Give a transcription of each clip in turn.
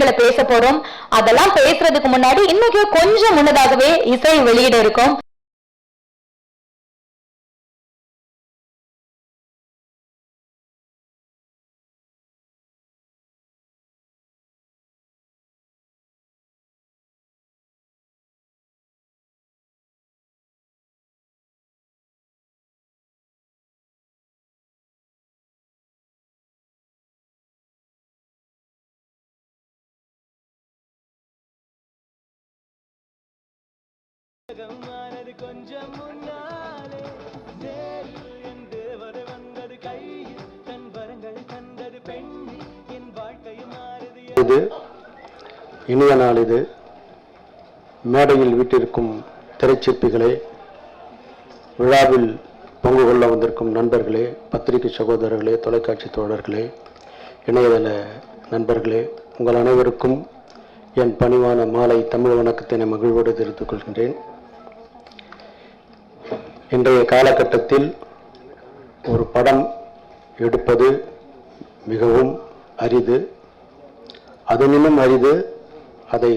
விஷயங்களை பேச போறோம். அதெல்லாம் பேசுறதுக்கு முன்னாடி இன்னைக்கு கொஞ்சம் முன்னதாகவே இசை வெளியிட இருக்கும். கொஞ்சம் முன்னாலே நேரில் என் தேவதை வந்தது கையில் தன் வரங்கள் தந்தது பெண்ணி என் வாழ்க்கை மாறுது. இது இனிய நாள். இது மேடையில் வீட்டிற்கும் திரைச்சிற்பிகளே, விழாவில் பங்கு கொள்ள வந்திருக்கும் நண்பர்களே, பத்திரிகை சகோதரர்களே, தொலைக்காட்சி தோழர்களே, இணையதள நண்பர்களே, உங்கள் அனைவருக்கும் என் பணிவான மாலை தமிழ் வணக்கத்தினை மகிழ்வோடு தெரிவித்துக் கொள்கின்றேன். இன்றைய காலகட்டத்தில் ஒரு படம் எடுப்பது மிகவும் அரிது. அதனினும் அரிது அதை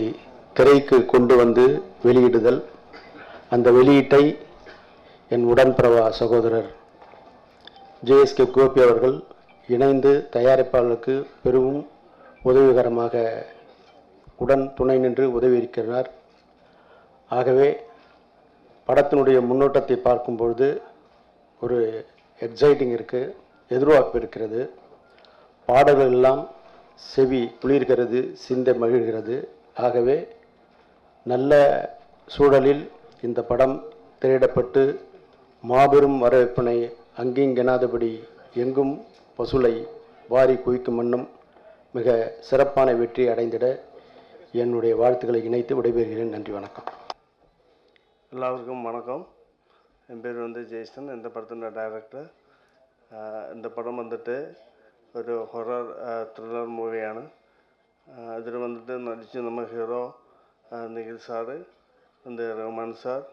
திரைக்கு கொண்டு வந்து வெளியிடுதல். அந்த வெளியீட்டை என் உடன்பிறவா சகோதரர் ஜே.எஸ்.கே. கோபி அவர்கள் இணைந்து தயாரிப்பாளருக்கு பெரும் உதவிகரமாக உடன் துணை நின்று உதவியிருக்கிறார். ஆகவே படத்தினுடைய முன்னோட்டத்தை பார்க்கும்பொழுது ஒரு எக்ஸைட்டிங் இருக்குது, எதிர்பார்ப்பு இருக்கிறது. பாடல்கள் எல்லாம் செவி குளிர்கிறது, சிந்தை மகிழ்கிறது. ஆகவே நல்ல சூழலில் இந்த படம் திரையிடப்பட்டு மாபெரும் வரவேற்பினை அங்கிங்கெனாதபடி எங்கும் வசூலை வாரி குவிக்கும் வண்ணம் மிக சிறப்பான வெற்றி அடைந்திட என்னுடைய வாழ்த்துக்களை இணைத்து விடைபெறுகிறேன். நன்றி, வணக்கம். எல்லாருக்கும் வணக்கம். என் பேர் ஜெய்சன். இந்த படத்தின் டைரக்டர். இந்த படம் ஒரு ஹொரர் த்ரில்லர் மூவியான இதில் நடித்து நம்ம hero Nikhil sir, Rahman sir,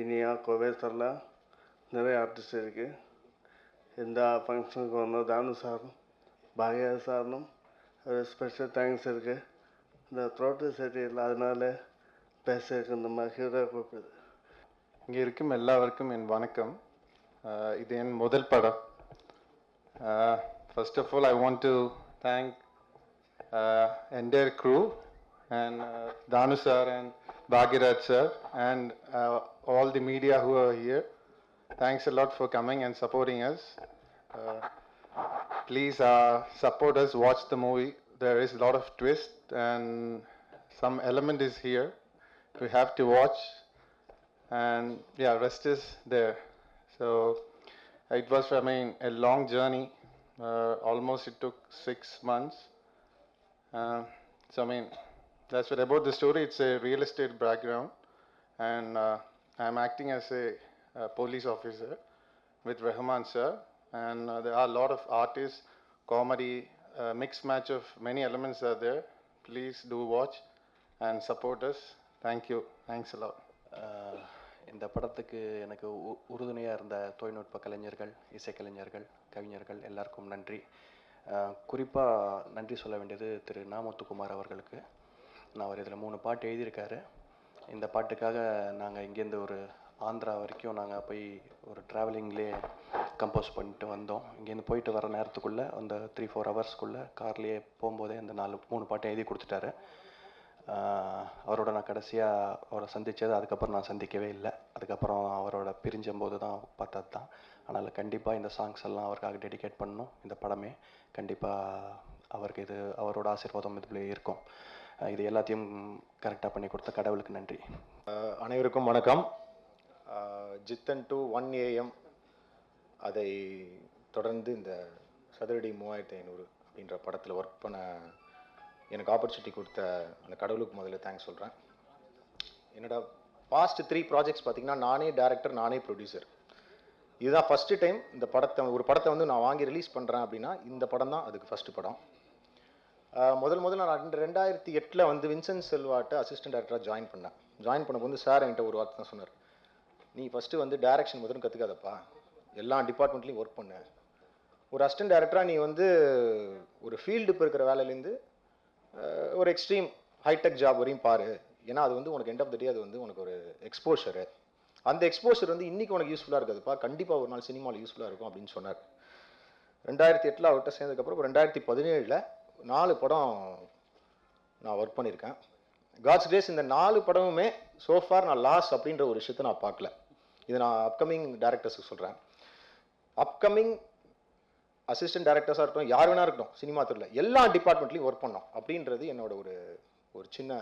Iniya, கோவே சார்லாம் நிறைய ஆர்டிஸ்ட் இருக்குது. இந்த ஃபங்க்ஷனுக்கு வந்த தானு சாரும் பாக்யா சாரனும் ஒரு ஸ்பெஷல் தேங்க்ஸ் இருக்குது. இந்த த்ரோட்டு சரியில்லை, அதனால பேசுறதுக்கு இந்த மாதிரி ஹீரோ கூப்பிடுது. இங்கே இருக்கும் எல்லாருக்கும் என் வணக்கம். இது என் முதல் படம். First of all, I want to thank entire crew and Danu sir and Bhagiraj sir and all the media who are here. Thanks a lot for coming and supporting us. Please support us, watch the movie. There is a lot of twist and some element is here. We have to watch. And yeah, rest is there. So it was, a long journey. Almost it took 6 months. So that's what about the story. It's a real estate background, and I'm acting as a police officer with Rahman sir. And there are a lot of artists, comedy, mixed match of many elements are there. Please do watch and support us. Thank you. Thanks a lot. இந்த படத்துக்கு எனக்கு உறுதுணையாக இருந்த தொழில்நுட்ப கலைஞர்கள், இசைக்கலைஞர்கள், கவிஞர்கள் எல்லாருக்கும் நன்றி. குறிப்பாக நன்றி சொல்ல வேண்டியது திரு நாமுத்துக்குமார் அவர்களுக்கு. அவர் இதில் 3 பாட்டு எழுதியிருக்காரு. இந்த பாட்டுக்காக நாங்கள் இங்கேருந்து ஒரு ஆந்திரா வரைக்கும் நாங்கள் போய் ஒரு ட்ராவலிங்லேயே கம்போஸ் பண்ணிட்டு வந்தோம். இங்கேருந்து போயிட்டு வர நேரத்துக்குள்ளே அந்த 3-4 ஹவர்ஸ்க்குள்ளே கார்லேயே போகும்போதே அந்த 3 பாட்டு எழுதி கொடுத்துட்டாரு. அவரோட நான் கடைசியாக அவரை சந்தித்தது அதுக்கப்புறம் நான் சந்திக்கவே இல்லை. அதுக்கப்புறம் அவரோட பிரிஞ்சம்போது தான் பார்த்தது தான். அதனால் கண்டிப்பாக இந்த சாங்ஸ் எல்லாம் அவருக்காக டெடிகேட் பண்ணணும். இந்த படமே கண்டிப்பாக அவருக்கு இது அவரோட ஆசீர்வாதம் இதுல இருக்கும். இது எல்லாத்தையும் கரெக்டாக பண்ணி கொடுத்த கடவுளுக்கு நன்றி. அனைவருக்கும் வணக்கம். ஜித்தன் டு 1 AM அதை தொடர்ந்து இந்த சதுரடி 3500 அப்படின்ற படத்தில் ஒர்க் பண்ண எனக்கு ஆப்பர்ச்சுனிட்டி கொடுத்த அந்த கடவுளுக்கு முதல்ல தேங்க்ஸ் சொல்கிறேன். என்னோட பாஸ்ட் 3 ப்ராஜெக்ட்ஸ் பார்த்திங்கன்னா நானே டேரக்டர், நானே ப்ரொடியூசர். இதுதான் ஃபஸ்ட்டு டைம் இந்த ஒரு படத்தை நான் வாங்கி ரிலீஸ் பண்ணுறேன் அப்படின்னா இந்த படம் தான் அதுக்கு ஃபஸ்ட்டு படம். முதல்ல நான் 2008 வின்சென்ட் செல்வாட்ட அசிஸ்டன்ட் டேரக்டராக ஜாயின் பண்ணேன். ஜாயின் பண்ணும்போது சார் என்கிட்ட ஒரு வார்த்தை தான் சொன்னார். நீ ஃபஸ்ட்டு டேரக்ஷன் முதல்ல கற்றுக்காதப்பா, எல்லா டிபார்ட்மெண்ட்லேயும் ஒர்க் பண்ண. ஒரு அசிஸ்டன்ட் டேரக்டராக நீ ஒரு ஃபீல்டு இப்போ இருக்கிற வேலையிலேருந்து ஒரு எக்ஸ்ட்ரீம் ஹைடெக் ஜாப் வரையும் பாரு, ஏன்னா அது வந்து உனக்கு எண்ட் ஆஃப் த டே அது வந்து உனக்கு ஒரு எக்ஸ்போஷரு, அந்த எக்ஸ்போஷர் வந்து இன்றைக்கி உனக்கு யூஸ்ஃபுல்லாக இருக்காதுப்பா, கண்டிப்பாக ஒரு நாள் சினிமாவில் யூஸ்ஃபுல்லாக இருக்கும் அப்படின்னு சொன்னார். 2008 அவர்கிட்ட சேர்ந்ததுக்கப்புறம் 2017 4 படம் நான் ஒர்க் பண்ணியிருக்கேன். காட்ஸ் கிரேஸ் இந்த 4 படமுமே சோஃபார் நான் லாஸ் அப்படின்ற ஒரு விஷயத்தை நான் பார்க்கல. இது நான் அப்கமிங் டேரக்டர்ஸுக்கு சொல்கிறேன். அப்கமிங் அசிஸ்டன்ட் டேரக்டர்ஸாக இருக்கட்டும், யார் வேணா இருக்கட்டும், சினிமா துறையில் எல்லா டிபார்ட்மெண்ட்லையும் ஒர்க் பண்ணோம் அப்படின்றது என்னோட ஒரு சின்ன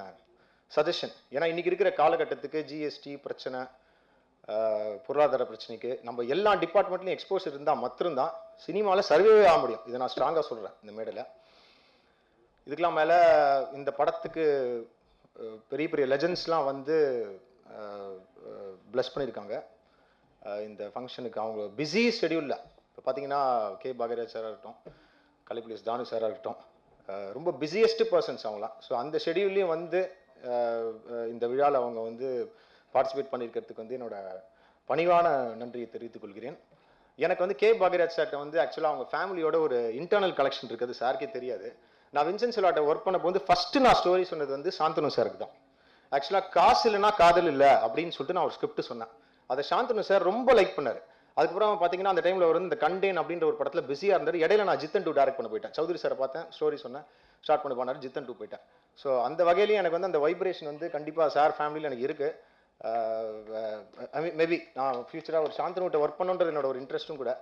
சஜஷன். ஏன்னா இன்றைக்கி இருக்கிற காலகட்டத்துக்கு ஜிஎஸ்டி பிரச்சனை, பொருளாதார பிரச்சனைக்கு நம்ம எல்லா டிபார்ட்மெண்ட்லையும் எக்ஸ்போசர் இருந்தால் மட்டும்தான் சினிமாவில் சர்வே ஆக முடியும். இதை நான் ஸ்ட்ராங்காக சொல்கிறேன் இந்த மேடையில். இதுக்கெல்லாம் மேலே இந்த படத்துக்கு பெரிய பெரிய லெஜண்ட்ஸ்லாம் வந்து ப்ளஸ் பண்ணியிருக்காங்க இந்த ஃபங்க்ஷனுக்கு. அவங்க பிஸி ஷெடியூலில் இப்போ பார்த்தீங்கன்னா கே பாக்யராஜ் சாராக இருக்கட்டும், கலைப்புலிஸ் தானு சாராக இருக்கட்டும், ரொம்ப பிஸியஸ்ட் பர்சன்ஸ் அவங்களாம். ஸோ அந்த ஷெடியூல்லையும் வந்து இந்த விழாவில் அவங்க வந்து பார்ட்டிசிபேட் பண்ணியிருக்கிறதுக்கு வந்து என்னோட பணிவான நன்றியை தெரிவித்துக் கொள்கிறேன். எனக்கு வந்து கே பாக்யராஜ் சார்ட்ட வந்து ஆக்சுவலாக அவங்க ஃபேமிலியோட ஒரு இன்டர்னல் கலெக்ஷன் இருக்குது, சாருக்கே தெரியாது. நான் வின்சென்ட் செல்வாட்ட ஒர்க் பண்ணப்போ வந்து ஃபஸ்ட்டு நான் ஸ்டோரி சொன்னது வந்து சாந்தனு சாருக்கு தான். ஆக்சுவலாக காசு இல்லைன்னா காதல் இல்லை அப்படின்னு சொல்லிட்டு நான் ஒரு ஸ்கிரிப்ட் சொன்னேன். அதை சாந்தனு சார் ரொம்ப லைக் பண்ணார். அதுக்கப்புறம் பார்த்தீங்கன்னா அந்த டைமில் வந்து இந்த கண்டேன் அப்படின்ற ஒரு படத்தில் பிஸியாக இருந்தார். இடையில நான் ஜித்தன் 2 டைரக்ட் பண்ண போயிட்டேன். சௌத்ரி சாரை பார்த்தேன், ஸ்டோரி சொன்னேன், ஸ்டார்ட் பண்ண போனார், ஜித்தன் 2 போயிட்டேன். ஸோ அந்த வகையிலையும் எனக்கு வந்து அந்த வைப்ரேஷன் வந்து கண்டிப்பாக சார் ஃபேமிலியில் எனக்கு இருக்குது. மேபி நான் ஃபியூச்சராக ஒரு சாந்தனுட்ட ஒர்க் பண்ணுன்றது என்னோட ஒரு இன்ட்ரெஸ்ட்டும் கூட.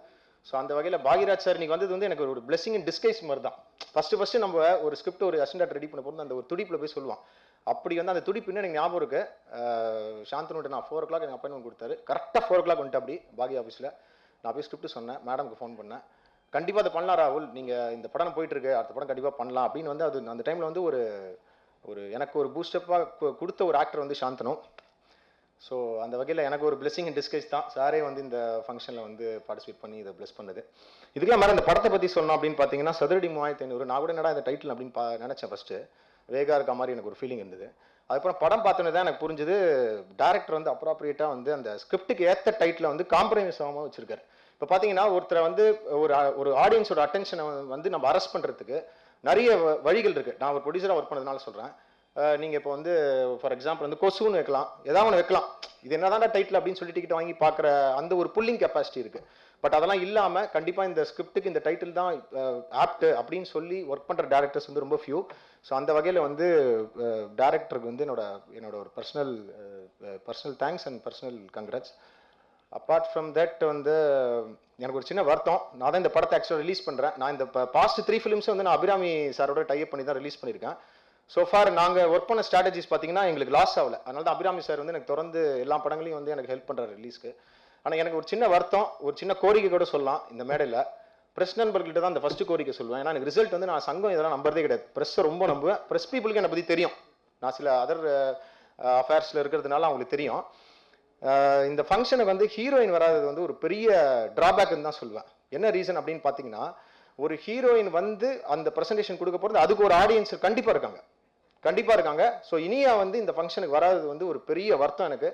ஸோ அந்த வகையில் பாக்யராஜ் சார் நீங்கள் வந்தது வந்து எனக்கு ஒரு பிளெஸிங் இன் டிஸ்கைஸ் மாதிரி தான். ஃபஸ்ட்டு நம்ம ஒரு ஸ்கிரிப்ட் ஒரு அசிஸ்டன்ட் ரெடி பண்ண போது அந்த ஒரு துடிப்பில் போய் சொல்லுவான். அப்படி வந்து அந்த துடிப்பு இன்னும் எனக்கு ஞாபகம் இருக்குது. சாந்தனுட்ட நான் 4 o'clock எனக்கு அப்பாயின்மெண்ட் கொடுத்தாரு. கரெக்டாக 4 o'clock வந்துட்டு அப்படி பாக்யா ஆஃபீஸில் நான் போய் ஸ்கிரிப்ட் சொன்னேன், மேடம்க்கு ஃபோன் பண்ணேன், கண்டிப்பாக அதை பண்ணலாம் ராகுல், நீங்கள் இந்த படம் போயிட்டுருக்கு, அடுத்த படம் கண்டிப்பாக பண்ணலாம் அப்படின்னு வந்து அது அந்த டைமில் வந்து ஒரு எனக்கு ஒரு பூஸ்டப்பாக கொடுத்த ஒரு ஆக்டர் வந்து சாந்தனு. ஸோ அந்த வகையில் எனக்கு ஒரு பிளெஸிங் இன் டிஸ்கைஸ் தான் சாரே வந்து இந்த ஃபங்க்ஷனில் வந்து பார்ட்டிசிபேட் பண்ணி இதை பிளஸ் பண்ணது. இதுக்கெல்லாம் மேலே இந்த படத்தை பற்றி சொன்னோம் அப்படின்னு பார்த்தீங்கன்னா சதுரடி 3500 நான் கூட என்னடா இந்த டைட்டில் அப்படின்னு நினச்சேன். ஃபஸ்ட்டு வேகா இருக்க மாதிரி எனக்கு ஒரு ஃபீலிங் இருந்தது. அதுக்கப்புறம் படம் பார்த்தோன்னே தான் எனக்கு புரிஞ்சுது டேரக்டர் வந்து அப்ராப்ரியேட்டாக வந்து அந்த ஸ்கிரிப்டுக்கு ஏற்ற டைட்டில் வந்து காம்ப்ரமைஸ் ஆகாமல் வச்சிருக்காரு. இப்போ பார்த்தீங்கன்னா ஒருத்தரை வந்து ஒரு ஆடியன்ஸோட அட்டென்ஷனை வந்து நம்ம அரெஸ்ட் பண்ணுறதுக்கு நிறைய வழிகள் இருக்குது. நான் ஒரு ப்ரொடியூசராக ஒர்க் பண்ணதுனால சொல்கிறேன். நீங்கள் இப்போ வந்து ஃபார் எக்ஸாம்பிள் வந்து கொசுன்னு வைக்கலாம், எதாவது ஒன்று வைக்கலாம், இது என்னதான் டைட்டில் அப்படின்னு சொல்லி டிக்கெட் வாங்கி பார்க்குற அந்த ஒரு புல்லிங் கெப்பாசிட்டி இருக்குது. பட் அதெல்லாம் இல்லாமல் கண்டிப்பாக இந்த ஸ்கிரிப்டுக்கு இந்த டைட்டில் தான் ஆப்ட் அப்படின்னு சொல்லி ஒர்க் பண்ணுற டேரக்டர்ஸ் வந்து ரொம்ப ஃபியூ. ஸோ அந்த வகையில் வந்து டேரக்டருக்கு வந்து என்னோட ஒரு personal thanks and personal congrats. Apart from that வந்து எனக்கு ஒரு சின்ன வருத்தம். நான் தான் இந்த படத்தை ஆக்சுவலாக ரிலீஸ் பண்ணுறேன். நான் இந்த பாஸ்ட் 3 ஃபிலிம்ஸை வந்து நான் அபிராமி சாரோட டைப் பண்ணி தான் ரிலீஸ் பண்ணியிருக்கேன். ஸோ ஃபார் நாங்கள் ஒர்க் பண்ண ஸ்ட்ராட்டஜிஸ் பார்த்தீங்கன்னா எங்களுக்கு லாஸ் ஆகலை. அதனால தான் அபிராமி சார் வந்து எனக்கு தொடர்ந்து எல்லா படங்களையும் வந்து எனக்கு ஹெல்ப் பண்ணுறாரு ரிலீஸ்க்கு. ஆனால் எனக்கு ஒரு சின்ன வருத்தம், ஒரு சின்ன கோரிக்கை கூட சொல்லலாம் இந்த மேடையில். ப்ரெஸ் நண்பர்கள்ட்ட தான் அந்த ஃபஸ்ட்டு கோரிக்கை சொல்லுவேன். ஏன்னா எனக்கு ரிசல்ட் வந்து நான் சங்கம் இதெல்லாம் நம்புறதே கிடையாது. ப்ரெஸ்ஸை ரொம்ப நம்புவேன். ப்ரெஸ் பீப்புளுக்கு என்னை பற்றி தெரியும், நான் சில அதர் அஃபேர்ஸில் இருக்கிறதுனால அவங்களுக்கு தெரியும். இந்த ஃபங்க்ஷனுக்கு வந்து ஹீரோயின் வராதது வந்து ஒரு பெரிய ட்ராபேக்னு தான் சொல்லுவேன். என்ன ரீசன் அப்படின்னு பார்த்தீங்கன்னா, ஒரு ஹீரோயின் வந்து அந்த ப்ரெசன்டேஷன் கொடுக்க போகிறது அதுக்கு ஒரு ஆடியன்ஸ் கண்டிப்பாக இருக்காங்க. ஸோ இனியா வந்து இந்த ஃபங்க்ஷனுக்கு வராதது வந்து ஒரு பெரிய வருத்தம் எனக்கு.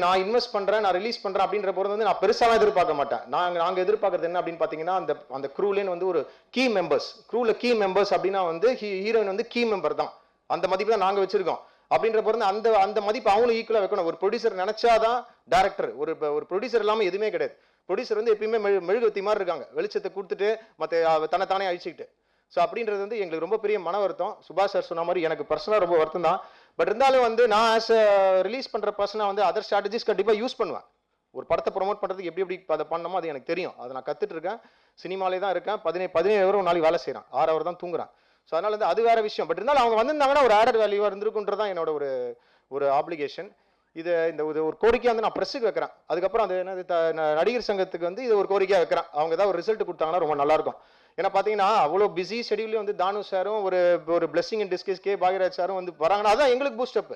நான் இன்வெஸ்ட் பண்ணுறேன், நான் ரிலீஸ் பண்ணுறேன் அப்படின்ற போது வந்து நான் பெருசாக எதிர்பார்க்க மாட்டேன். நாங்கள் எதிர்பார்க்கறது என்ன அப்படின்னு பார்த்தீங்கன்னா, அந்த க்ரூலேன்னு வந்து ஒரு கீ மெம்பர்ஸ் அப்படின்னா வந்து ஹீரோயின் வந்து கீ மெம்பர் தான். அந்த மதிப்பு தான் நாங்கள் வச்சிருக்கோம். அப்படின்ற போது அந்த மதிப்பு அவங்களும் ஈக்குவலாக வைக்கணும். ஒரு ப்ரொடியூசர் நினைச்சாதான் டேரக்டர். ஒரு ப்ரொடியூசர் இல்லாமல் எதுவுமே கிடையாது. ப்ரொடியூசர் வந்து எப்பயுமே மெழுகுவத்தி மாதிரி இருக்காங்க, வெளிச்சத்தை கொடுத்துட்டு மற்ற தன்னைத்தானே அழிச்சுக்கிட்டு. ஸோ அப்படின்றது வந்து எங்களுக்கு ரொம்ப பெரிய மன வருத்தம். சுபாஷ் சார் சொன்ன மாதிரி எனக்கு பர்சனலாக ரொம்ப வருத்தம் தான். பட் இருந்தாலும் வந்து நான் ஆஸ் ரிலீஸ் பண்ணுற பர்சனாக வந்து அதர் ஸ்ட்ராட்டஜிஸ் கண்டிப்பாக யூஸ் பண்ணுவேன். ஒரு படத்தை ப்ரொமோட் பண்ணுறதுக்கு எப்படி அதை பண்ணணுமோ அது எனக்கு தெரியும். அதை நான் கற்றுட்டு இருக்கேன். சினிமாலே தான் இருக்கேன். 17 hours ஒரு நாளைக்கு வேலை செய்கிறேன், 6 hours தான் தூங்குறேன். ஸோ அதனால வந்து அது வேற விஷயம். பட் இருந்தாலும் அவங்க வந்திருந்தாங்கன்னா ஒரு ஆடட் வேல்யூவாக இருந்திருக்குன்றது தான் என்னோட ஒரு ஆப்ளிகேஷன். இந்த ஒரு கோரிக்கையாக வந்து நான் ப்ரெஸ்ஸுக்கு வைக்கிறேன். அதுக்கப்புறம் அது என்னது நடிகர் சங்கத்துக்கு வந்து இது ஒரு கோரிக்கையாக வைக்கிறேன். அவங்க ஏதாவது ஒரு ரிசல்ட் கொடுத்தாங்கன்னா ரொம்ப நல்லாயிருக்கும். ஏன்னா பார்த்தீங்கன்னா அவ்வளோ பிஸி ஷெடியூல்லையும் வந்து தானு சாரும் ஒரு பிளெஸிங் இன் டிஸ்கைஸ் கே பாக்யராஜ் சாரும் வந்து வராங்கன்னா அதான் எங்களுக்கு பூஸ்டப்.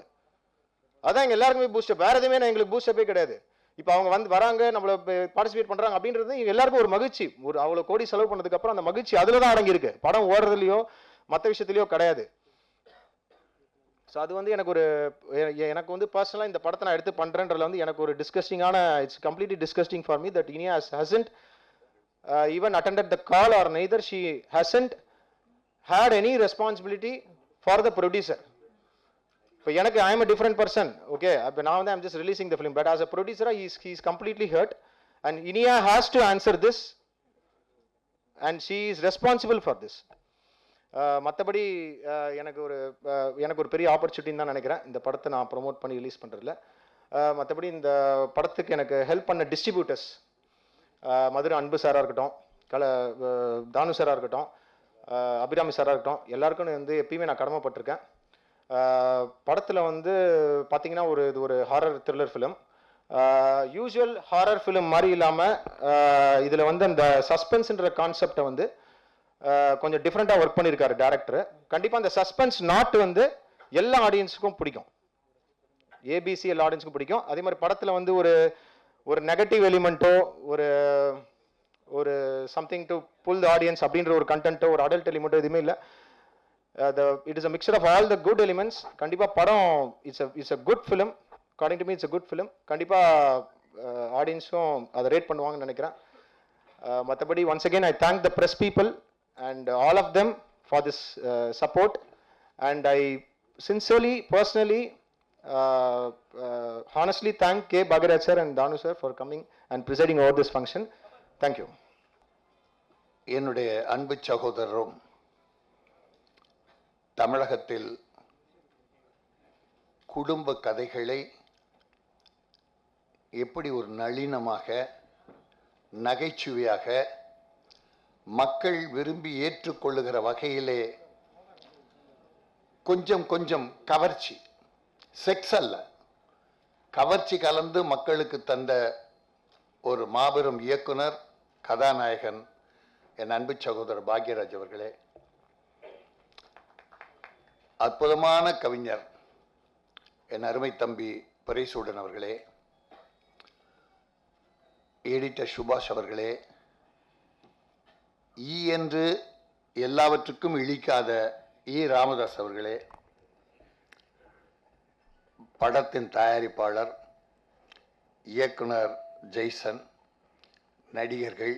அதான் எங்கள் எல்லாருக்குமே பூஸ்டப். வேறு எதுவுமே எங்களுக்கு பூஸ்டப்பே கிடையாது. இப்போ அவங்க வந்து வராங்க, நம்மளை பார்ட்டிசிபேட் பண்ணுறாங்க அப்படின்றது எல்லாருக்கும் ஒரு மகிழ்ச்சி. அவ்வளோ கோடி செலவு பண்ணதுக்கப்புறம் அந்த மகிழ்ச்சி அதில் தான் அடங்கியிருக்கு. படம் ஓடுறதுலையோ மற்ற விஷயத்துலையோ கிடையாது. ஸோ அது வந்து எனக்கு வந்து பர்சனலாக இந்த படத்தை நான் எடுத்து பண்ணுறேன்றதுல வந்து எனக்கு ஒரு டிஸ்கஸ்டிங்கான, it's completely disgusting for me that Iniya hasn't even attended the call or neither she hasn't had any responsibility for the producer. இப்போ எனக்கு I am a different person, okay, அப்போ நான் வந்து I'm just releasing the film, but as a producer he is completely hurt and Inia has to answer this and she is responsible for this. மற்றபடி எனக்கு ஒரு பெரிய ஆப்பர்ச்சுனிட்டின்னு தான் நினைக்கிறேன் இந்த படத்தை நான் ப்ரொமோட் பண்ணி ரிலீஸ் பண்ணுறதுல. மற்றபடி இந்த படத்துக்கு எனக்கு ஹெல்ப் பண்ண டிஸ்ட்ரிபியூட்டர்ஸ் மதுரை அன்பு சாராக இருக்கட்டும், தானு சாராக இருக்கட்டும், அபிராமி சாராக இருக்கட்டும், எல்லாருக்கும் வந்து எப்பயுமே நான் கடமைப்பட்டிருக்கேன். படத்தில் வந்து பார்த்தீங்கன்னா இது ஒரு horror thriller film. Usual horror film மாதிரி இல்லாமல் இதில் வந்து அந்த சஸ்பென்ஸ்ன்ற கான்செப்டை வந்து கொஞ்சம் டிஃப்ரெண்ட்டாக ஒர்க் பண்ணியிருக்காரு டேரக்டர். கண்டிப்பாக அந்த சஸ்பென்ஸ் நாட் வந்து எல்லா ஆடியன்ஸுக்கும் பிடிக்கும், ஏபிசி எல்லா ஆடியன்ஸுக்கும் பிடிக்கும். அதே மாதிரி படத்தில் வந்து ஒரு நெகட்டிவ் எலிமெண்ட்டோ ஒரு something to pull the audience அப்படின்ற ஒரு கண்டென்ட்டோ ஒரு அடல்ட் எலிமெண்ட்டோ எதுவுமே இல்லை. it is a mixture of all the good elements. கண்டிப்பாக படம் it's a good film. according to me it's a good film. கண்டிப்பாக ஆடியன்ஸும் அதை ரேட் பண்ணுவாங்கன்னு நினைக்கிறேன். மற்றபடி once again I thank the press people and all of them for this support and I sincerely personally honestly thank K. Bhagaraj sir and Danu sir for coming and presiding over this function. Thank you. என்னுடைய அன்பு சகோதரரும் தமிழகத்தில் குடும்ப கதைகளை எப்படி ஒரு நளினமாக நகைச்சுவையாக மக்கள் விரும்பி ஏற்றுக்கொள்ளுகிற வகையிலே கொஞ்சம் கொஞ்சம் கவர்ச்சி, செக்ஸ் அல்ல, கவர்ச்சி கலந்து மக்களுக்கு தந்த ஒரு மாபெரும் இயக்குனர், கதாநாயகன் என் அன்பு சகோதரர் பாக்யராஜ் அவர்களே, அற்புதமான கவிஞர் என் அருமை தம்பி பரிசூடன் அவர்களே, எடிட்டர் சுபாஷ் அவர்களே, என்று எல்லாவற்றுக்கும் இழிக்காத ராமதாஸ் அவர்களே, படத்தின் தயாரிப்பாளர் இயக்குனர் ஜெய்சன், நடிகர்கள்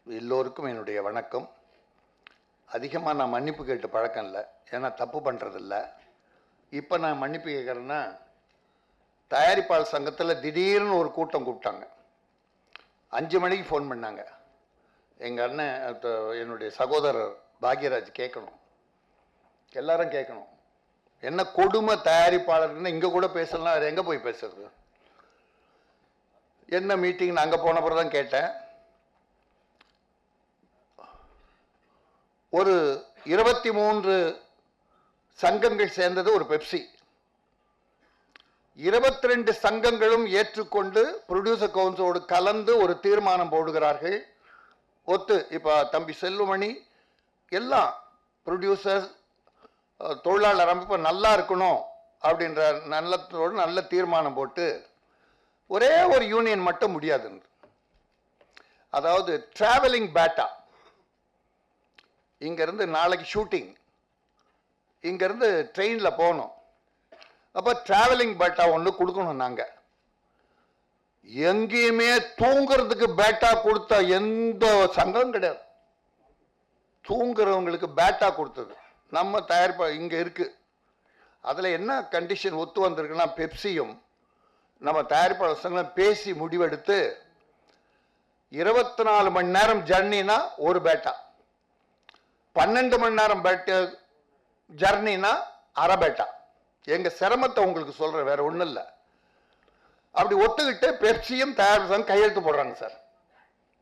எல்லோருக்கும் என்னுடைய வணக்கம். அதிகமாக நான் மன்னிப்பு கேட்டு பழக்கம் இல்லை, ஏன்னா தப்பு பண்ணுறதில்ல. இப்போ நான் மன்னிப்பு கேட்குறேன்னா, தயாரிப்பாளர் சங்கத்தில் திடீர்னு ஒரு கூட்டம் கூப்பிட்டாங்க. 5 மணிக்கு ஃபோன் பண்ணாங்க. எங்கள் அண்ணன் என்னுடைய சகோதரர் பாக்யராஜ் கேட்கணும், எல்லாரும் கேட்கணும், என்ன கொடுமை தயாரிப்பாளர்னு இங்கே கூட பேசலாம், அது எங்கே போய் பேசுறது, என்ன மீட்டிங் நான் அங்கே போன பிறகு தான் கேட்டேன். ஒரு 23 சங்கங்கள் சேர்ந்தது ஒரு பெப்சி. 22 சங்கங்களும் ஏற்றுக்கொண்டு ப்ரொடியூசர் கவுன்சிலோடு கலந்து ஒரு தீர்மானம் போடுகிறார்கள். இப்போ தம்பி செல்வமணி எல்லாம் ப்ரொடியூசர் தொழிலாளர் அமைப்பு நல்லா இருக்கணும் அப்படின்ற நல்ல தீர்மானம் போட்டு ஒரே ஒரு யூனியன் மட்டும் முடியாது. அதாவது டிராவலிங் பேட்டா, இங்கேருந்து நாளைக்கு ஷூட்டிங், இங்கேருந்து ட்ரெயினில் போகணும், அப்போ டிராவலிங் பேட்டா ஒன்று கொடுக்கணும். நாங்கள் எங்கேயுமே தூங்குறதுக்கு பேட்டா கொடுத்த எந்த சங்கம் கிடையாது. தூங்குறவங்களுக்கு பேட்டா கொடுத்தது நம்ம தயாரிப்பா இங்கே இருக்கு. அதில் என்ன கண்டிஷன் ஒத்து வந்திருக்குன்னா, பெப்சியும் நம்ம தயாரிப்பாளர் சங்கம் பேசி முடிவெடுத்து 24 மணி நேரம் ஜர்னினா ஒரு பேட்டா, 12 மணி நேரம் பேட்டா ஜர்னினா அரை பேட்டா. எங்க சிரமத்தை உங்களுக்கு சொல்றேன், வேற ஒன்றும் இல்லை. அப்படி ஒத்துக்கிட்டு பெப்சியும் தயாரிப்பாளர் கையெழுத்து போடுறாங்க சார்.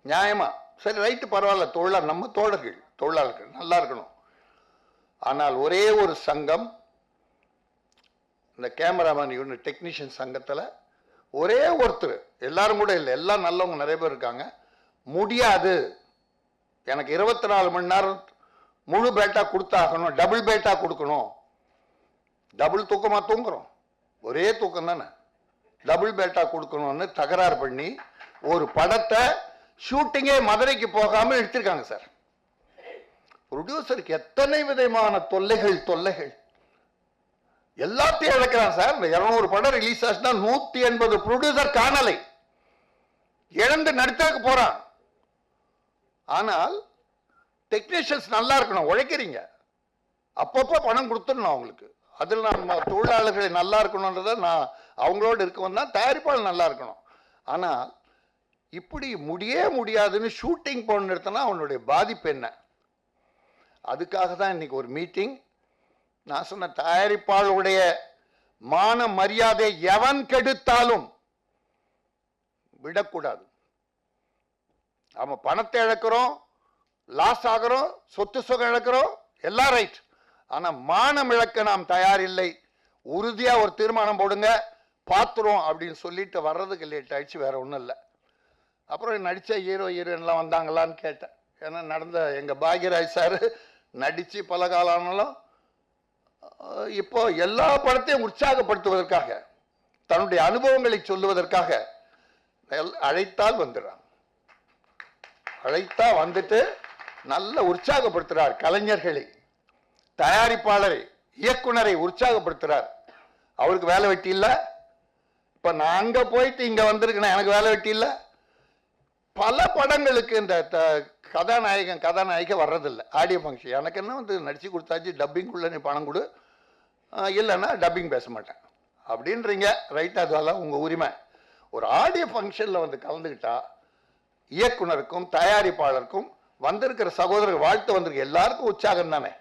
நியாயமா? சரி, ரைட்டு, பரவாயில்ல, நம்ம தொழிலாளர்கள் நல்லா இருக்கணும். ஆனால் ஒரே ஒரு சங்கம், இந்த கேமராமேன் யூனிட் டெக்னீஷியன் சங்கத்தில் ஒரே ஒருத்தர், எல்லாரும் கூட இல்லை, எல்லாம் நல்லவங்க நிறைய பேர் இருக்காங்க, முடியாது, எனக்கு 24 மணி நேரம் முழு பேட்டா கொடுத்தாகணும், டபுள் பேட்டா கொடுக்கணும். டபுள் தூக்கமா தூங்குறோம், ஒரே தூக்கம் தானே, டபுள் பேட்டா கொடுக்கணும்னு தகராறு பண்ணி ஒரு படத்தை ஷூட்டிங்கே மதுரைக்கு போகாமல் எடுத்திருக்காங்க சார். ப்ரொடியூசருக்கு எத்தனை விதமான தொல்லைகள் எல்லாத்தையும் இழக்கிறான் சார். இந்த 200 படம் ரிலீஸ் ஆச்சுன்னா 180 ப்ரொடியூசர் காணலை, இழந்து நடித்தாக்கு போறான். ஆனால் டெக்னீஷியன்ஸ் நல்லா இருக்கணும், உழைக்கிறீங்க, அப்பப்போ பணம் கொடுத்துடணும் அவங்களுக்கு. அதில் நம்ம தொழிலாளர்களை நல்லா இருக்கணுன்றதை நான் அவங்களோட இருக்கவும் தான் தயாரிப்பாளர் நல்லா இருக்கணும். ஆனால் இப்படி முடியாதுன்னு ஷூட்டிங் போன நிறுத்தினா அவனுடைய பாதிப்பு என்ன? அதுக்காக தான் இன்னைக்கு ஒரு மீட்டிங். நான் சொன்ன தயாரிப்பாளருடைய மான மரியாதை எவன் கெடுத்தாலும் விடக்கூடாது. அவன் பணத்தை இழக்கிறோம், லாஸ் ஆகிறோம், சொத்து சுகம் இழக்கிறோம், எல்லாம் ரைட். ஆனா மானம் இழக்க நாம் தயாரில்லை. உறுதியா ஒரு தீர்மானம் போடுங்க, பாத்துரும் அப்படின்னு சொல்லிட்டு வர்றதுக்கு லேட் ஆயிடுச்சு, வேற ஒன்றும் இல்லை. அப்புறம் நடித்த ஹீரோயின்லாம் வந்தாங்களான்னு கேட்டேன். ஏன்னா நடந்த எங்கள் பாக்யராஜ் சார் நடித்து பல காலம் ஆனாலும் இப்போ எல்லா படத்தையும் உற்சாகப்படுத்துவதற்காக, தன்னுடைய அனுபவங்களை சொல்லுவதற்காக அழைத்தால் வந்துடுறான். அழைத்தா வந்துட்டு நல்ல உற்சாகப்படுத்துகிறார். கலைஞர்களை, தயாரிப்பாளரை, இயக்குனரை உற்சாகப்படுத்துகிறார். அவருக்கு வேலை வெட்டி இல்லை. இப்போ நான் அங்கே போயிட்டு இங்கே வந்திருக்கேன், எனக்கு வேலை வெட்டி இல்லை. பல படங்களுக்கு இந்த கதாநாயக வர்றதில்லை ஆடியோ ஃபங்க்ஷன். எனக்கு என்ன வந்து நடிச்சு கொடுத்தாச்சு, டப்பிங்குள்ளே நீ பணம் கொடு, இல்லைன்னா டப்பிங் பேச மாட்டேன் அப்படின்றீங்க. ரைட், அதெல்லாம் உங்கள் உரிமை. ஒரு ஆடியோ ஃபங்க்ஷனில் வந்து கலந்துக்கிட்டா இயக்குனருக்கும் தயாரிப்பாளருக்கும் வந்திருக்கிற சகோதரர் வாழ்த்து வந்திருக்க எல்லாருக்கும் உற்சாகம் தானே.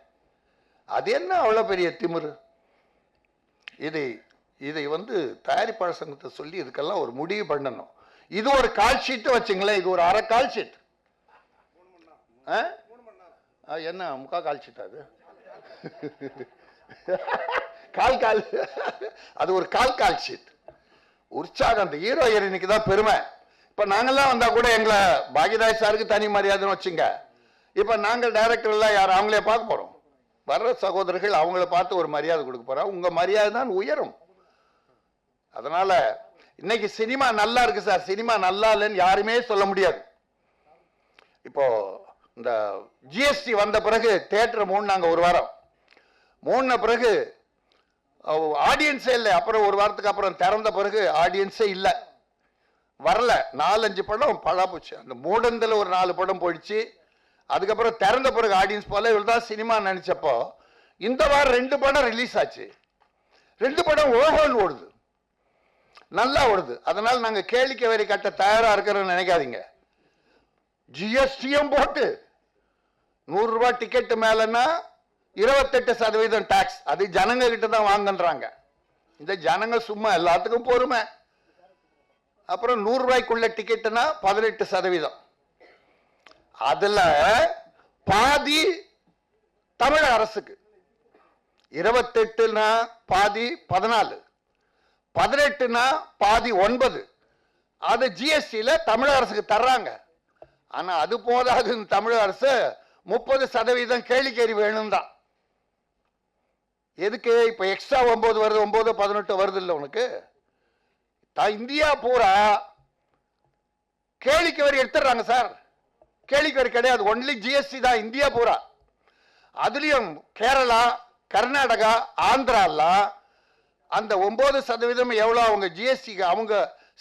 அது என்ன அவ்வளோ பெரிய திமிரு? இதை வந்து தயாரிப்பாளர் சங்கத்தை சொல்லி இதுக்கெல்லாம் ஒரு முடிவு பண்ணணும். இது ஒரு கால் ஷீட்டு வச்சுங்களேன், இது ஒரு அரை கால் ஷீட். என்ன முக்கா கால் ஷீட்? அது கால் அது ஒரு கால் ஷீட். உற்சாகம். அந்த ஹீரோ ஹீரோயினுக்கு தான் பெருமை. இப்ப நாங்கெல்லாம் வந்தா கூட எங்களை பாக்யராஜ் சாருக்கு தனி மரியாதைன்னு வச்சுங்க. இப்ப நாங்கள் டைரக்டர் எல்லாம் யார் அவங்களே பார்க்க போறோம். வர்ற சகோதரர்கள் அவங்கள பார்த்து ஒரு மரியாதை கொடுக்க போறோம். உங்க மரியாதை தான் உயரும். அதனால இன்னைக்கு சினிமா நல்லா இருக்கு சார், சினிமா நல்லா இல்லைன்னு யாருமே சொல்ல முடியாது. இப்போ இந்த ஜிஎஸ்டி வந்த பிறகு தியேட்டர் மூணாங்க, ஒரு வாரம் மூணு பிறகு ஆடியன்ஸே இல்லை. அப்புறம் ஒரு வாரத்துக்கு அப்புறம் திறந்த பிறகு ஆடியன்ஸே இல்லை, வரல. 4-5 படம் பழா போச்சு. அந்த மூடந்தில் ஒரு 4 படம் போயிடுச்சு. அதுக்கப்புறம் திறந்த பிறகு ஆடியன்ஸ் போல இவ்வளவுதான் சினிமா நினைச்சப்போ இந்த வாரம் 2 படம் ரிலீஸ் ஆச்சு. 2 படம் ஓஹோன்னு ஓடுது, நல்லா ஓடுது. அதனால நாங்க கேளிக்கை வரி கட்ட தயாரா இருக்கிறோம்னு நினைக்காதீங்க. ஜிஎஸ்டியும் போட்டு 100 ரூபாய் டிக்கெட் மேலன்னா 28% டாக்ஸ். அது ஜனங்க கிட்ட தான் வாங்கன்றாங்க. இந்த ஜனங்க சும்மா எல்லாத்துக்கும் பொறுமை. அப்புறம் 100 ரூபாய்க்குள்ள டிக்கெட்னா 18%. அதுல பாதி தமிழக அரசுக்கு, 28னா பாதி 14, 18னா பாதி 9. அது ஜிஎஸ்டியில தமிழக அரசுக்கு தர்றாங்க. ஆனா அது போதாது, தமிழக அரசு 30% கேளிக்கேரி வேணும் தான். எதுக்கு இப்ப எக்ஸ்ட்ரா 9 வருது, 9, 18 வருது இல்லை உனக்கு? இந்தியா பூரா கேளிக்கை வரி எடுத்துடுறாங்க சார். கேளிக்கை வரி கிடையாது, ஒன்லி ஜிஎஸ்டி தான் இந்தியா பூரா. அதுலயும் கேரளா, கர்நாடகா, ஆந்திராலாம் அந்த 9% எவ்வளவு அவங்க ஜிஎஸ்டிக்கு அவங்க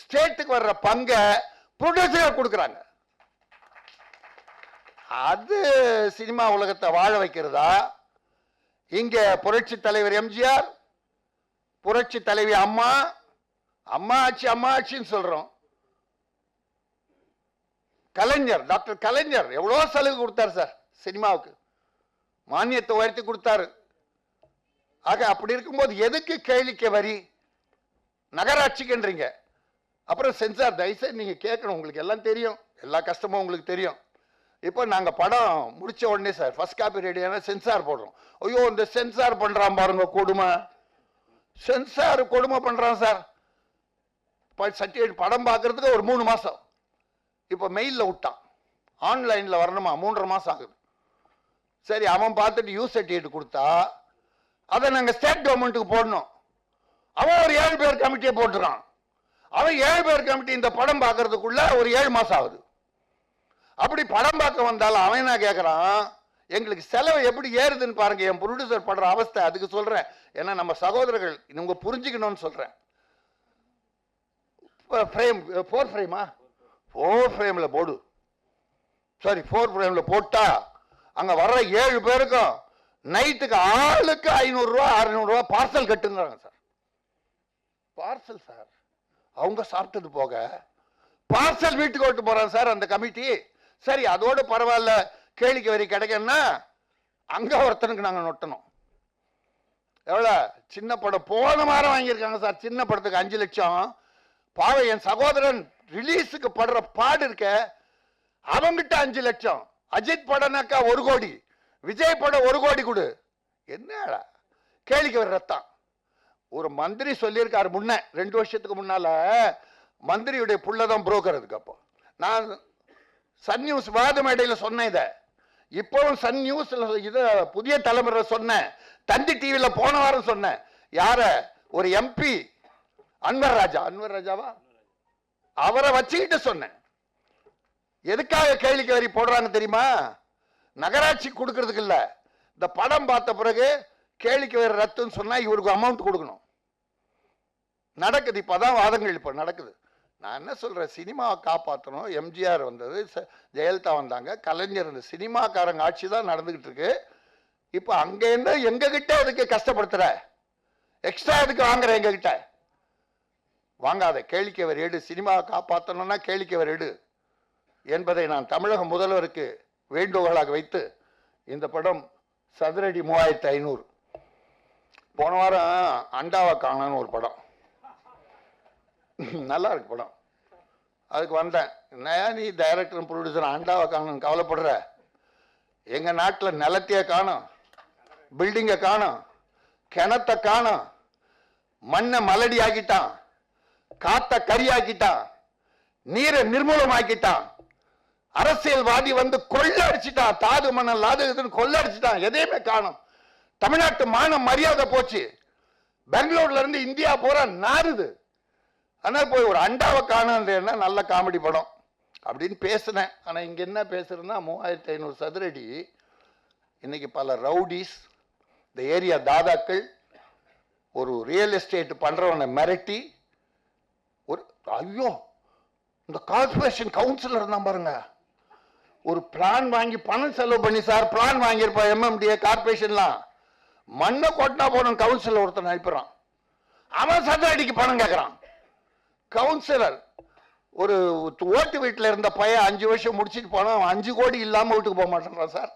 ஸ்டேட்டுக்கு வர்ற பங்க ப்ரொடியூசர் கொடுக்குறாங்க. அது சினிமா உலகத்தை வாழ வைக்கிறதா? இங்க புரட்சி தலைவர் எம்ஜிஆர், புரட்சி தலைவி அம்மா, அம்மா ஆட்சின்னு சொல்றோம். கலைஞர், டாக்டர் கலைஞர் எவ்வளவு சலுகை கொடுத்தாரு சார் சினிமாவுக்கு, மானியத்தை உயர்த்தி கொடுத்தாரு. ஆக அப்படி இருக்கும்போது எதுக்கு கேளிக்கை வரி? நகராட்சிக்குன்றீங்க, அப்புறம் சென்சார். தயவுசெய்து நீங்க கேட்கணும், உங்களுக்கு எல்லாம் தெரியும், எல்லா கஷ்டமும் உங்களுக்கு தெரியும். இப்போ நாங்க படம் முடிச்ச உடனே சார் ஃபர்ஸ்ட் காப்பி ரெடியான சென்சார் போடுறோம். ஐயோ இந்த சென்சார் பண்றான் பாருங்க, கொடுமை. சென்சார் கொடுமை பண்றான் சார். சர்டிஃபிகேட் படம் பார்க்கறதுக்கு ஒரு 3 மாசம். இப்போ மெயிலில் விட்டான், ஆன்லைன்ல வரணுமா 3.5 மாசம் ஆகுது. சரி, அவன் பார்த்துட்டு யூ சர்டிஃபிகேட் கொடுத்தா அதை நாங்கள் ஸ்டேட் கவர்மெண்ட்டுக்கு போடணும். அவன் ஒரு 7 பேர் கமிட்டியை போட்டுறான். அவன் 7 பேர் கமிட்டி இந்த படம் பார்க்கறதுக்குள்ள ஒரு 7 மாசம் ஆகுது. அப்படி படம் பார்க்க வந்தாலும் அவன் என்ன கேட்கறான், எங்களுக்கு செலவு எப்படி ஏறுதுன்னு பாருங்க. என் ப்ரொடியூசர் படுற அவஸ்தை அதுக்கு சொல்றேன். ஏன்னா நம்ம சகோதரர்கள் இவங்க புரிஞ்சுக்கணும்னு சொல்றேன். ஃப்ரேம் 4 ஃப்ரேமா 4 ஃப்ரேம்ல போடு. சாரி 4 ஃப்ரேம்ல போட்டா அங்க வர்ற 7 பேருக்கும் நைட்டுக்கு ஆளுக்கு 500 ரூபா 600 ரூபா பார்சல் கட்டுங்கிறாங்க சார். பார்சல் சார், அவங்க சாப்பிட்டது போக பார்சல் வீட்டுக்கு ஓட்டு போறாங்க சார் அந்த கமிட்டி. சரி, அதோட பரவாயில்ல, கேளிக்கை வரி கிடைக்குன்னா அங்க ஒருத்தனுக்கு நாங்க நொட்டணும். எவ்வளவு சின்ன படம் போன வாரம் வாங்கியிருக்காங்க சார், சின்ன படத்துக்கு 5 லட்சம். பாவை என் சகோதரன் ரிலீஸுக்கு படுற பாடு இருக்க, அவங்கிட்ட 5 லட்சம். அஜித் படம்னாக்கா 1 கோடி, விஜய் படம் 1 கோடி கொடு. என்னடா கேளிக்கை வரி ரத்தம். ஒரு மந்திரி சொல்லியிருக்காரு முன்ன 2 வருஷத்துக்கு முன்னால, மந்திரியுடைய புள்ளதான் புரோக்கர். அதுக்கு அப்போ நான் சன் நியூஸ் வாத மேடையில சொன்னேன் இதை. இப்பவும் சன் நியூஸ்ல இத புதிய தலைமுறை சொன்னேன், தந்தி டிவியில போன வாரம் சொன்னேன். யார? ஒரு எம்பி அன்வர் ராஜாவா, அவரை வச்சுக்கிட்டு சொன்னேன். எதுக்காக கேளிக்கை வரி போடுறாங்க தெரியுமா? நகராட்சி கொடுக்கறதுக்கு இல்ல. இந்த படம் பார்த்த பிறகு கேளிக்கை வரி ரத்துன்னு சொன்னா இவருக்கு அமௌண்ட் கொடுக்கணும். நடக்குது, இப்பதான் வாதங்கள் இப்ப நடக்குது. நான் என்ன சொல்றேன், சினிமாவை காப்பாற்றணும். எம்ஜிஆர் வந்தது, ஜெயலலிதா வந்தாங்க, கலைஞர், இந்த சினிமாக்காரங்க ஆட்சி தான் நடந்துகிட்டு இருக்கு. இப்ப அங்க இருந்து எங்க கிட்ட அதுக்கு கஷ்டப்படுத்துற, எக்ஸ்ட்ரா எதுக்கு வாங்குற? எங்க கிட்ட வாங்காத, கேளிக்கை வரி எடு. சினிமாவை காப்பாற்றணும்னா கேளிக்கை வரி எடு என்பதை நான் தமிழக முதல்வருக்கு வேண்டுகோளாக வைத்து, இந்த படம் சதுரடி 3500. போன வாரம் அண்டாவை காணன்னு ஒரு படம், நல்லா இருக்கு படம். அதுக்கு வந்தேன். நீ டைரக்டர் ப்ரொடியூசர் அண்டாவை காணணும் கவலைப்படுற? எங்க நாட்டில் நிலத்தையே காணும், பில்டிங்கை காணும், கிணத்தை காணும், மண்ணை மலடி ஆக்கிட்டான், காத்த கரியாக்கிட்டான், நீரை நிர்மூலமாக்கிட்டான், அரசியல்வாதி வந்து கொள்ளடிச்சிட்டான், தாது மணல் அது இதுன்னு கொள்ளடிச்சிட்டான், எதையுமே காணும். தமிழ்நாட்டு மான மரியாதை போச்சு. பெங்களூர்ல இருந்து இந்தியா போற நாருது. ஆனா போய் ஒரு அண்டாவை காணுன்னா நல்ல காமெடி படம் அப்படின்னு பேசினேன். ஆனா இங்க என்ன பேசுறேன்னா 3500 சதுரடி. இன்னைக்கு பல ரவுடிஸ், இந்த ஏரியா தாதாக்கள், ஒரு ரியல் எஸ்டேட் பண்றவனை மிரட்டி, ஒரு ஐயோ இந்த கார்பரேஷன் கவுன்சிலர் இருந்தான் பாருங்க, ஒரு பிளான் வாங்கி பணம் செலவு பண்ணி, சார் பிளான் வாங்கியிருப்பா எம்எம்டிஏ கார்பரேஷன்லாம், மண்ணை கொட்டினா போன கவுன்சிலர் ஒருத்தன் அனுப்புறான், அவன் சதுரடிக்கு பணம் கேட்கறான். கவுன்சிலர் ஒரு ஓட்டு வீட்டில் இருந்த பையன் 5 வருஷம் முடிச்சுட்டு போனா 5 கோடி இல்லாம வீட்டுக்கு போக மாட்டேன்றான் சார்.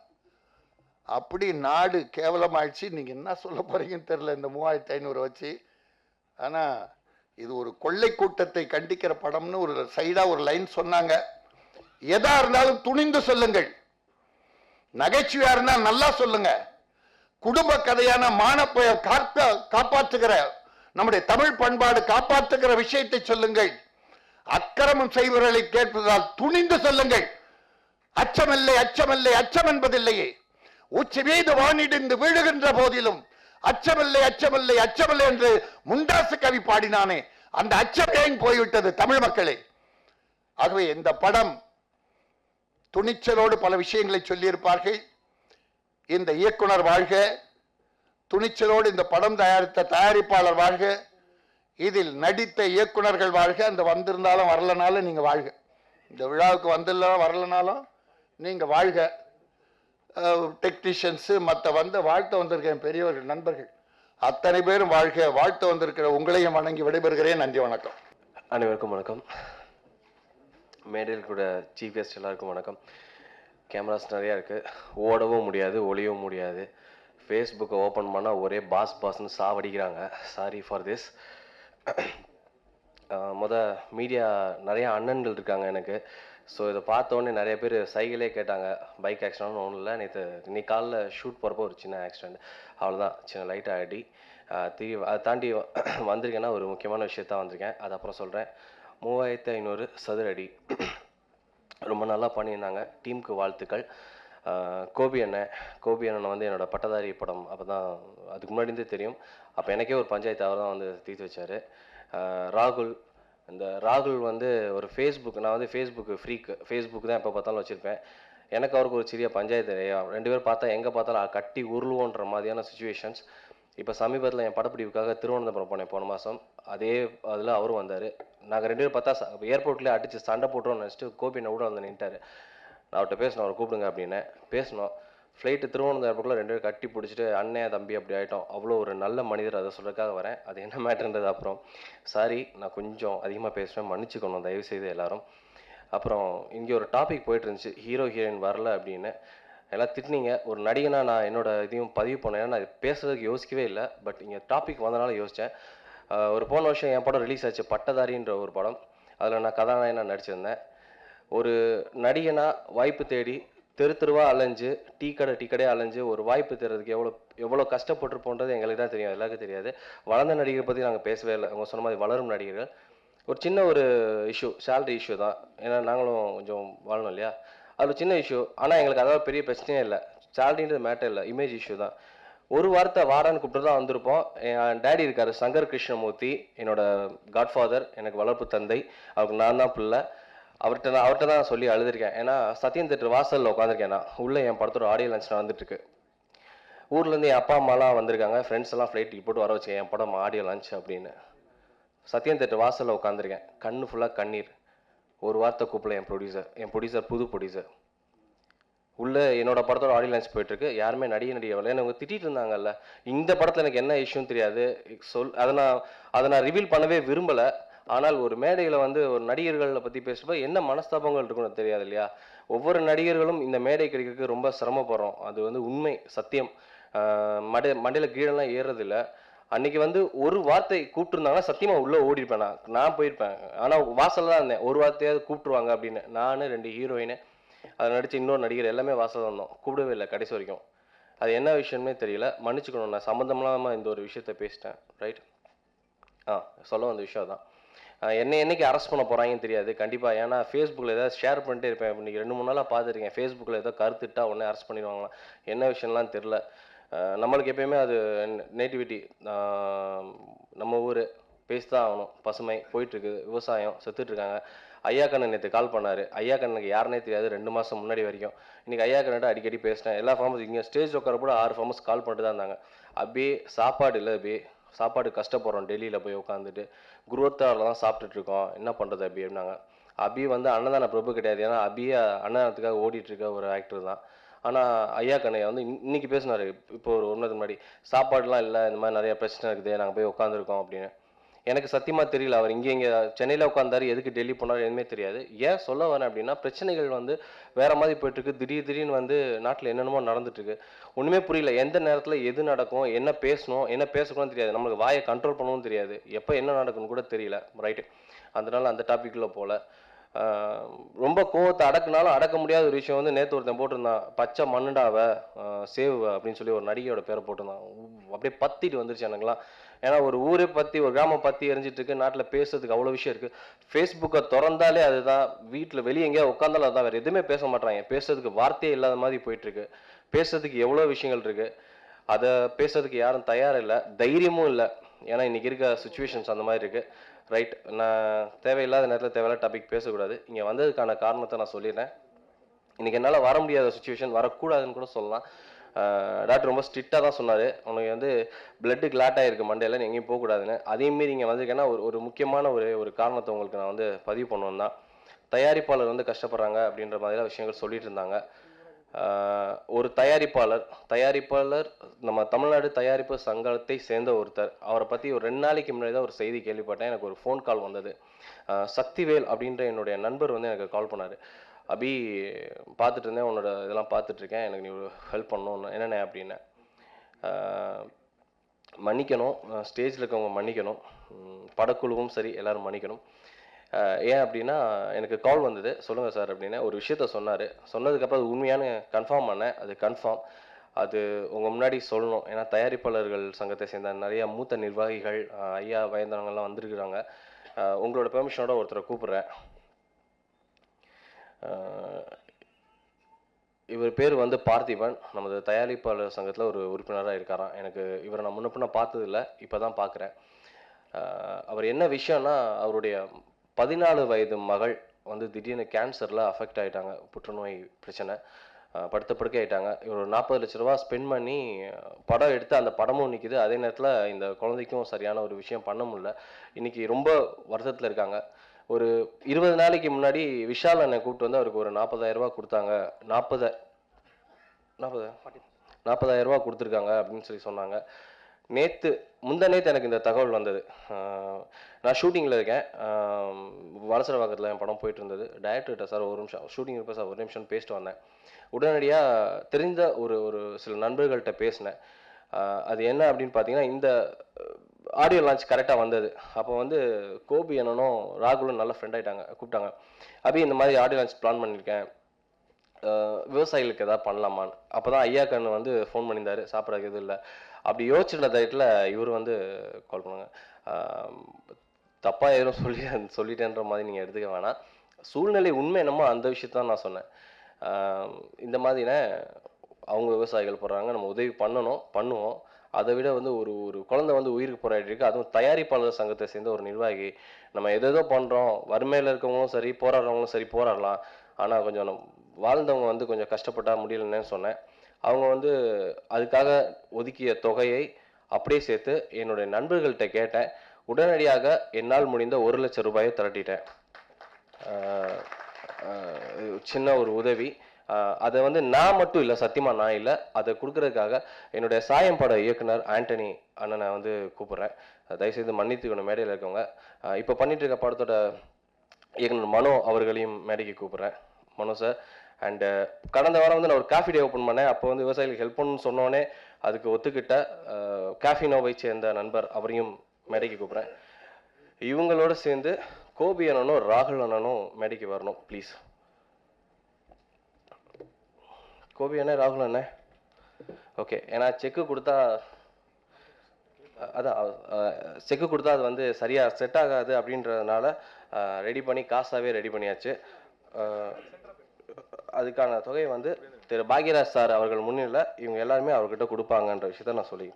அப்படி நாடு கேவலமாயிடுச்சு. நீங்க என்ன சொல்ல போறீங்கன்னு தெரியல இந்த 3500 வச்சு. ஆனா இது ஒரு கொள்ளை கூட்டத்தை கண்டிக்கிற படம்னு ஒரு சைடா ஒரு லைன் சொன்னாங்க. எதா இருந்தாலும் துணிந்து சொல்லுங்கள், நகைச்சுவையா இருந்தா நல்லா சொல்லுங்க, குடும்ப கதையான மானப்ப காப்பாற்றுகிற நம்முடைய தமிழ் பண்பாடு காப்பாற்றுகிற விஷயத்தை சொல்லுங்கள். அக்கிரமம் செய்வர்களை கேட்பதால் துணிந்து சொல்லுங்கள். அச்சமில்லை அச்சமில்லை அச்சம் என்பதில்லையே. உச்சி மீது வானிடிந்து விழுகின்ற போதிலும் அச்சமில்லை அச்சமில்லை அச்சமில்லை என்று முண்டாசு கவி பாடினானே, அந்த அச்சம் ஏன் போய்விட்டது தமிழ் மக்களே? ஆகவே இந்த படம் துணிச்சலோடு பல விஷயங்களை சொல்லியிருப்பார்கள். இந்த இயக்குனர் வாழ்க, துணிச்சலோடு இந்த படம் தயாரித்த தயாரிப்பாளர் வாழ்க, இதில் நடித்த இயக்குனர்கள் வாழ்க. அந்த வந்திருந்தாலும் வரலனாலும் நீங்க வாழ்க, இந்த விழாவுக்கு வந்துடலாம் வரலனாலும் நீங்க வாழ்க. டெக்னீஷியன்ஸ் மற்ற வாழ்த்து வந்திருக்க பெரியவர்கள் நண்பர்கள் அத்தனை பேரும் வாழ்க. வாழ்த்து வந்திருக்கிற உங்களையும் வணங்கி விடைபெறுகிறேன். நன்றி, வணக்கம். அனைவருக்கும் வணக்கம். மேடையில் கூட சீஃப் கெஸ்ட் எல்லாருக்கும் வணக்கம். கேமராஸ் நிறையா இருக்குது, ஓடவும் முடியாது ஒளியவும் முடியாது. ஃபேஸ்புக்கை ஓப்பன் பண்ணால் ஒரே பாஸ்ன்னு சாவடிக்கிறாங்க. Sorry for this. மீடியா நிறையா அண்ணன்கள் இருக்காங்க எனக்கு. ஸோ இதை பார்த்தோன்னே நிறைய பேர் சைக்கிளே கேட்டாங்க. பைக் ஆக்சிடென்ட்னு ஒன்றும் இல்லை, இன்னைக்கு காலைல ஷூட் போகிறப்போ ஒரு சின்ன ஆக்சிடெண்ட், அவ்வளோதான், சின்ன லைட்டாக அடி. அதை தாண்டி வந்திருக்கேன்னா ஒரு முக்கியமான விஷயத்தான் வந்திருக்கேன், அது அப்புறம் சொல்கிறேன். 3500 சதுரடி ரொம்ப நல்லா பண்ணியிருந்தாங்க. டீமுக்கு வாழ்த்துக்கள். கோபி அண்ணன் வந்து என்னோடய பட்டதாரி படம் அப்போ தான், அதுக்கு முன்னாடி தெரியும். அப்போ எனக்கே ஒரு பஞ்சாயத்து அவர் தான் வந்து தீர்த்து வச்சார். ராகுல் வந்து ஒரு நான் வந்து ஃபேஸ்புக் தான் எப்போ பார்த்தாலும் வச்சுருப்பேன். எனக்கு அவருக்கு ஒரு சிறிய பஞ்சாயத்து, 2 பேர் பார்த்தா எங்கே பார்த்தாலும் கட்டி உருளுவோன்ற மாதிரியான சுச்சுவேஷன்ஸ். இப்போ சமீபத்தில் என் படப்பிடிப்புக்காக திருவனந்தபுரம் போனேன் போன மாதம். அதே அதில் அவரும் வந்தார். நாங்கள் 2 பேர் பார்த்தா ஏர்போர்ட்லேயே அடித்து சண்டை போட்டுருவோம்னு நினச்சிட்டு கோபி என்ன கூட வந்து நின்ட்டார். நான் அவர்கிட்ட பேசினேன், அவரை கூப்பிடுங்க அப்படின்னேன். பேசினோம். ஃப்ளைட்டு திருவனந்தபுரம் ஏர்போர்ட்டில் 2 பேரும் கட்டி பிடிச்சிட்டு அண்ணன் தம்பி அப்படி ஆகிட்டோம். அவ்வளோ ஒரு நல்ல மனிதர், அதை சொல்கிறதுக்காக வரேன். அது என்ன மேட்டர்ன்றது அப்புறம். சாரி, நான் கொஞ்சம் அதிகமாக பேசுவேன், மன்னிச்சுக்கணும் தயவுசெய்து எல்லாரும். அப்புறம் இங்கே ஒரு டாபிக் போயிட்டு இருந்துச்சு, ஹீரோ ஹீரோயின் வரல அப்படின்னு. எல்லாம் திட்டினீங்க. ஒரு நடிகனாக நான் என்னோட இதையும் பதிவு பண்ணேன். ஏன்னா நான் பேசுறதுக்கு யோசிக்கவே இல்லை, பட் இங்கே டாபிக் வந்தனால யோசித்தேன். ஒரு போன வருஷம் என் படம் ரிலீஸ் ஆச்சு, பட்டதாரின்ற ஒரு படம். அதில் நான் கதாநாயகனாக நடிச்சிருந்தேன். ஒரு நடிகனாக வாய்ப்பு தேடி தெரு தெருவாக அலைஞ்சு டீ கடையாக அலைஞ்சு ஒரு வாய்ப்பு தேடுறதுக்கு எவ்வளோ கஷ்டப்பட்டுருப்போன்றது எங்களுக்கு தான் தெரியும், எல்லாருக்கும் தெரியாது. வளர்ந்த நடிகரை பற்றி நாங்கள் பேசவே இல்லை. அவங்க சொன்ன மாதிரி வளரும் நடிகர்கள். ஒரு சின்ன ஒரு இஷ்யூ, சேலரி இஷ்யூ தான். ஏன்னா நாங்களும் கொஞ்சம் வாழணும் இல்லையா, அது சின்ன இஷ்யூ. ஆனால் எங்களுக்கு அதாவது பெரிய பிரச்சனையே இல்லை. சேலரின்றது மேட்டர் இல்லை, இமேஜ் இஷ்யூ தான். ஒரு வார்த்தை வாடான்னு கூப்பிட்டு தான் வந்திருப்போம். என் டேடி இருக்கார் சங்கர் கிருஷ்ணமூர்த்தி, என்னோட காட்ஃபாதர், எனக்கு வளர்ப்பு தந்தை. அவருக்கு நான் தான் பிள்ளை. அவர்கிட்ட தான் சொல்லி அழுதுருக்கேன். ஏன்னா சத்யம் தேட்டர் வாசலில் உட்காந்துருக்கேன். நான் உள்ளே என் படத்தோட ஆடியோ லான்ச் நடந்துட்டுருக்கு. ஊர்லேருந்து என் அப்பா அம்மாலாம் வந்திருக்காங்க, ஃப்ரெண்ட்ஸ் எல்லாம் ஃப்ளைட் டிக்கெட் போட்டு வர வச்சுக்கேன் என் படம் ஆடியோ லான்ச் அப்படின்னு. சத்யம் தேட்டர் வாசலில் உட்காந்துருக்கேன், கண்ணு ஃபுல்லாக கண்ணீர். ஒரு வார்த்தை கூப்பிடல என் ப்ரொடியூசர் புது ப்ரொடியூசர். உள்ளே என்னோட படத்தோட ஆடியோ லான்ச் போயிட்டுருக்கு. யாருமே நடிகை வரல. அவங்க திட்டிகிட்டு இருந்தாங்கல்ல, இந்த படத்தில் எனக்கு என்ன இஷ்யூன்னு தெரியாது. அதை நான் ரிவீல் பண்ணவே விரும்பலை. ஆனால் ஒரு மேடையில் வந்து ஒரு நடிகர்களை பற்றி பேசுகிறப்ப என்ன மனஸ்தாபங்கள் இருக்குன்னு தெரியாது இல்லையா. ஒவ்வொரு நடிகர்களும் இந்த மேடை கிடைக்கிறதுக்கு ரொம்ப சிரமப்படுறோம். அது வந்து உண்மை, சத்தியம். மண்டையில் கீழெல்லாம் ஏறுறதில்லை. அன்னைக்கு வந்து ஒரு வார்த்தை கூப்பிட்டுருந்தாங்கன்னா சத்தியமாக உள்ளே ஓடிருப்பேன். நான் போயிருப்பேன். ஆனால் வாசலில் தான் இருந்தேன். ஒரு வார்த்தையாவது கூப்பிட்டுருவாங்க அப்படின்னு. நான் 2 ஹீரோயினு, அதை நடித்த இன்னொரு நடிகர் எல்லாமே வாசலில் இருந்தோம். கூப்பிடவே இல்லை கடைசி வரைக்கும். அது என்ன விஷயம்னே தெரியல, மன்னிச்சுக்கணும். நான் சம்மந்தமில்லாமல் இந்த ஒரு விஷயத்த பேசிட்டேன். ரைட். சொல்ல வந்த விஷயம் தான். என்னைக்கு அரெஸ்ட் பண்ண போகிறாங்கன்னு தெரியாது கண்டிப்பாக. ஏன்னா ஃபேஸ்புக்கில் ஏதாவது ஷேர் பண்ணிட்டே இருப்பேன். இன்றைக்கி 2-3 நாளாக பார்த்துருக்கேன். ஃபேஸ்புக்கில் ஏதோ கருத்துட்டா உடனே அரெஸ்ட் பண்ணிடுவாங்களாம். என்ன விஷயம்லாம் தெரில. நம்மளுக்கு எப்பயுமே அது நேட்டிவிட்டி, நம்ம ஊர் பேசி தான் ஆகணும். பசுமை போயிட்டுருக்கு, விவசாயம் செத்துட்ருக்காங்க. ஐயா கண்ணன் நேற்று கால் பண்ணார். ஐயா கண்ணனுக்கு யாருனே தெரியாது 2 மாதம் முன்னாடி வரைக்கும். இன்றைக்கி ஐயா கண்ணன்ட்ட அடிக்கடி பேசினேன். எல்லா ஃபார்மஸ் இங்கே ஸ்டேஜ் உட்கார கூட 6 ஃபார்மஸ் கால் பண்ணிட்டு தான் இருந்தாங்க. அப்படியே சாப்பாடு இல்லை, அப்படியே சாப்பாடு கஷ்டப்படுறோம். டெல்லியில் போய் உட்காந்துட்டு குருவத்தாரில் தான் சாப்பிட்டுட்ருக்கோம், என்ன பண்ணுறது அப்படி அப்படின்னாங்க. அபி வந்து அன்னதான பிரபு கிடையாது. ஏன்னா அபியை அன்னதானத்துக்காக ஓடிட்டுருக்க ஒரு ஆக்டர் தான். ஆனால் ஐயா கண்ணையா வந்து இன்னைக்கு பேசினார். இப்போ ஒரு 1 மாதத்துக்கு முன்னாடி சாப்பாடுலாம் இல்லை, இந்த மாதிரி நிறைய பிரச்சனை இருக்குது, நாங்கள் போய் உட்காந்துருக்கோம் அப்படின்னு. எனக்கு சத்தியமாக தெரியல. அவர் இங்கே சென்னையில் உட்காந்தாரு, எதுக்கு டெல்லி போனார் எதுவுமே தெரியாது. ஏன் சொல்ல வரேன் அப்படின்னா, பிரச்சனைகள் வந்து வேறு மாதிரி போயிட்டுருக்கு. திடீர்னு வந்து நாட்டில் என்னென்னமோ நடந்துட்டுருக்கு. ஒன்றுமே புரியல. எந்த நேரத்தில் எது நடக்கும், என்ன பேசணும், என்ன பேசக்கூடாதுன்னு தெரியாது. நம்மளுக்கு வாயை கண்ட்ரோல் பண்ணவும் தெரியாது. எப்போ என்ன நடக்குன்னு கூட தெரியல. ரைட்டு. அதனால அந்த டாப்பிக்குள்ளே போகல. ரொம்ப கோவத்தை அடக்குனாலும் அடக்க முடியாத ஒரு விஷயம் வந்து நேற்று ஒருத்தன் போட்டிருந்தான், பச்சை மண்ணுடாவ சேவ் அப்படின்னு சொல்லி ஒரு நடிகையோட பேரை போட்டிருந்தான். அப்படியே பத்திட்டு வந்துருச்சு எனக்குலாம். ஏன்னா ஒரு ஊரை பற்றி, ஒரு கிராமம் பற்றி எரிஞ்சிட்டு இருக்கு. நாட்டில் பேசுறதுக்கு அவ்வளோ விஷயம் இருக்குது. ஃபேஸ்புக்கை திறந்தாலே அதுதான். வீட்டில் வெளியே எங்கேயா உட்காந்தாலும் அதுதான். வேறு எதுவுமே பேச மாட்டாங்க. பேசுறதுக்கு வார்த்தையே இல்லாத மாதிரி போயிட்டுருக்கு. பேசுறதுக்கு எவ்வளோ விஷயங்கள் இருக்குது. அதை பேசுறதுக்கு யாரும் தயாரும் இல்லை, தைரியமும் இல்லை. ஏன்னா இன்றைக்கி இருக்க சுச்சுவேஷன்ஸ் அந்த மாதிரி இருக்குது. ரைட். நான் தேவையில்லாத நேரத்தில் தேவையில்லாத டாபிக் பேசக்கூடாது. இங்கே வந்ததுக்கான காரணத்தை நான் சொல்லிடுறேன். இன்றைக்கி என்னால் வர முடியாத சுச்சுவேஷன், வரக்கூடாதுன்னு கூட சொல்லலாம். டாக்டர் ரொம்ப ஸ்ட்ரிக்டாக தான் சொன்னார். உனக்கு வந்து பிளட்டு கிளாட் ஆகிருக்கு மண்டையில், நீ எங்கேயும் போகக்கூடாதுன்னு. அதேமாரி இங்கே வந்திருக்கேன்னா ஒரு முக்கியமான ஒரு காரணத்தை உங்களுக்கு நான் வந்து பதிவு பண்ணணும் தான். தயாரிப்பாளர் வந்து கஷ்டப்படுறாங்க அப்படின்ற மாதிரிலாம் விஷயங்கள் சொல்லிட்டு இருந்தாங்க. ஒரு தயாரிப்பாளர் நம்ம தமிழ்நாடு தயாரிப்பு சங்கத்தை சேர்ந்த ஒருத்தர், அவரை பற்றி ஒரு 2 நாளைக்கு முன்னாடி தான் ஒரு செய்தி கேள்விப்பட்டேன். எனக்கு ஒரு ஃபோன் கால் வந்தது. சக்திவேல் அப்படின்ற என்னுடைய நண்பர் வந்து எனக்கு கால் பண்ணார். அபி பார்த்துட்டு இருந்தேன், உன்னோட இதெல்லாம் பார்த்துட்ருக்கேன், எனக்கு நீ ஹெல்ப் பண்ணணும். என்னென்ன அப்படின்னு. மன்னிக்கணும், ஸ்டேஜில் இருக்கவங்க மன்னிக்கணும், படக்குழுவும் சரி எல்லோரும் மன்னிக்கணும். ஏன் அப்படின்னா, எனக்கு கால் வந்தது. சொல்லுங்கள் சார் அப்படின்னு ஒரு விஷயத்த சொன்னார். சொன்னதுக்கப்புறம் அது உண்மையான கன்ஃபார்ம் பண்ணேன். அது கன்ஃபார்ம். அது உங்கள் முன்னாடி சொல்லணும். ஏன்னா தயாரிப்பாளர்கள் சங்கத்தை சேர்ந்த நிறைய மூத்த நிர்வாகிகள், ஐயா வயந்தவங்கள்லாம் வந்திருக்கிறாங்க. உங்களோட பெர்மிஷனோட ஒருத்தரை கூப்பிட்றேன். இவர் பேர் வந்து பார்த்திபன். நமது தயாரிப்பாளர் சங்கத்தில் ஒரு உறுப்பினராக இருக்காராம். எனக்கு இவரை நான் முன்ன பார்த்ததில்லை, இப்போ தான் பார்க்குறேன். அவர் என்ன விஷயம்னா, அவருடைய 14 வயது மகள் வந்து திடீர்னு கேன்சரில் அஃபெக்ட் ஆகிட்டாங்க. புற்றுநோய் பிரச்சனை, படுத்த படுக்கை ஆகிட்டாங்க. இவர் 40 லட்ச ரூபா ஸ்பெண்ட் பண்ணி படம் எடுத்து அந்த படமும் நிற்கிது. அதே நேரத்தில் இந்த குழந்தைக்கும் சரியான ஒரு விஷயம் பண்ண முடியல. இன்றைக்கி ரொம்ப வருத்தத்தில் இருக்காங்க. ஒரு 20 நாளைக்கு முன்னாடி விஷால் அண்ணன் கூப்பிட்டு வந்து அவருக்கு ஒரு 40,000 ரூபா கொடுத்தாங்க. 40,000 ரூபா கொடுத்துருக்காங்க அப்படின்னு சொல்லி சொன்னாங்க. முந்தா நேற்று எனக்கு இந்த தகவல் வந்தது. நான் ஷூட்டிங்கில் இருக்கேன், வலசரவாக்கத்தில் என் படம் போயிட்டு இருந்தது. டைரக்டர்கிட்ட சார் ஒரு நிமிஷம் ஷூட்டிங் இருப்பேன் சார், ஒரு நிமிஷம் பேசிட்டு வந்தேன். உடனடியாக தெரிந்த ஒரு சில நண்பர்கள்ட்ட பேசினேன். அது என்ன அப்படின்னு பார்த்தீங்கன்னா, இந்த ஆடியோ லான்ச் கரெக்டாக வந்தது. அப்போ வந்து கோபி அண்ணனும் ராகுலும் நல்ல ஃப்ரெண்ட் ஆகிட்டாங்க, கூப்பிட்டாங்க. அப்படி இந்த மாதிரி ஆடியோ லான்ச் பிளான் பண்ணியிருக்கேன், விவசாயிகளுக்கு எதாவது பண்ணலாமான்னு. அப்போ தான் ஐயா கண்ணு வந்து ஃபோன் பண்ணியிருந்தாரு, சாப்பிட்றதுக்கு எதுவும் இல்லை. அப்படி யோசிச்சுருந்த டயத்தில் இவர் வந்து கால் பண்ணாங்க. தப்பாக எதுவும் சொல்லிட்டேன்ற மாதிரி நீங்கள் எடுத்துக்க வேணாம். சூழ்நிலை உண்மை என்னமோ அந்த விஷயத்தான் நான் சொன்னேன். இந்த மாதிரினே அவங்க விவசாயிகள் போடுறாங்க, நம்ம உதவி பண்ணுவோம். அதை விட வந்து ஒரு குழந்தை வந்து உயிருக்கு போராடிட்டு இருக்கு, அதுவும் தயாரிப்பாளர் சங்கத்தை சேர்ந்த ஒரு நிர்வாகி. நம்ம எதோ பண்ணுறோம், வறுமையில் இருக்கவங்களும் சரி, போராடுறவங்களும் சரி போராடலாம். ஆனால் கொஞ்சம் வாழ்ந்தவங்க வந்து கொஞ்சம் கஷ்டப்பட்டா முடியலன்னு சொன்னேன். அவங்க வந்து அதுக்காக ஒதுக்கிய தொகையை அப்படியே சேர்த்து என்னுடைய நண்பர்கள்ட்ட கேட்டேன். உடனடியாக என்னால் முடிந்த 1 லட்சம் ரூபாயை திரட்டிட்டேன். சின்ன ஒரு உதவி. அதை வந்து நான் மட்டும் இல்லை, சத்தியமாக நான் இல்லை, அதை கொடுக்கறதுக்காக என்னுடைய சாயம் பட இயக்குனர் ஆண்டனி அண்ணனை வந்து கூப்பிட்றேன். தயவுசெய்து மன்னித்துக்கணும் மேடையில் இருக்கவங்க. இப்போ பண்ணிட்டு இருக்க படத்தோட இயக்குனர் மனோ அவர்களையும் மேடைக்கு கூப்பிட்றேன். மனோ சார். அண்டு கடந்த வாரம் வந்து நான் ஒரு காஃபி டே ஓப்பன் பண்ணேன். அப்போ வந்து விவசாயிகளுக்கு ஹெல்ப் பண்ணணும்னு சொன்னோன்னே அதுக்கு ஒத்துக்கிட்ட காஃபினோவை சேர்ந்த நண்பர் அவரையும் மேடைக்கு கூப்பிட்றேன். இவங்களோட சேர்ந்து கோபி அண்ணனும் ராகுல் அண்ணனும் மேடைக்கு வரணும் ப்ளீஸ். கோபி அண்ணே, ராகுல் அண்ணே. ஓகே, ஏன்னா செக்கு கொடுத்தா அது வந்து சரியாக செட் ஆகாது அப்படின்றதுனால ரெடி பண்ணி காசாகவே ரெடி பண்ணியாச்சு. அதுக்கான தொகை வந்து திரு பாக்யராஜ் சார் அவர்கள் முன்னிலை இவங்க எல்லாருமே அவர்கிட்ட கொடுப்பாங்கன்ற விஷயத்த நான் சொல்லி.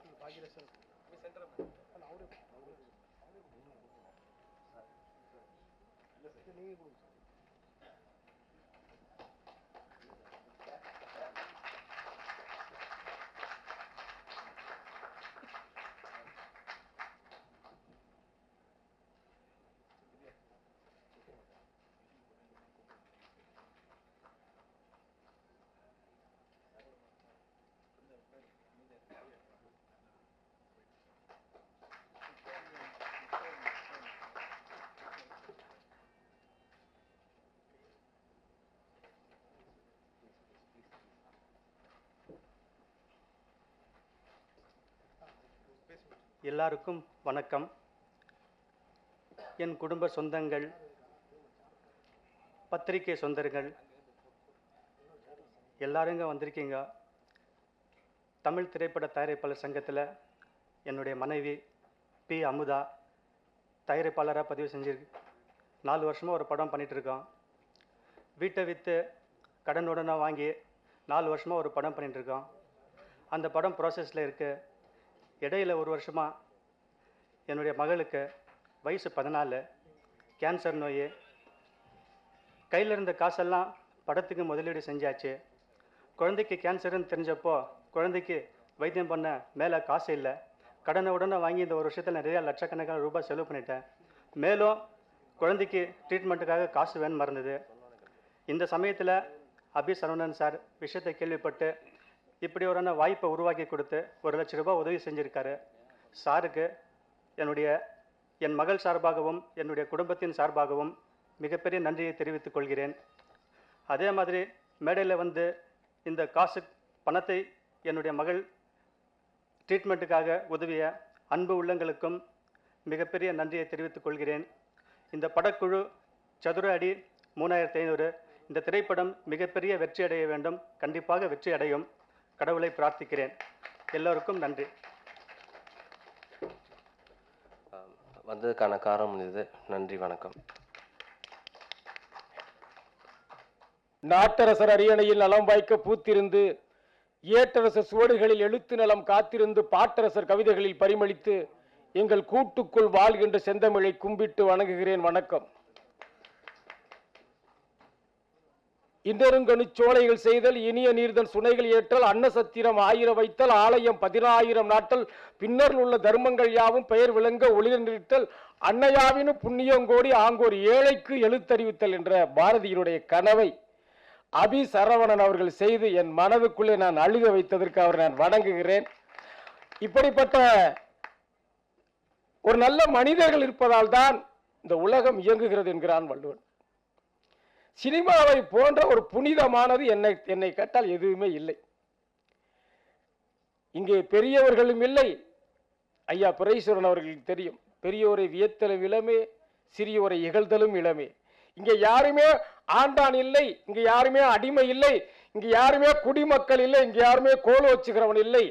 எல்லாருக்கும் வணக்கம். என் குடும்ப சொந்தங்கள், பத்திரிகை சொந்தர்கள் எல்லாருங்க வந்திருக்கீங்க. தமிழ் திரைப்பட தயாரிப்பாளர் சங்கத்தில் என்னுடைய மனைவி பி அமுதா தயாரிப்பாளராக பதிவு செஞ்சிருக்கு. 4 வருஷமாக ஒரு படம் பண்ணிகிட்ருக்கோம். வீட்டை விற்று கடனுடனே வாங்கி 4 வருஷமாக ஒரு படம் பண்ணிகிட்ருக்கோம். அந்த படம் ப்ராசஸில் இருக்குது. இடையில் 1 வருஷமாக என்னுடைய மகளுக்கு வயசு 14, கேன்சர் நோய். கையில் இருந்த காசெல்லாம் படத்துக்கு முதலீடு செஞ்சாச்சு. குழந்தைக்கு கேன்சர்னு தெரிஞ்சப்போ குழந்தைக்கு வைத்தியம் பண்ண மேலே காசு இல்லை. கடனை உடனே வாங்கி இந்த 1 வருஷத்தில் நிறையா லட்சக்கணக்கான ரூபாய் செலவு பண்ணிட்டேன். மேலும் குழந்தைக்கு ட்ரீட்மெண்ட்டுக்காக காசு வேணும் மறந்தது. இந்த சமயத்தில் அபி சரவணன் சார் விஷயத்தை கேள்விப்பட்டு இப்படி ஒரு வாய்ப்பை உருவாக்கி கொடுத்து 1 லட்சம் ரூபாய் உதவி செஞ்சுருக்காரு. சாருக்கு என் மகள் சார்பாகவும் என்னுடைய குடும்பத்தின் சார்பாகவும் மிகப்பெரிய நன்றியை தெரிவித்துக் கொள்கிறேன். அதே மாதிரி மேடையில் வந்து இந்த பணத்தை என்னுடைய மகள் ட்ரீட்மெண்ட்டுக்காக உதவிய அன்பு உள்ளங்களுக்கும் மிகப்பெரிய நன்றியை தெரிவித்துக் கொள்கிறேன். இந்த படக்குழு சதுர அடி 3500. இந்த திரைப்படம் மிகப்பெரிய வெற்றி அடைய வேண்டும். கண்டிப்பாக வெற்றி அடையும். கடவுளை பிரார்த்திக்கிறேன். எல்லோருக்கும் நன்றி. வந்ததுக்கான காரணம் இது. நன்றி, வணக்கம். நாட்டரசர் அரியணையில் நலம் வாய்க்க பூத்திருந்து, ஏட்டரசர் சுவடுகளில் எழுத்து நலம் காத்திருந்து, பாட்டரசர் கவிதைகளில் பரிமளித்து, எங்கள் கூட்டுக்குள் வாழ்கின்ற செந்தமிழை கும்பிட்டு வணங்குகிறேன். வணக்கம். இன்னருங்கனு சோலைகள் செய்தல், இனிய நீர்தன் சுனைகள் ஏற்றல், அன்னசத்திரம் 1000 வைத்தல், ஆலயம் 10000 நாட்டல், பின்னர் உள்ள தர்மங்கள் யாவும் பெயர் விளங்க ஒளிர நிறுத்தல், அன்னையாவினு புண்ணியங்கோடி ஆங்கோர் ஏழைக்கு எழுத்தறிவித்தல் என்ற பாரதியினுடைய கனவை அபி சரவணன் அவர்கள் செய்து என் மனதுக்குள்ளே நான் அழுக வைத்ததற்கு அவர் நான் வணங்குகிறேன். இப்படிப்பட்ட ஒரு நல்ல மனிதர்கள் இருப்பதால் தான் இந்த உலகம் இயங்குகிறது என்கிறான் வள்ளுவன். சினிமாவை போன்ற ஒரு புனிதமானது என்னை கேட்டால் எதுவுமே இல்லை. இங்கே பெரியவர்களும் இல்லை. ஐயா பிரைஸ்வரன் அவர்களுக்கு தெரியும், பெரியோரை வியத்தலும் இளமே, சிறியோரை இகழ்தலும் இளமே. இங்க யாருமே ஆண்டான் இல்லை, இங்க யாருமே அடிமை இல்லை, இங்க யாருமே குடிமக்கள் இல்லை, இங்க யாருமே கோல் வச்சுக்கிறவன் இல்லை.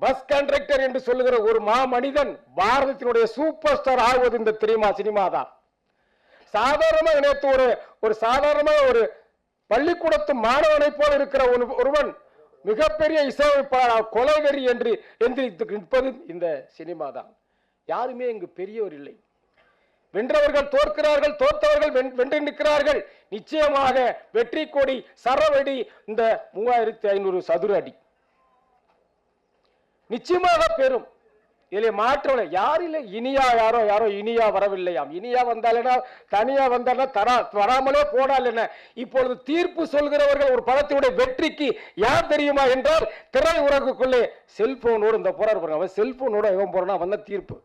பஸ் கண்டக்டர் என்று சொல்லுகிற ஒரு மனிதன் பாரதத்தினுடைய சூப்பர் ஸ்டார் ஆகுவது இந்த சினிமா தான். சாதாரணமாக நேற்று ஒரு சாதாரணமாக ஒரு பள்ளிக்கூடத்து மாணவனை போல இருக்கிற ஒருவன் மிகப்பெரிய இசையமைப்பாளர் கொலைவெறி என்று எந்திரித்து நிற்பது இந்த சினிமா தான். யாருமே இங்கு பெரியவர் இல்லை. வென்றவர்கள் தோற்கிறார்கள், தோற்றவர்கள் வென்று நிற்கிறார்கள். நிச்சயமாக வெற்றி கொடி சரவெடி இந்த 3500 சதுர அடி நிச்சயமாக பெறும். இதில் மாற்றம் யாரில்லை. இனியா யாரோ இனியா வரவில்லையாம். இனியா வந்தாலேனா தனியா வந்தாலும் வராமலே போடால் என்ன. இப்பொழுது தீர்ப்பு சொல்கிறவர்கள் ஒரு படத்தினுடைய வெற்றிக்கு யார் தெரியுமா என்றால் திரை உலகுக்குள்ளே செல்போனோடு இந்த போறார். அவன் செல்போனோட எவன் போறானா அவன் தான் தீர்ப்பு.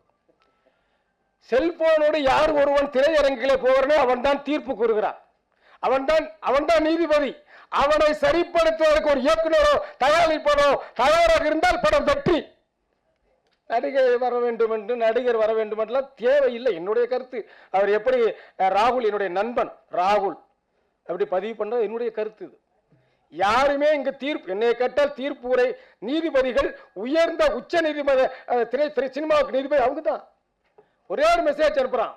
செல்போனோடு யார் ஒருவன் திரையரங்கிலே போகிறானோ அவன் தான் தீர்ப்பு கூறுகிறான். அவன் தான் நீதிபதி. அவனை சரிப்படுத்துவதற்கு ஒரு இயக்குனரோ தயாரிப்பாளோ தயாராக இருந்தால் படம் வெற்றி. நடிகர் வர வேண்டும் என்று நடிகர் வர வேண்டும் என்றெல்லாம் தேவையில்லை. என்னுடைய கருத்து. அவர் எப்படி ராகுல் என்னுடைய நண்பன் ராகுல் அப்படி பதிவு பண்ற என்னுடைய கருத்து இது. யாருமே இங்கு தீர்ப்பு என்னை கேட்டால் தீர்ப்பு உரை நீதிபதிகள் உயர்ந்த உச்ச நீதிமன்ற சினிமாவுக்கு நீதிபதி அவங்க தான். ஒரே ஒரு மெசேஜ் அனுப்புறான்,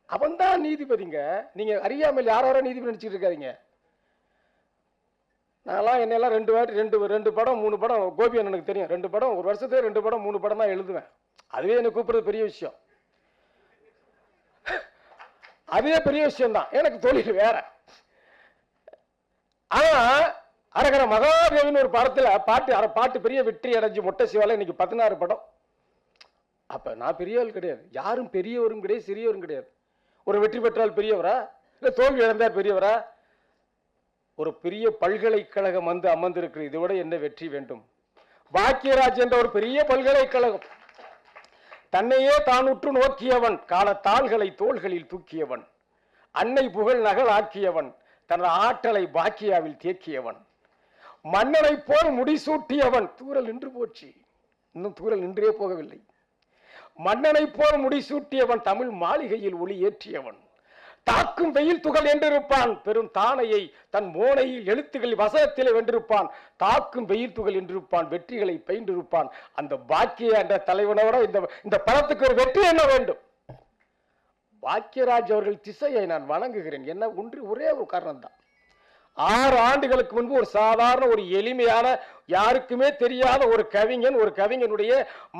அவன் தான் நீதிபதிங்க. நீங்க அறியாமல் யாரோ நீதிபதி நினைச்சிட்டு இருக்காதீங்க. நான்லாம் என்னெல்லாம் ரெண்டு படம் 3 படம் கோபி எனக்கு தெரியும். 2 படம் ஒரு வருஷத்துக்கு 2 படம் 3 படம் தான் எழுதுவேன். அதுவே எனக்கு கூப்பிடுறது பெரிய விஷயம். அதுவே பெரிய விஷயம் தான். எனக்கு தொழில் வேற. ஆனா அரகர மகாதேவின்னு ஒரு படத்துல பாட்டு பெரிய வெற்றி அடைஞ்சு மொட்டை சிவால இன்னைக்கு 16 படம். அப்ப நான் பெரியவள் கிடையாது, யாரும் பெரியவரும் கிடையாது, சிறியவரும் கிடையாது. ஒரு வெற்றி பெற்றால் பெரியவரா, இல்ல தோல்வி இழந்தால் பெரியவரா? ஒரு பெரிய பல்கலைக்கழகம் வந்து அமர்ந்திருக்கிறது, இதை விட என்ன வெற்றி வேண்டும்? பாக்கியராஜ் என்ற ஒரு பெரிய பல்கலைக்கழகம், தன்னையே தான் உற்று நோக்கியவன், காலத்தாள்களை தோள்களில் தூக்கியவன், அன்னை புகழ் நகல் ஆக்கியவன், தனது ஆற்றலை பாக்கியாவில் தேக்கியவன், மன்னனை போல் முடிசூட்டியவன். தூரல் நின்று போச்சு, இன்னும் தூரல் நின்றே போகவில்லை. மன்னனை போல் முடிசூட்டியவன், தமிழ் மாளிகையில் ஒளி ஏற்றியவன், தாக்கும் வெயில் துகள் என்றிருப்பான், பெரும் தானையை தன் மோனையில் எழுத்துக்கள் வசனத்திலே வென்றிருப்பான், தாக்கும் வெயில் துகள் என்றிருப்பான், வெற்றிகளை பயின்றிருப்பான். அந்த பாக்கிய என்ற தலைவனோட இந்த படத்துக்கு ஒரு வெற்றி என்ன வேண்டும்? பாக்கியராஜ் அவர்கள் திசையை நான் வணங்குகிறேன். என்ன ஒரே ஒரு காரணம் தான். 6 ஆண்டுகளுக்கு முன்பு ஒரு சாதாரண ஒரு எளிமையான யாருக்குமே தெரியாத ஒரு கவிஞனுடைய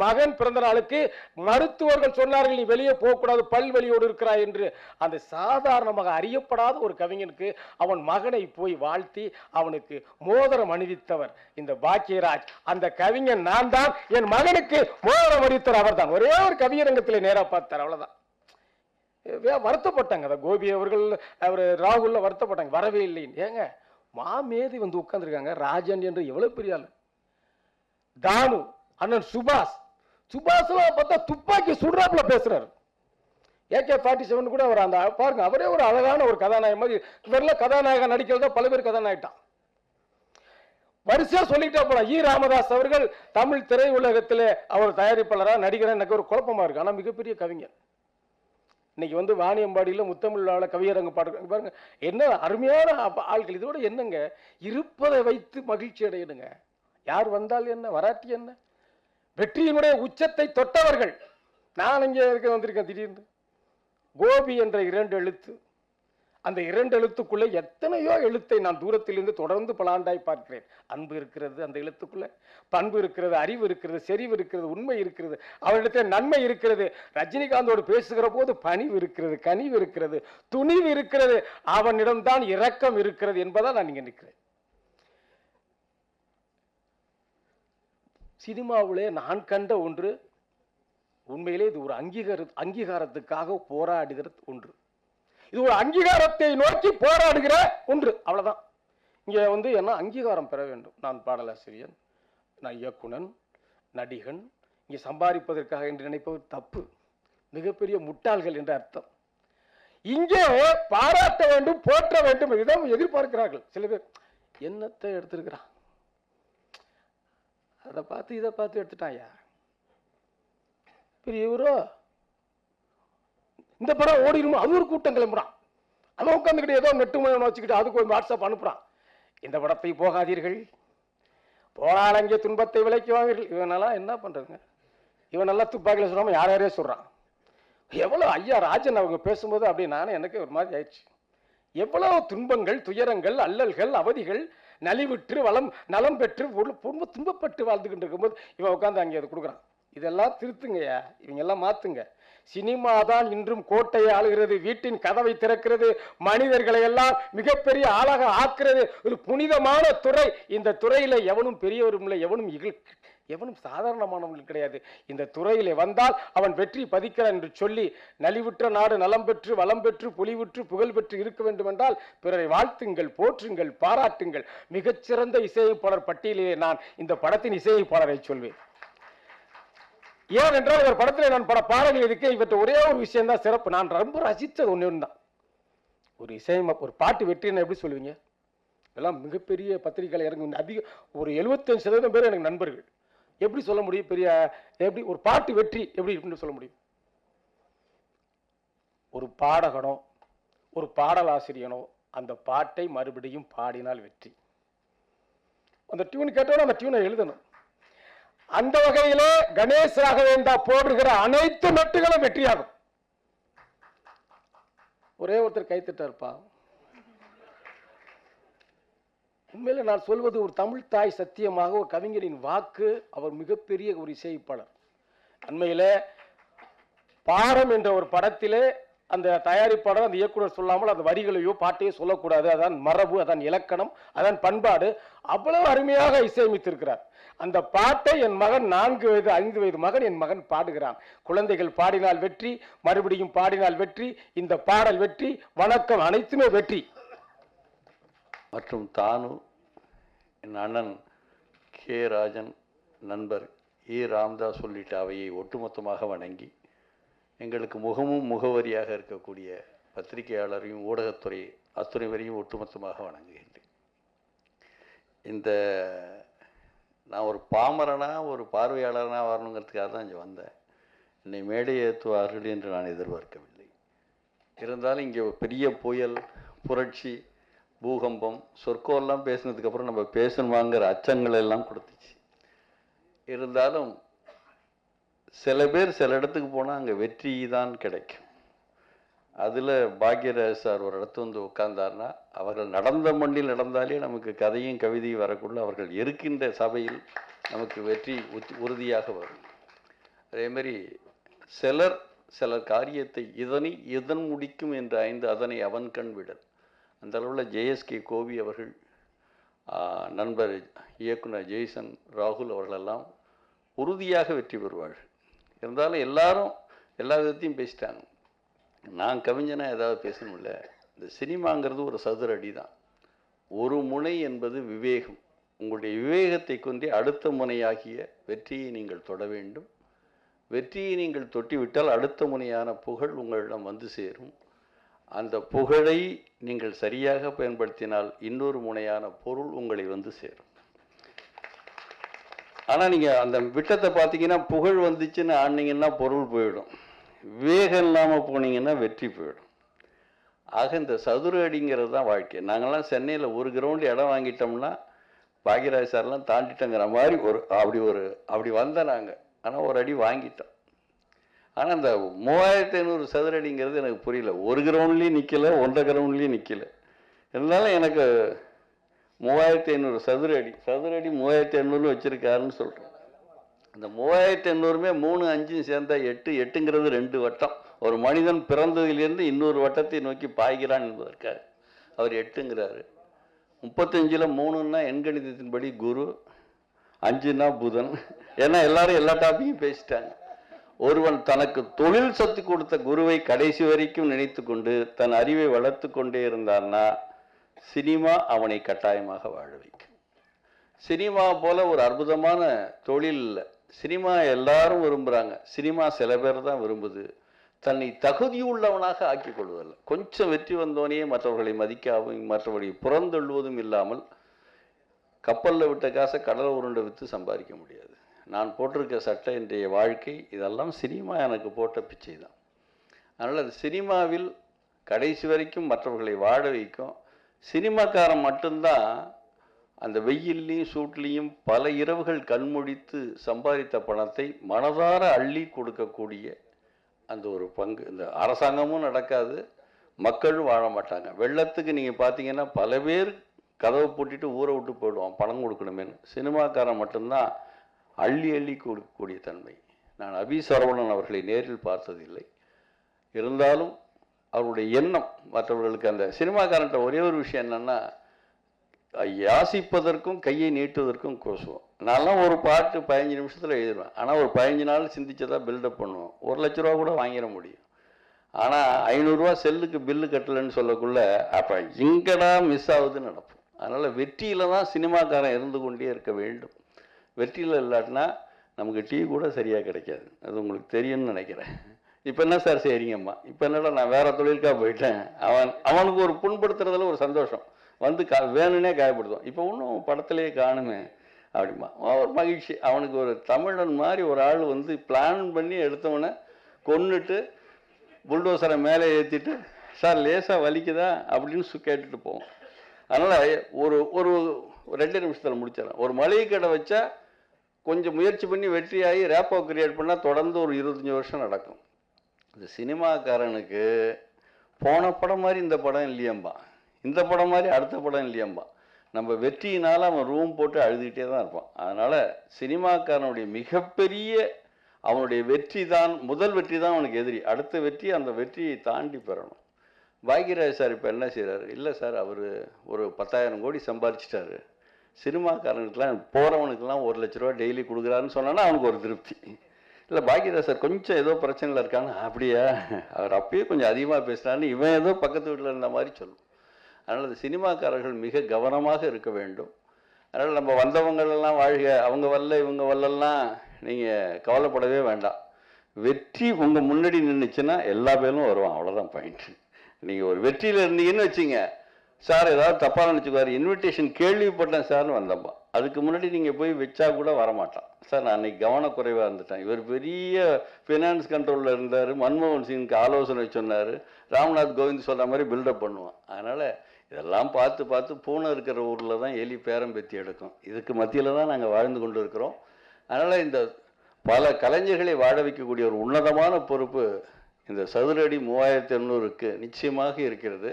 மகன் பிறந்த நாளுக்கு மருத்துவர்கள் சொன்னார்கள், நீ வெளியே போகக்கூடாது, பல்வலியோடு இருக்கிறாய் என்று. அந்த சாதாரணமாக அறியப்படாத ஒரு கவிஞனுக்கு அவன் மகனை போய் வாழ்த்தி அவனுக்கு மோதிரம் அணிவித்தவர் இந்த பாக்கியராஜ். அந்த கவிஞன் நான் தான், என் மகனுக்கு மோதிரம் அணிவித்தவர் அவர் தான். ஒரே ஒரு கவியரங்கத்தில் நேரா பார்த்தார், அவ்வளவுதான். வருத்தப்பட்டாங்க கோபி அவர்கள், அவர் ராகுல்ல வருத்தப்பட்டாங்க, வரவே இல்லைன்னு. ஏங்க மாமேதி வந்து உட்கார்ந்துருக்காங்க, ராஜன் என்று எவ்வளவு பெரிய ஆளு, தானு அண்ணன் சுபாஷ் பார்த்தா துப்பாக்கி சுடுறாப்புல பேசுறாரு. AK-47 கூட அவர் அந்த பாருங்க, அவரே ஒரு அழகான ஒரு கதாநாயகன் மாதிரி. இவர்ல கதாநாயகன் நடிக்கிறதா பல பேர் கதாநாயகன் வரிசையா சொல்லிட்டே போலாம். ராமதாஸ் அவர்கள் தமிழ் திரையுலகத்தில் அவர் தயாரிப்பாளரா நடிகரா எனக்கு ஒரு குழப்பமா இருக்கு. ஆனா மிகப்பெரிய கவிஞர். இன்னைக்கு வந்து வாணியம்பாடியில் முத்தமிழ் கவியரங்கு பாடுறாங்க பாருங்க, என்ன அருமையான ஆட்கள். இதோட என்னங்க, இருப்பதை வைத்து மகிழ்ச்சி அடையணுங்க. யார் வந்தால் என்ன, வராட்டி என்ன, வெற்றியினுடைய உச்சத்தை தொட்டவர்கள். நான் இங்கே வந்திருக்கேன் திடீர்னு. கோபி என்ற 2 எழுத்து, அந்த 2 எழுத்துக்குள்ளே எத்தனையோ எழுத்தை நான் தூரத்திலிருந்து தொடர்ந்து பல ஆண்டாய் பார்க்கிறேன். அன்பு இருக்கிறது அந்த எழுத்துக்குள்ள, பண்பு இருக்கிறது, அறிவு இருக்கிறது, செறிவு இருக்கிறது, உண்மை இருக்கிறது, அவரிடத்தில் நன்மை இருக்கிறது. ரஜினிகாந்தோடு பேசுகிற போது பணிவு இருக்கிறது, கனிவு இருக்கிறது, துணிவு இருக்கிறது, அவனிடம்தான் இரக்கம் இருக்கிறது என்பதால் நான் இங்கே நிற்கிறேன். சினிமாவிலே நான் கண்ட ஒன்று, உண்மையிலே இது ஒரு அங்கீகாரத்துக்காக போராடுகிற ஒன்று. இது ஒரு அங்கீகாரத்தை நோக்கி போராடுகிற ஒன்று, அவ்வளவுதான். இங்கே வந்து என்ன அங்கீகாரம் பெற வேண்டும். நான் பாடலாசிரியன், நான் இயக்குனன், நடிகன், இங்கே சம்பாதிப்பதற்காக என்று நினைப்பவர் தப்பு, மிகப்பெரிய முட்டாள்கள் என்ற அர்த்தம். இங்கே பாராட்ட வேண்டும், போற்ற வேண்டும், இதான் எதிர்பார்க்கிறார்கள் சில பேர். என்னத்தை எடுத்திருக்கிறான், அதை பார்த்து இதை பார்த்து எடுத்துட்டாயா பெரியவரோ, இந்த படம் ஓடிடுமோ, அது ஒரு கூட்டம் கிளம்புறான், அவன் உட்காந்துக்கிட்டு ஏதோ நெட்டு மயம் வச்சுக்கிட்டு அதுக்கு ஒரு வாட்ஸ்அப் அனுப்புறான். இந்த படத்தை போகாதீர்கள், போனால் அங்கே துன்பத்தை விலைக்குவார்கள். இவனெல்லாம் என்ன பண்றதுங்க, இவனெல்லாம் துப்பாக்கியில் சொல்லாம யாரையே சொல்றான். எவ்வளவு ஐயா ராஜன் அவங்க பேசும்போது அப்படி நானே எனக்கு ஒரு மாதிரி ஆயிடுச்சு. எவ்வளவு துன்பங்கள், துயரங்கள், அல்லல்கள், அவதிகள், நலிவுற்று நலம் பெற்று துன்பப்பட்டு வாழ்ந்துகிட்டு இருக்கும்போது இவன் உட்காந்து அங்கே அதை கொடுக்குறான். இதெல்லாம் திருத்துங்கய்யா, இவங்க எல்லாம் மாத்துங்க. சினிமா தான் இன்றும் கோட்டையை ஆளுகிறது, வீட்டின் கதவை திறக்கிறது, மனிதர்களை எல்லாம் மிகப்பெரிய ஆளாக ஆக்குறது ஒரு புனிதமான துறை. இந்த துறையில எவனும் பெரியவரும் இல்லை, எவனும் சாதாரணமானவர்கள் கிடையாது. இந்த துறையிலே வந்தால் அவன் வெற்றி பதிக்கிறான் என்று சொல்லி, நலிவுற்ற நாடு நலம் பெற்று வளம் பெற்று பொலிவுற்று புகழ் பெற்று இருக்க வேண்டும் என்றால் பிறரை வாழ்த்துங்கள், போற்றுங்கள், பாராட்டுங்கள். மிகச்சிறந்த இசையமைப்பாளர் பட்டியலிலே நான் இந்த படத்தின் இசையமைப்பாளரை சொல்வேன். ஏனென்றால் ஒரு படத்தில் நான் பல பாடல்கள் இருக்கு. இவற்றை ஒரே ஒரு விஷயம் தான் சிறப்பு. நான் ரொம்ப ரசித்தது ஒன்று தான், ஒரு பாட்டு வெற்றின்னு எப்படி சொல்லுவீங்க? இதெல்லாம் மிகப்பெரிய பத்திரிகைகள் இறங்கு அதிக ஒரு 75% பேர் எனக்கு நண்பர்கள். எப்படி சொல்ல முடியும் பெரிய, எப்படி ஒரு பாட்டு வெற்றி எப்படி இருக்குன்னு சொல்ல முடியும்? ஒரு பாடகனோ ஒரு பாடலாசிரியனோ அந்த பாட்டை மறுபடியும் பாடினால் வெற்றி. அந்த டியூன் கேட்டோட அந்த டியூனை எழுதணும். அந்த வகையிலே கணேஷ் ராகவேந்தா போடுகிற அனைத்து மெட்டுகளும் வெற்றியாகும். ஒரே ஒருத்தர் கைத்திட்டார்ப்பா. உண்மையில நான் சொல்வது ஒரு தமிழ் தாய் சத்தியமாக, ஒரு கவிஞரின் வாக்கு. அவர் மிகப்பெரிய ஒரு இசையமைப்பாளர். அண்மையில பாரம் என்ற ஒரு படத்திலே அந்த தயாரிப்பாளர் அந்த இயக்குனர் சொல்லாமல் அந்த வரிகளையோ பாட்டையோ சொல்லக்கூடாது, அதான் மரபு, அதான் இலக்கணம், அதான் பண்பாடு, அவ்வளவு அருமையாக இசையமைத்திருக்கிறார். அந்த பாட்டை என் மகன் 4 வயது 5 வயது மகன் என் மகன் பாடுகிறான். குழந்தைகள் பாடினால் வெற்றி, மறுபடியும் பாடினால் வெற்றி, இந்த பாடல் வெற்றி, வணக்கம் அனைத்துமே வெற்றி. மற்றும் தானு, என் அண்ணன் கே ராஜன், நண்பர் ஏ ராம்தாஸ் உள்ளிட்ட அவையை ஒட்டுமொத்தமாக வணங்கி, எங்களுக்கு முகமும் முகவரியாக இருக்கக்கூடிய பத்திரிகையாளரையும் ஊடகத்துறை அத்துறை வரையும் ஒட்டுமொத்தமாக வணங்குகின்றேன். நான் ஒரு பாமரனா ஒரு பார்வையாளராக வரணுங்கிறதுக்காக தான் இங்கே வந்தேன். என்னை மேடை ஏற்றுவார்கள் என்று நான் எதிர்பார்க்கவில்லை. இருந்தாலும் இங்கே பெரிய புயல், புரட்சி, பூகம்பம், சொற்கோலாம் பேசினதுக்கப்புறம் நம்ம பேசணுமாங்கிற அச்சங்கள் எல்லாம் கொடுத்துச்சு. இருந்தாலும் சில பேர் சில இடத்துக்கு போனால் அங்கே வெற்றி தான் கிடைக்கும். அதில் பாக்யராஜ் சார் ஒரு இடத்து வந்து உட்கார்ந்தார்னா, அவர்கள் நடந்த மண்ணில் நடந்தாலே நமக்கு கதையும் கவிதையும் வரக்குள்ள அவர்கள் இருக்கின்ற சபையில் நமக்கு வெற்றி உறுதியாக வரும். அதேமாதிரி சிலர் காரியத்தை இதன் முடிக்கும் என்று அதனை அவன் கண் விடல். அந்த அளவில் ஜேஎஸ்கே கோவி அவர்கள், நண்பர் இயக்குனர் ஜெய்சன் ராகுல் அவர்களெல்லாம் உறுதியாக வெற்றி பெறுவார்கள். இருந்தாலும் எல்லாரும் எல்லா விதத்தையும் பேசிட்டாங்க. நான் கவிஞனாக ஏதாவது பேசணும்ல. இந்த சினிமாங்கிறது ஒரு சதுர அடி தான். ஒரு முனை என்பது விவேகம். உங்களுடைய விவேகத்தை கொண்டே அடுத்த முனையாகிய வெற்றியை நீங்கள் தொட வேண்டும். வெற்றியை நீங்கள் தொட்டிவிட்டால் அடுத்த முனையான புகழ் உங்களிடம் வந்து சேரும். அந்த புகழை நீங்கள் சரியாக பயன்படுத்தினால் இன்னொரு முனையான பொருள் உங்களை வந்து சேரும். ஆனால் நீங்கள் அந்த விட்டத்தை பார்த்தீங்கன்னா, புகழ் வந்துச்சுன்னு ஆனீங்கன்னா பொருள் போயிடும், விவேகம் இல்லாமல் போனீங்கன்னா வெற்றி போயிடும். ஆக இந்த சதுர அடிங்கிறது தான் வாழ்க்கை. நாங்கள்லாம் சென்னையில் ஒரு கிரவுண்டு இடம் வாங்கிட்டோம்னா பாக்யராஜ் சார்லாம் தாண்டிட்டோங்கிற மாதிரி அப்படி வந்தேன் நாங்கள். ஆனால் ஒரு அடி வாங்கிட்டோம். ஆனால் அந்த 3500 சதுர அடிங்கிறது எனக்கு புரியல. ஒரு கிரவுண்ட்லேயும் நிற்கலை, 1.5 கிரவுண்ட்லேயும் நிற்கலை. இருந்தாலும் எனக்கு 3500 சதுர அடி 3500 வச்சுருக்காருன்னு சொல்கிறேன். அந்த 3500மே 3 5 சேர்ந்தா 8, 8ங்கிறது 2 வட்டம். ஒரு மனிதன் பிறந்ததிலிருந்து இன்னொரு வட்டத்தை நோக்கி பாய்கிறான் என்பதற்காக அவர் 8ங்கிறாரு. 35ல் 3ன்னா எண்கணிதத்தின்படி குரு, 5ன்னா புதன். ஏன்னா எல்லாரும் எல்லா டாப்பிக்கும் பேசிட்டாங்க. ஒருவன் தனக்கு தொழில் சத்து கொடுத்த குருவை கடைசி வரைக்கும் நினைத்து கொண்டு தன் அறிவை வளர்த்து கொண்டே இருந்தான்னா சினிமா அவனை கட்டாயமாக வாழ வைக்கும். சினிமா போல ஒரு அற்புதமான தொழில் இல்லை. சினிமா எல்லாரும் விரும்புகிறாங்க, சினிமா சில பேர் தான் விரும்புது. தன்னை தகுதியுள்ளவனாக ஆக்கிக் கொள்வதில்லை. கொஞ்சம் வெற்றி வந்தோனே மற்றவர்களை மதிக்காவும் மற்றவர்களை புறந்தள்ளுவதும் இல்லாமல் கப்பலில் விட்ட காசை கடலை உருண்டை விற்று சம்பாதிக்க முடியாது. நான் போட்டிருக்க சட்டை இன்றைய வாழ்க்கை இதெல்லாம் சினிமா எனக்கு போட்ட பிச்சை தான். அதனால் அது சினிமாவில் கடைசி வரைக்கும் மற்றவர்களை வாழ வைக்கும். சினிமாக்காரன் மட்டும்தான் அந்த வெயில்லையும் சூட்லேயும் பல இரவுகள் கண்முழித்து சம்பாதித்த பணத்தை மனதார அள்ளி கொடுக்கக்கூடிய அந்த ஒரு பங்கு. இந்த அரசாங்கமும் நடக்காது, மக்களும் வாழ மாட்டாங்க. வெள்ளத்துக்கு நீங்கள் பார்த்தீங்கன்னா பல பேர் கதவை பூட்டிட்டு ஊரை விட்டு போயிடுவான் பணம் கொடுக்கணுமேனு. சினிமாக்காரன் மட்டும்தான் அள்ளி அள்ளி கொடுக்கக்கூடிய தன்மை. நான் அபி சரவணன் அவர்களை நேரில் பார்த்ததில்லை, இருந்தாலும் அவருடைய எண்ணம் மற்றவர்களுக்கு. அந்த சினிமாக்காரன்ட்ட ஒரே ஒரு விஷயம் என்னென்னா, யாசிப்பதற்கும் கையை நீட்டுவதற்கும் கோசுவோம். நான்லாம் ஒரு பாட்டு 15 நிமிஷத்தில் எழுதிடுவேன், ஆனால் ஒரு 15 நாள் சிந்திச்சதாக பில்டப் பண்ணுவோம். 1 லட்ச ரூபா கூட வாங்கிட முடியும். ஆனால் 500 ரூபா செல்லுக்கு பில்லு கட்டலைன்னு சொல்லக்குள்ள அப்போ எங்கடா மிஸ் ஆகுதுன்னு நினைப்போம். அதனால் வெற்றியில் தான் சினிமாக்காரன் இருந்து கொண்டே இருக்க வேண்டும். வெற்றியில் இல்லாட்டினா நமக்கு டீ கூட சரியாக கிடைக்காது. அது உங்களுக்கு தெரியும்னு நினைக்கிறேன். இப்போ என்ன சார் செய்கிறீங்கம்மா, இப்போ என்னடா நான் வேறு தொழிலுக்காக போயிட்டேன், அவனுக்கு ஒரு புண்படுத்துறதுல ஒரு சந்தோஷம் வந்து வேணும்னே காயப்படுத்தும். இப்போ ஒன்றும் படத்திலேயே காணுமே அப்படிமா ஒரு மகிழ்ச்சி. அவனுக்கு ஒரு தமிழன் மாதிரி ஒரு ஆள் வந்து பிளான் பண்ணி எடுத்தவனை கொன்னுட்டு புல்டோசரை மேலே ஏற்றிட்டு சார் லேசாக வலிக்குதா அப்படின்னு கேட்டுட்டு போவோம். அதனால் ஒரு 2 நிமிஷத்தில் முடிச்சிடறேன். ஒரு மளிகை கடை வச்சா கொஞ்சம் முயற்சி பண்ணி வெற்றியாகி ரேப்போ கிரியேட் பண்ணால் தொடர்ந்து ஒரு 25 வருஷம் நடக்கும். இந்த சினிமாக்காரனுக்கு போன படம் மாதிரி இந்த படம் இல்லையம்பா, இந்த படம் மாதிரி அடுத்த படம் இல்லையம்பா. நம்ம வெற்றியினால் அவன் ரூம் போட்டு அழுதுகிட்டே தான் இருப்பான். அதனால் சினிமாக்காரனுடைய மிகப்பெரிய அவனுடைய வெற்றி தான், முதல் வெற்றி தான் அவனுக்கு எதிரி. அடுத்த வெற்றி அந்த வெற்றியை தாண்டி பெறணும். பாக்யராஜ் சார் இப்போ என்ன செய்கிறாரு? இல்லை சார், அவர் ஒரு 10,000 கோடி சம்பாதிச்சிட்டாரு, சினிமாக்காரனுக்கெலாம் போகிறவனுக்கெல்லாம் 1 லட்ச ரூபா டெய்லி கொடுக்குறாருன்னு சொன்னான்னா அவனுக்கு ஒரு திருப்தி. இல்லை பாக்யராஜ் சார் கொஞ்சம் ஏதோ பிரச்சனையில் இருக்காங்க, அப்படியா அவர் அப்பயே கொஞ்சம் அதிகமாக பேசுகிறான்னு இவன் ஏதோ பக்கத்து வீட்டில் இருந்த மாதிரி சொல்லும். அதனால் அந்த சினிமாக்காரர்கள் மிக கவனமாக இருக்க வேண்டும். அதனால் நம்ம வந்தவங்களெல்லாம் வாழ்க, அவங்க வரல இவங்க வரலாம் நீங்கள் கவலைப்படவே வேண்டாம். வெற்றி உங்கள் முன்னாடி நின்றுச்சுன்னா எல்லா பேரும் வருவான், அவ்வளோதான் பாயிண்ட். நீங்கள் ஒரு வெற்றியில் இருந்தீங்கன்னு வச்சிங்க, சார் ஏதாவது தப்பாக நினச்சிக்குவார், இன்விடேஷன் கேள்விப்பட்டேன் சார்னு வந்தப்பா, அதுக்கு முன்னாடி நீங்கள் போய் வச்சா கூட வரமாட்டான். சார் நான் அன்றைக்கி கவனக்குறைவாக இருந்துட்டேன், இவர் பெரிய ஃபினான்ஸ் கண்ட்ரோலில் இருந்தார், மன்மோகன் சிங்க்கு ஆலோசனை சொன்னார், ராம்நாத் கோவிந்த் சொல்கிற மாதிரி பில்டப் பண்ணுவான். அதனால் இதெல்லாம் பார்த்து பார்த்து பூனை இருக்கிற ஊரில் தான் எலி பேரம் பெத்தி எடுக்கும். இதுக்கு மத்தியில் தான் நாங்கள் வாழ்ந்து கொண்டு இருக்கிறோம். அதனால் இந்த பல கலைஞர்களை வாழ வைக்கக்கூடிய ஒரு உன்னதமான பொறுப்பு இந்த சதுரடி 3800க்கு நிச்சயமாக இருக்கிறது.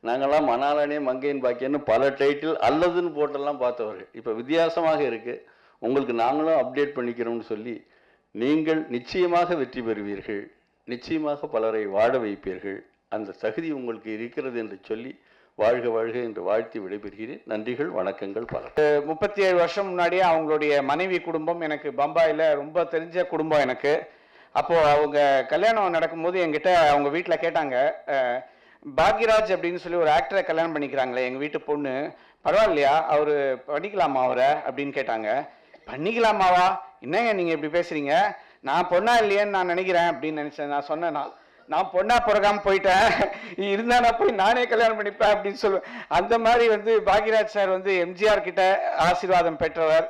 நாங்கள்லாம் மணாலனே மங்கையின் பாக்கியன்னு பல டைட்டில் அல்லதுன்னு போட்டெல்லாம் பார்த்தவர்கள். இப்போ வித்தியாசமாக இருக்குது, உங்களுக்கு நாங்களும் அப்டேட் பண்ணிக்கிறோம்னு சொல்லி நீங்கள் நிச்சயமாக வெற்றி பெறுவீர்கள், நிச்சயமாக பலரை வாழ வைப்பீர்கள். அந்த தகுதி உங்களுக்கு இருக்கிறது என்று சொல்லி வாழ்க வாழ்க என்று வாழ்த்தி விடைபெறுகிறேன். நன்றிகள், வணக்கங்கள் பல. 37 வருஷம் முன்னாடியே அவங்களுடைய மனைவி குடும்பம் எனக்கு பம்பாயில் ரொம்ப தெரிஞ்ச குடும்பம் எனக்கு. அப்போது அவங்க கல்யாணம் நடக்கும்போது என்கிட்ட அவங்க வீட்டில் கேட்டாங்க, பாக்யராஜ் அப்படின்னு சொல்லி ஒரு ஆக்டரை கல்யாணம் பண்ணிக்கிறாங்களே எங்கள் வீட்டு பொண்ணு, பரவாயில்லையா அவர் பண்ணிக்கலாமா அவரை அப்படின்னு கேட்டாங்க. பண்ணிக்கலாமாவா, என்னங்க நீங்கள் இப்படி பேசுகிறீங்க, நான் பொண்ணா இல்லையேன்னு நான் நினைக்கிறேன் அப்படின்னு நினச்சேன். நான் சொன்னேன், நான் பொண்ணா பிறகாமல் போயிட்டேன், இருந்தா நான் போய் நானே கல்யாணம் பண்ணிப்பேன் அப்படின்னு சொல்லுவேன். அந்த மாதிரி வந்து பாக்யராஜ் சார் வந்து எம்ஜிஆர் கிட்ட ஆசீர்வாதம் பெற்றவர்,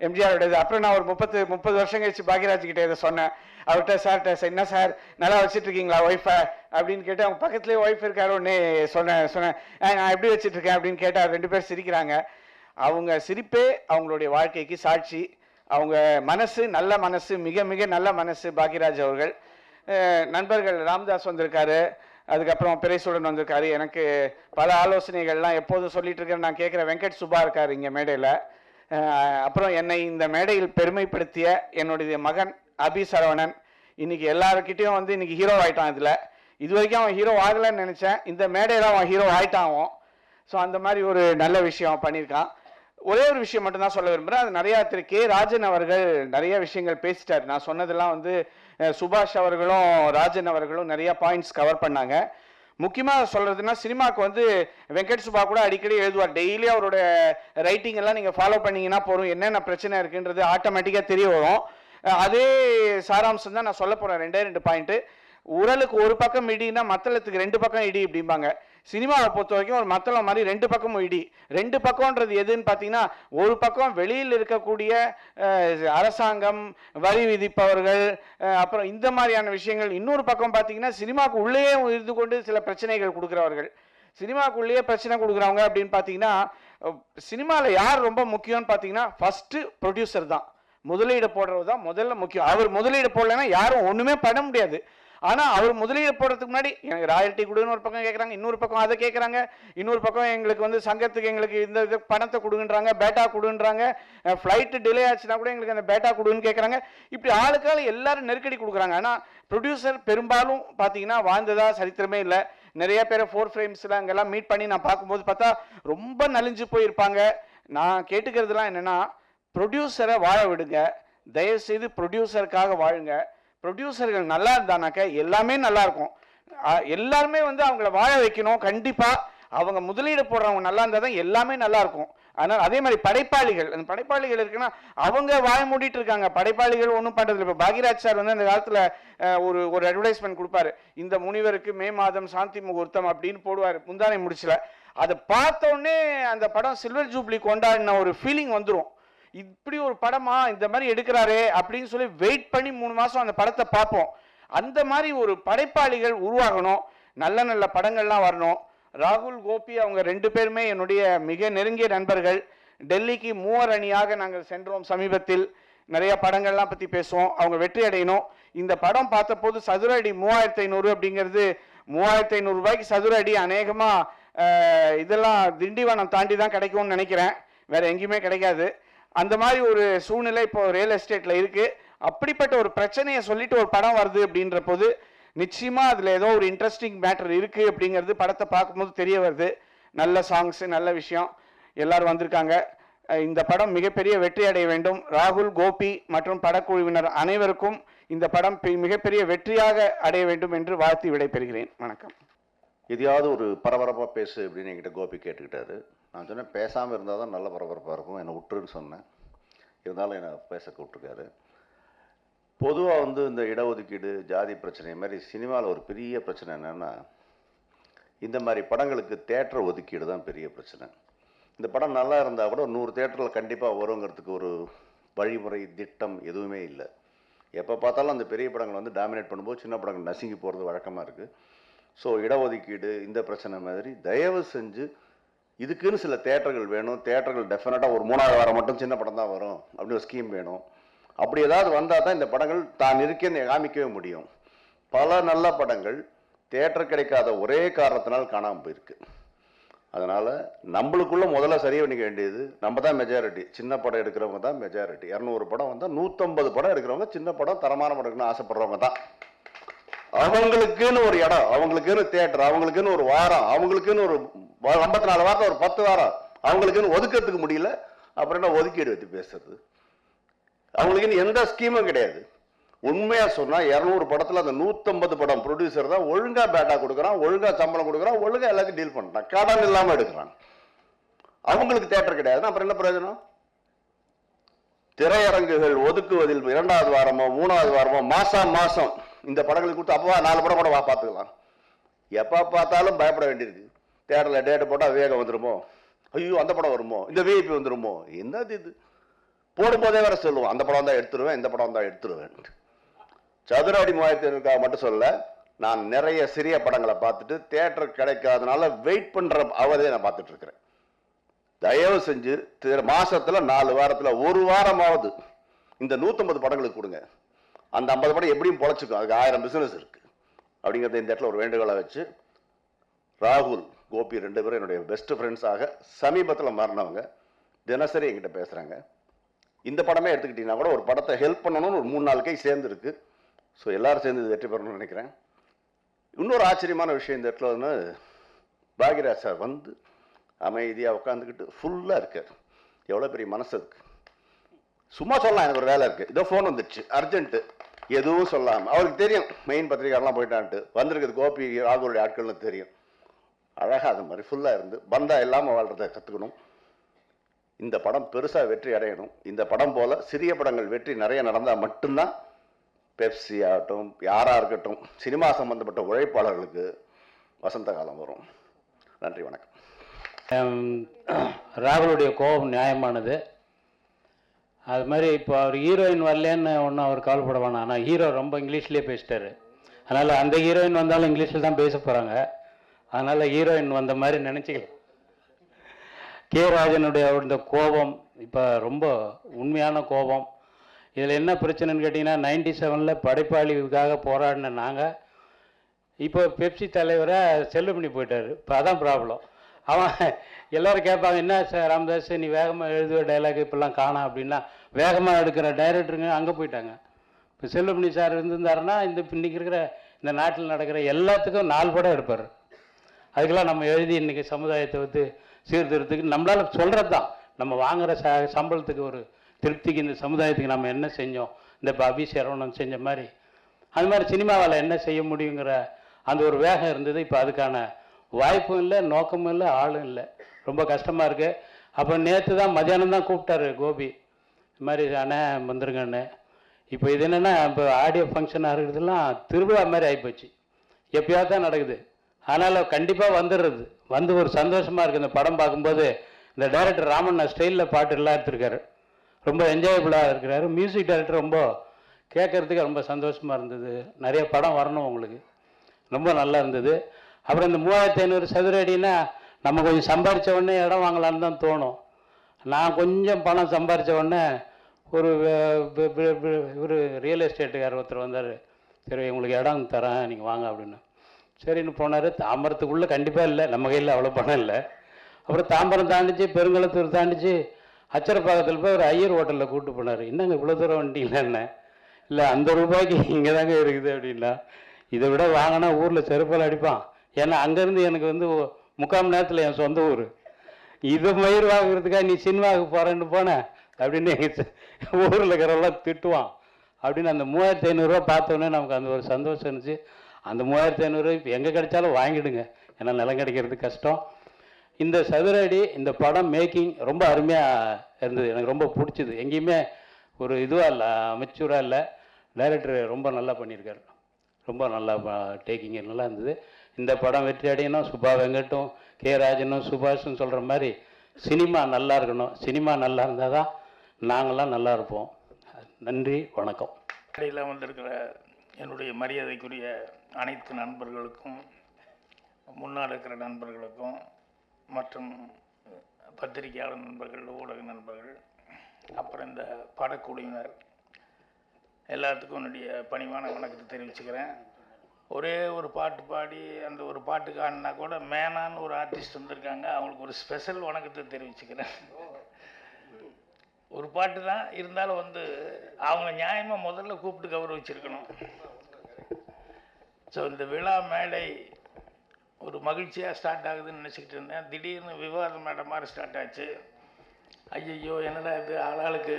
எம்ஜிஆருடையது. அப்புறம் நான் ஒரு 30 வருஷம் கழிச்சு பாக்யராஜ் கிட்ட இதை சொன்னேன். அவர்கிட்ட சார்கிட்ட, என்ன சார் நல்லா வச்சுட்டு இருக்கீங்களா ஒய்ஃபை அப்படின்னு கேட்டு, அவங்க பக்கத்துலேயே ஒய்ஃப் இருக்காரோன்னே சொன்னேன். நான் எப்படி வச்சுட்டு இருக்கேன் அப்படின்னு கேட்டால் 2 பேர் சிரிக்கிறாங்க. அவங்க சிரிப்பே அவங்களுடைய வாழ்க்கைக்கு சாட்சி. அவங்க மனசு நல்ல மனசு, மிக மிக நல்ல மனசு பாக்யராஜ் அவர்கள். நண்பர்கள் ராம்தாஸ் வந்திருக்காரு, அதுக்கப்புறம் பிறைசூடன் வந்திருக்காரு. எனக்கு பல ஆலோசனைகள்லாம் எப்போதும் சொல்லிட்டு இருக்கேன், நான் கேட்குற வெங்கட் சுபா இருக்கார் இங்கே மேடையில். அப்புறம் என்னை இந்த மேடையில் பெருமைப்படுத்திய என்னுடைய மகன் அபி சரவணன், இன்னைக்கு எல்லாருக்கிட்டையும் வந்து இன்னைக்கு ஹீரோ ஆகிட்டான். இது வரைக்கும் அவன் ஹீரோ ஆகலைன்னு நினச்சேன், இந்த மேடையில் அவன் ஹீரோ ஆகிட்டான். ஸோ அந்த மாதிரி ஒரு நல்ல விஷயம் பண்ணியிருக்கான். ஒரே ஒரு விஷயம் மட்டும் தான் சொல்ல விரும்புகிறேன். அது நிறையா திரு கே ராஜன் அவர்கள் நிறைய விஷயங்கள் பேசிட்டார். நான் சொன்னதெல்லாம் வந்து சுபாஷ் அவர்களும் ராஜன் அவர்களும் நிறைய பாயிண்ட்ஸ் கவர் பண்ணாங்க. முக்கியமாக சொல்கிறதுனா சினிமாவுக்கு வந்து வெங்கட் சுபா கூட அடிக்கடி எழுதுவார். டெய்லி அவரோட ரைட்டிங் எல்லாம் நீங்கள் ஃபாலோ பண்ணிங்கன்னா போகிறோம் என்னென்ன பிரச்சனை இருக்குன்றது ஆட்டோமேட்டிக்காக தெரிய வரும். அதே சாராம்சம் தான் நான் சொல்ல போகிறேன். 2 பாயிண்ட்டு. உரலுக்கு ஒரு பக்கம் இடினா மத்தளத்துக்கு 2 பக்கம் இடி அப்படிம்பாங்க. சினிமாவை பொறுத்த வரைக்கும் ஒரு மத்தளம் மாதிரி 2 பக்கமும் இடி. 2 பக்கம்ன்றது எதுன்னு பார்த்தீங்கன்னா, ஒரு பக்கம் வெளியில் இருக்கக்கூடிய அரசாங்கம், வரி விதிப்பவர்கள், அப்புறம் இந்த மாதிரியான விஷயங்கள். இன்னொரு பக்கம் பார்த்தீங்கன்னா சினிமாவுக்கு உள்ளேயே இருந்து கொண்டு சில பிரச்சனைகள் கொடுக்குறவர்கள். சினிமாவுக்குள்ளேயே பிரச்சனை கொடுக்குறவங்க அப்படின்னு பார்த்தீங்கன்னா, சினிமாவில் யார் ரொம்ப முக்கியம்னு பார்த்தீங்கன்னா ஃபஸ்ட்டு ப்ரொடியூசர் தான். முதலீடு போடுறது தான் முதல்ல முக்கியம். அவர் முதலீடு போடலைன்னா யாரும் ஒன்றுமே பண்ண முடியாது. ஆனால் அவர் முதலீடு போடுறதுக்கு முன்னாடி எனக்கு ராயல்ட்டி கொடுன்னு ஒரு பக்கம் கேட்குறாங்க, இன்னொரு பக்கம் அதை கேட்குறாங்க, இன்னொரு பக்கம் எங்களுக்கு வந்து சங்கத்துக்கு எங்களுக்கு இந்த இது பணத்தை கொடுங்கன்றாங்க, பேட்டா கொடுன்றாங்க, ஃப்ளைட்டு டிலே ஆச்சுன்னா கூட எங்களுக்கு அந்த பேட்டா கொடுன்னு கேட்குறாங்க. இப்படி ஆளுக்கால் எல்லாரும் நெருக்கடி கொடுக்குறாங்க. ஆனால் ப்ரொடியூசர் பெரும்பாலும் பார்த்தீங்கன்னா வாழ்ந்ததா சரித்திரமே இல்லை. நிறைய பேரை 4 ஃப்ரேம்ஸில் அங்கெல்லாம் மீட் பண்ணி நான் பார்க்கும்போது பார்த்தா ரொம்ப நலிஞ்சு போயிருப்பாங்க. நான் கேட்டுக்கிறதுலாம் என்னென்னா, ப்ரொடியூசரை வாழ விடுங்க, தயவுசெய்து ப்ரொடியூசருக்காக வாழுங்க. ப்ரொடியூசர்கள் நல்லா இருந்தானாக்க எல்லாமே நல்லா இருக்கும். எல்லாருமே வந்து அவங்கள வாழ வைக்கணும். கண்டிப்பாக அவங்க முதலீடு போடுறவங்க நல்லா இருந்தால் தான் எல்லாமே நல்லா இருக்கும். அதனால் அதே மாதிரி படைப்பாளிகள், அந்த படைப்பாளிகள் இருக்குன்னா அவங்க வாய மூடிட்டு இருக்காங்க. படைப்பாளிகள் ஒன்றும் பண்ணுறதில்ல. இப்போ பாக்யராஜ் சார் வந்து அந்த காலத்தில் ஒரு அட்வர்டைஸ்மெண்ட் கொடுப்பாரு, இந்த முனிவருக்கு மே மாதம் சாந்தி முகூர்த்தம் அப்படின்னு போடுவார் முந்தானை முடிச்சல. அதை பார்த்தோன்னே அந்த படம் சில்வர் ஜூப்ளி கொண்டாடின ஒரு ஃபீலிங் வந்துடும். இப்படி ஒரு படமா இந்த மாதிரி எடுக்கிறாரே அப்படின்னு சொல்லி வெயிட் பண்ணி 3 மாதம் அந்த படத்தை பார்ப்போம். அந்த மாதிரி ஒரு படைப்பாளிகள் உருவாகணும். நல்ல நல்ல படங்கள்லாம் வரணும். ராகுல், கோபி அவங்க 2 பேருமே என்னுடைய மிக நெருங்கிய நண்பர்கள். டெல்லிக்கு 3 அணியாக நாங்கள் சென்றோம் சமீபத்தில். நிறைய படங்கள்லாம் பற்றி பேசுவோம். அவங்க வெற்றி அடையணும். இந்த படம் பார்த்த போது சதுர அடி 3500 அப்படிங்கிறது 3500 ரூபாய்க்கு சதுர அடி அநேகமாக இதெல்லாம் திண்டிவனம் தாண்டி தான் கிடைக்கும்னு நினைக்கிறேன். வேற எங்கேயுமே கிடைக்காது. அந்த மாதிரி ஒரு சூழ்நிலை இப்போ ரியல் எஸ்டேட்டில் இருக்குது. அப்படிப்பட்ட ஒரு பிரச்சனையை சொல்லிட்டு ஒரு படம் வருது அப்படின்ற போது நிச்சயமாக அதில் ஏதோ ஒரு இன்ட்ரெஸ்டிங் மேட்டர் இருக்குது அப்படிங்கிறது படத்தை பார்க்கும்போது தெரிய வருது. நல்ல சாங்ஸு, நல்ல விஷயம், எல்லாரும் வந்திருக்காங்க. இந்த படம் மிகப்பெரிய வெற்றி அடைய வேண்டும். ராகுல், கோபி மற்றும் படக்குழுவினர் அனைவருக்கும் இந்த படம் மிகப்பெரிய வெற்றியாக அடைய வேண்டும் என்று வாழ்த்தி விடைபெறுகிறேன். வணக்கம். எதையாவது ஒரு பரபரப்பாக பேசு அப்படின்னு என்கிட்ட கோபி கேட்டுக்கிட்டாரு. நான் சொன்னேன், பேசாமல் இருந்தால் தான் நல்ல பரபரப்பாக இருக்கும், என்னை விட்டுருன்னு சொன்னேன். இருந்தாலும் என்னை பேச விட்டுருக்காரு. பொதுவாக வந்து இந்த இடஒதுக்கீடு, ஜாதி பிரச்சனை மாதிரி சினிமாவில் ஒரு பெரிய பிரச்சனை என்னென்னா, இந்த மாதிரி படங்களுக்கு தேட்டர் ஒதுக்கீடு தான் பெரிய பிரச்சனை. இந்த படம் நல்லா இருந்தால் கூட 100 தேட்டரில் கண்டிப்பாக வருங்கிறதுக்கு ஒரு வழிமுறை, திட்டம் எதுவுமே இல்லை. எப்போ பார்த்தாலும் அந்த பெரிய படங்கள் வந்து டாமினேட் பண்ணும்போது சின்ன படங்கள் நசுங்கி போகிறது வழக்கமாக இருக்குது. ஸோ இடஒதுக்கீடு இந்த பிரச்சனை மாதிரி தயவு செஞ்சு இதுக்குன்னு சில தேட்டர்கள் வேணும். தேட்டர்கள் டெஃபினட்டாக ஒரு 3வது வாரம் மட்டும் சின்ன படம் தான் வரும் அப்படி ஒரு ஸ்கீம் வேணும். அப்படி ஏதாவது வந்தால் தான் இந்த படங்கள் தான் இருக்கேன்னு காமிக்கவே முடியும். பல நல்ல படங்கள் தேட்டர் கிடைக்காத ஒரே காரணத்தினால் காணாமல் போயிருக்கு. அதனால் நம்மளுக்குள்ள முதல்ல சரி பண்ணிக்க வேண்டியது, நம்ம தான் மெஜாரிட்டி. சின்ன படம் எடுக்கிறவங்க தான் மெஜாரிட்டி. 200 படம் வந்தால் 150 படம் எடுக்கிறவங்க சின்ன படம், தரமான படம் எடுக்கணும்னு ஆசைப்படுறவங்க தான். அவங்களுக்குன்னு ஒரு இடம், அவங்களுக்குன்னு தேட்டர், அவங்களுக்குன்னு ஒரு வாரம், அவங்களுக்குன்னு ஒரு 54 வாரத்தில் ஒரு 10 வாரம் அவங்களுக்குன்னு ஒதுக்கிறதுக்கு முடியல. அப்புறம் என்ன ஒதுக்கீடு வச்சு பேசுறது? அவங்களுக்குன்னு எந்த ஸ்கீமும் கிடையாது. உண்மையா சொன்னா 200 படத்துல அந்த 150 படம் ப்ரொடியூசர் தான் ஒழுங்கா பேட்டா கொடுக்குறான், ஒழுங்கா சம்பளம் கொடுக்குறான், ஒழுங்கா எல்லாத்தையும் டீல் பண்றான், கடன் இல்லாம எடுக்கிறான். அவங்களுக்கு தேட்டர் கிடையாது. அப்புறம் என்ன பிரயோஜனம்? திரையரங்குகள் ஒதுக்குவதில் 2வது வாரமோ 3வது வாரமோ மாசம் இந்த படங்களுக்கு கொடுத்து அப்பவா 4 படம் கூட பார்த்துக்கலாம். எப்போ பார்த்தாலும் பயப்பட வேண்டியிருக்கு. தேட்டரில் டேட்டு போட்டால் வேகம் வந்துடுமோ, ஐயோ அந்த படம் வருமோ, இந்த விஐபி வந்துடுமோ, என்னது இது? போடும்போதே வேற சொல்லுவோம், அந்த படம் தான் எடுத்துருவேன், இந்த படம் தான் எடுத்துருவேன். சதுர அடி 3500 மட்டும் சொல்ல, நான் நிறைய சிறிய படங்களை பார்த்துட்டு தேட்டர் கிடைக்காதனால வெயிட் பண்ற அவதையை நான் பார்த்துட்டு இருக்கிறேன். தயவு செஞ்சு மாசத்துல 4 வாரத்துல ஒரு வாரமாவது இந்த 150 படங்களுக்கு கொடுங்க. அந்த 50 படம் எப்படியும் பொழைச்சிக்கும், அதுக்கு 1000 பிசினஸ் இருக்கு அப்படிங்கிறத இந்த இடத்துல ஒரு வேண்டுகோளை வச்சு, ராகுல், கோபி 2 பேரும் என்னுடைய பெஸ்ட் ஃப்ரெண்ட்ஸாக சமீபத்தில் மாறினவங்க, தினசரி என்கிட்ட பேசுறாங்க. இந்த படமே எடுத்துக்கிட்டீங்கன்னா கூட ஒரு படத்தை ஹெல்ப் பண்ணணும்னு ஒரு 3-4 கை சேர்ந்து இருக்கு. ஸோ எல்லாரும் சேர்ந்து வெற்றி பெறணும்னு நினைக்கிறேன். இன்னொரு ஆச்சரியமான விஷயம் இந்த இடத்துல வந்து, பாக்யராஜ் சார் வந்து அமைதியாக உட்காந்துக்கிட்டு ஃபுல்லாக இருக்கார். எவ்வளோ பெரிய மனசு அதுக்கு. சும்மா சொல்லலாம், எனக்கு ஒரு வேலை இருக்குது, இதோ ஃபோன் வந்துடுச்சு அர்ஜென்ட்டு, எதுவும் சொல்லாமல். அவருக்கு தெரியும் மெயின் பத்திரிக்கைலாம் போயிட்டான்ட்டு, வந்திருக்குது கோபி ராகுலுடைய ஆட்கள்னு தெரியும். அழகாக அது மாதிரி ஃபுல்லாக இருந்து பந்தா இல்லாமல் வாழ்கிறத கற்றுக்கணும். இந்த படம் பெருசாக வெற்றி அடையணும். இந்த படம் போல் சிறிய படங்கள் வெற்றி நிறைய நடந்தால் மட்டும்தான் பெப்சி ஆகட்டும், யாராக இருக்கட்டும், சினிமா சம்பந்தப்பட்ட உழைப்பாளர்களுக்கு வசந்த காலம் வரும். நன்றி, வணக்கம். ராகுலுடைய கோபம் நியாயமானது. அது மாதிரி இப்போ அவர் ஹீரோயின் வரலன்னு ஒன்றும் அவர் கவலைப்பட வேணாம். ஆனால் ஹீரோ ரொம்ப இங்கிலீஷ்லேயே பேசிட்டாரு. அதனால் அந்த ஹீரோயின் வந்தாலும் இங்கிலீஷில் தான் பேச போகிறாங்க. அதனால் ஹீரோயின் வந்த மாதிரி நினச்சிக்கலாம். கே ராஜனுடைய இந்த கோபம் இப்போ ரொம்ப உண்மையான கோபம். இதில் என்ன பிரச்சனைன்னு கேட்டிங்கன்னா, 97 படைப்பாளிக்காக போராடின நாங்கள் இப்போ பெப்சி தலைவராக செல்லுமணி போயிட்டார். இப்போ அதான் ப்ராப்ளம். அவன் எல்லோரும் கேட்பாங்க, என்ன சார் ராமதாஸ் நீ வேகமாக எழுதுவ டைலாக் இப்போல்லாம் காணாம் அப்படின்னா, வேகமாக எடுக்கிற டைரக்டருங்க அங்கே போயிட்டாங்க. இப்போ செல்லுமணி சார் இருந்திருந்தாருன்னா இன்றைக்கி இருக்கிற இந்த நாட்டில் நடக்கிற எல்லாத்துக்கும் 4 படம் எடுப்பார். அதுக்கெல்லாம் நம்ம எழுதி இன்றைக்கி சமுதாயத்தை வந்து சீர்திருத்துக்கு நம்மளால் சொல்கிறது தான். நம்ம வாங்குகிற சம்பளத்துக்கு ஒரு திருப்திக்கு இந்த சமுதாயத்துக்கு நம்ம என்ன செஞ்சோம், இந்த இப்போ அபிஷேகனம் செஞ்ச மாதிரி அது மாதிரி சினிமாவில் என்ன செய்ய முடியுங்கிற அந்த ஒரு வேகம் இருந்தது. இப்போ அதுக்கான வாய்ப்பும் இல்லை, நோக்கமும் இல்லை, ஆளும் இல்லை. ரொம்ப கஷ்டமாக இருக்குது. அப்போ நேற்று தான் மத்தியானம் தான் கூப்பிட்டாரு கோபி, இது மாதிரி அண்ணே வந்துருங்கண்ணே. இப்போ இது என்னென்னா, இப்போ ஆடியோ ஃபங்க்ஷனாக இருக்கிறதுலாம் திருவிழா மாதிரி ஆகிப்போச்சு, எப்பயாவது தான் நடக்குது. அதனால் கண்டிப்பாக வந்துடுறது வந்து ஒரு சந்தோஷமாக இருக்குது. இந்த படம் பார்க்கும்போது இந்த டைரக்டர் ராமண்ணா ஸ்டைலில் பாட்டு எல்லாம் எடுத்திருக்காரு, ரொம்ப என்ஜாயபுளாக இருக்கிறாரு. மியூசிக் டைரக்டர் ரொம்ப கேட்குறதுக்கு ரொம்ப சந்தோஷமாக இருந்தது. நிறைய படம் வரணும் உங்களுக்கு, ரொம்ப நல்லா இருந்தது. அப்புறம் இந்த 3500 சதுர அடின்னா நம்ம கொஞ்சம் சம்பாரித்த உடனே இடம் வாங்கலான்னு தான் தோணும். நான் கொஞ்சம் பணம் சம்பாரித்த உடனே ஒரு ரியல் எஸ்டேட்டுக்காரர் ஒருத்தர் வந்தார், சரி உங்களுக்கு இடம் தரேன் நீங்கள் வாங்க அப்படின்னு. சரின்னு போனார். தாம்பரத்துக்குள்ளே கண்டிப்பாக இல்லை, நம்ம கையில் அவ்வளோ பணம் இல்லை. அப்புறம் தாம்பரம் தாண்டிச்சு, பெருங்குளத்தூர் தாண்டிச்சு, அச்சரப்பாக்கத்தில் போய் ஒரு ஐயர் ஹோட்டலில் கூப்பிட்டு போனார். என்னங்க இவ்வளோ தூரம் வந்துட்டீங்களா என்ன? இல்லை அந்த ரூபாய்க்கு இங்கே தாங்க இருக்குது அப்படின்னா. இதை விட வாங்கினா ஊரில் செருப்பால் அடிப்பான். ஏன்னா அங்கேருந்து எனக்கு வந்து 3/4 மணி நேரத்தில் என் சொந்த ஊர். இதை மயிர் வாங்குறதுக்காக நீ சினிமாவுக்கு போகிறேன்னு போனேன் அப்படின்னு எங்கள் ஊரில் இருக்கிறவெல்லாம் திட்டுவான் அப்படின்னு. அந்த 3500 ரூபா பார்த்தோன்னே நமக்கு அந்த ஒரு சந்தோஷம் இருந்துச்சு. அந்த 3500 இப்போ எங்கே கிடைச்சாலும் வாங்கிடுங்க, ஏன்னா நிலம் கிடைக்கிறது கஷ்டம். இந்த சதுர அடி இந்த படம் மேக்கிங் ரொம்ப அருமையாக இருந்தது, எனக்கு ரொம்ப பிடிச்சிது. எங்கேயுமே ஒரு இதுவாக இல்லை, அமைச்சூராக இல்லை. டைரக்டர் ரொம்ப நல்லா பண்ணியிருக்காரு, ரொம்ப நல்லா டேக்கிங் நல்லா இருந்தது. இந்த படம் வெற்றி அடையணும். சுபா வெங்கட்டும், கே ராஜனும், சுபாஷும் சொல்கிற மாதிரி சினிமா நல்லா இருக்கணும். சினிமா நல்லா இருந்தால் தான் நாங்கள்லாம் நல்லா இருப்போம். நன்றி, வணக்கம். கடையில் வந்திருக்கிற என்னுடைய மரியாதைக்குரிய அனைத்து நண்பர்களுக்கும், முன்னால் இருக்கிற நண்பர்களுக்கும், மற்றும் பத்திரிகையாளர் நண்பர்கள், ஊடக நண்பர்கள், அப்புறம் இந்த படக்குழுவினர் எல்லாத்துக்கும் என்னுடைய பணிவான வணக்கத்தை தெரிவிச்சுக்கிறேன். ஒரே ஒரு பாட்டு பாடி அந்த ஒரு பாட்டுக்கு ஆடினா கூட மேனான்னு ஒரு ஆர்டிஸ்ட் வந்திருக்காங்க, அவங்களுக்கு ஒரு ஸ்பெஷல் வணக்கத்தை தெரிவிச்சுக்கிறேன். ஒரு பாட்டு தான் இருந்தாலும் வந்து அவங்க நியாயமாக முதல்ல கூப்பிட்டு கௌரவிச்சிருக்கணும். ஸோ இந்த விழா மேடை ஒரு மகிழ்ச்சியாக ஸ்டார்ட் ஆகுதுன்னு நினச்சிக்கிட்டு இருந்தேன். திடீர்னு விவாத மேடை மாதிரி ஸ்டார்ட் ஆச்சு. ஐயையோ என்னடா இது, ஆளாளுக்கு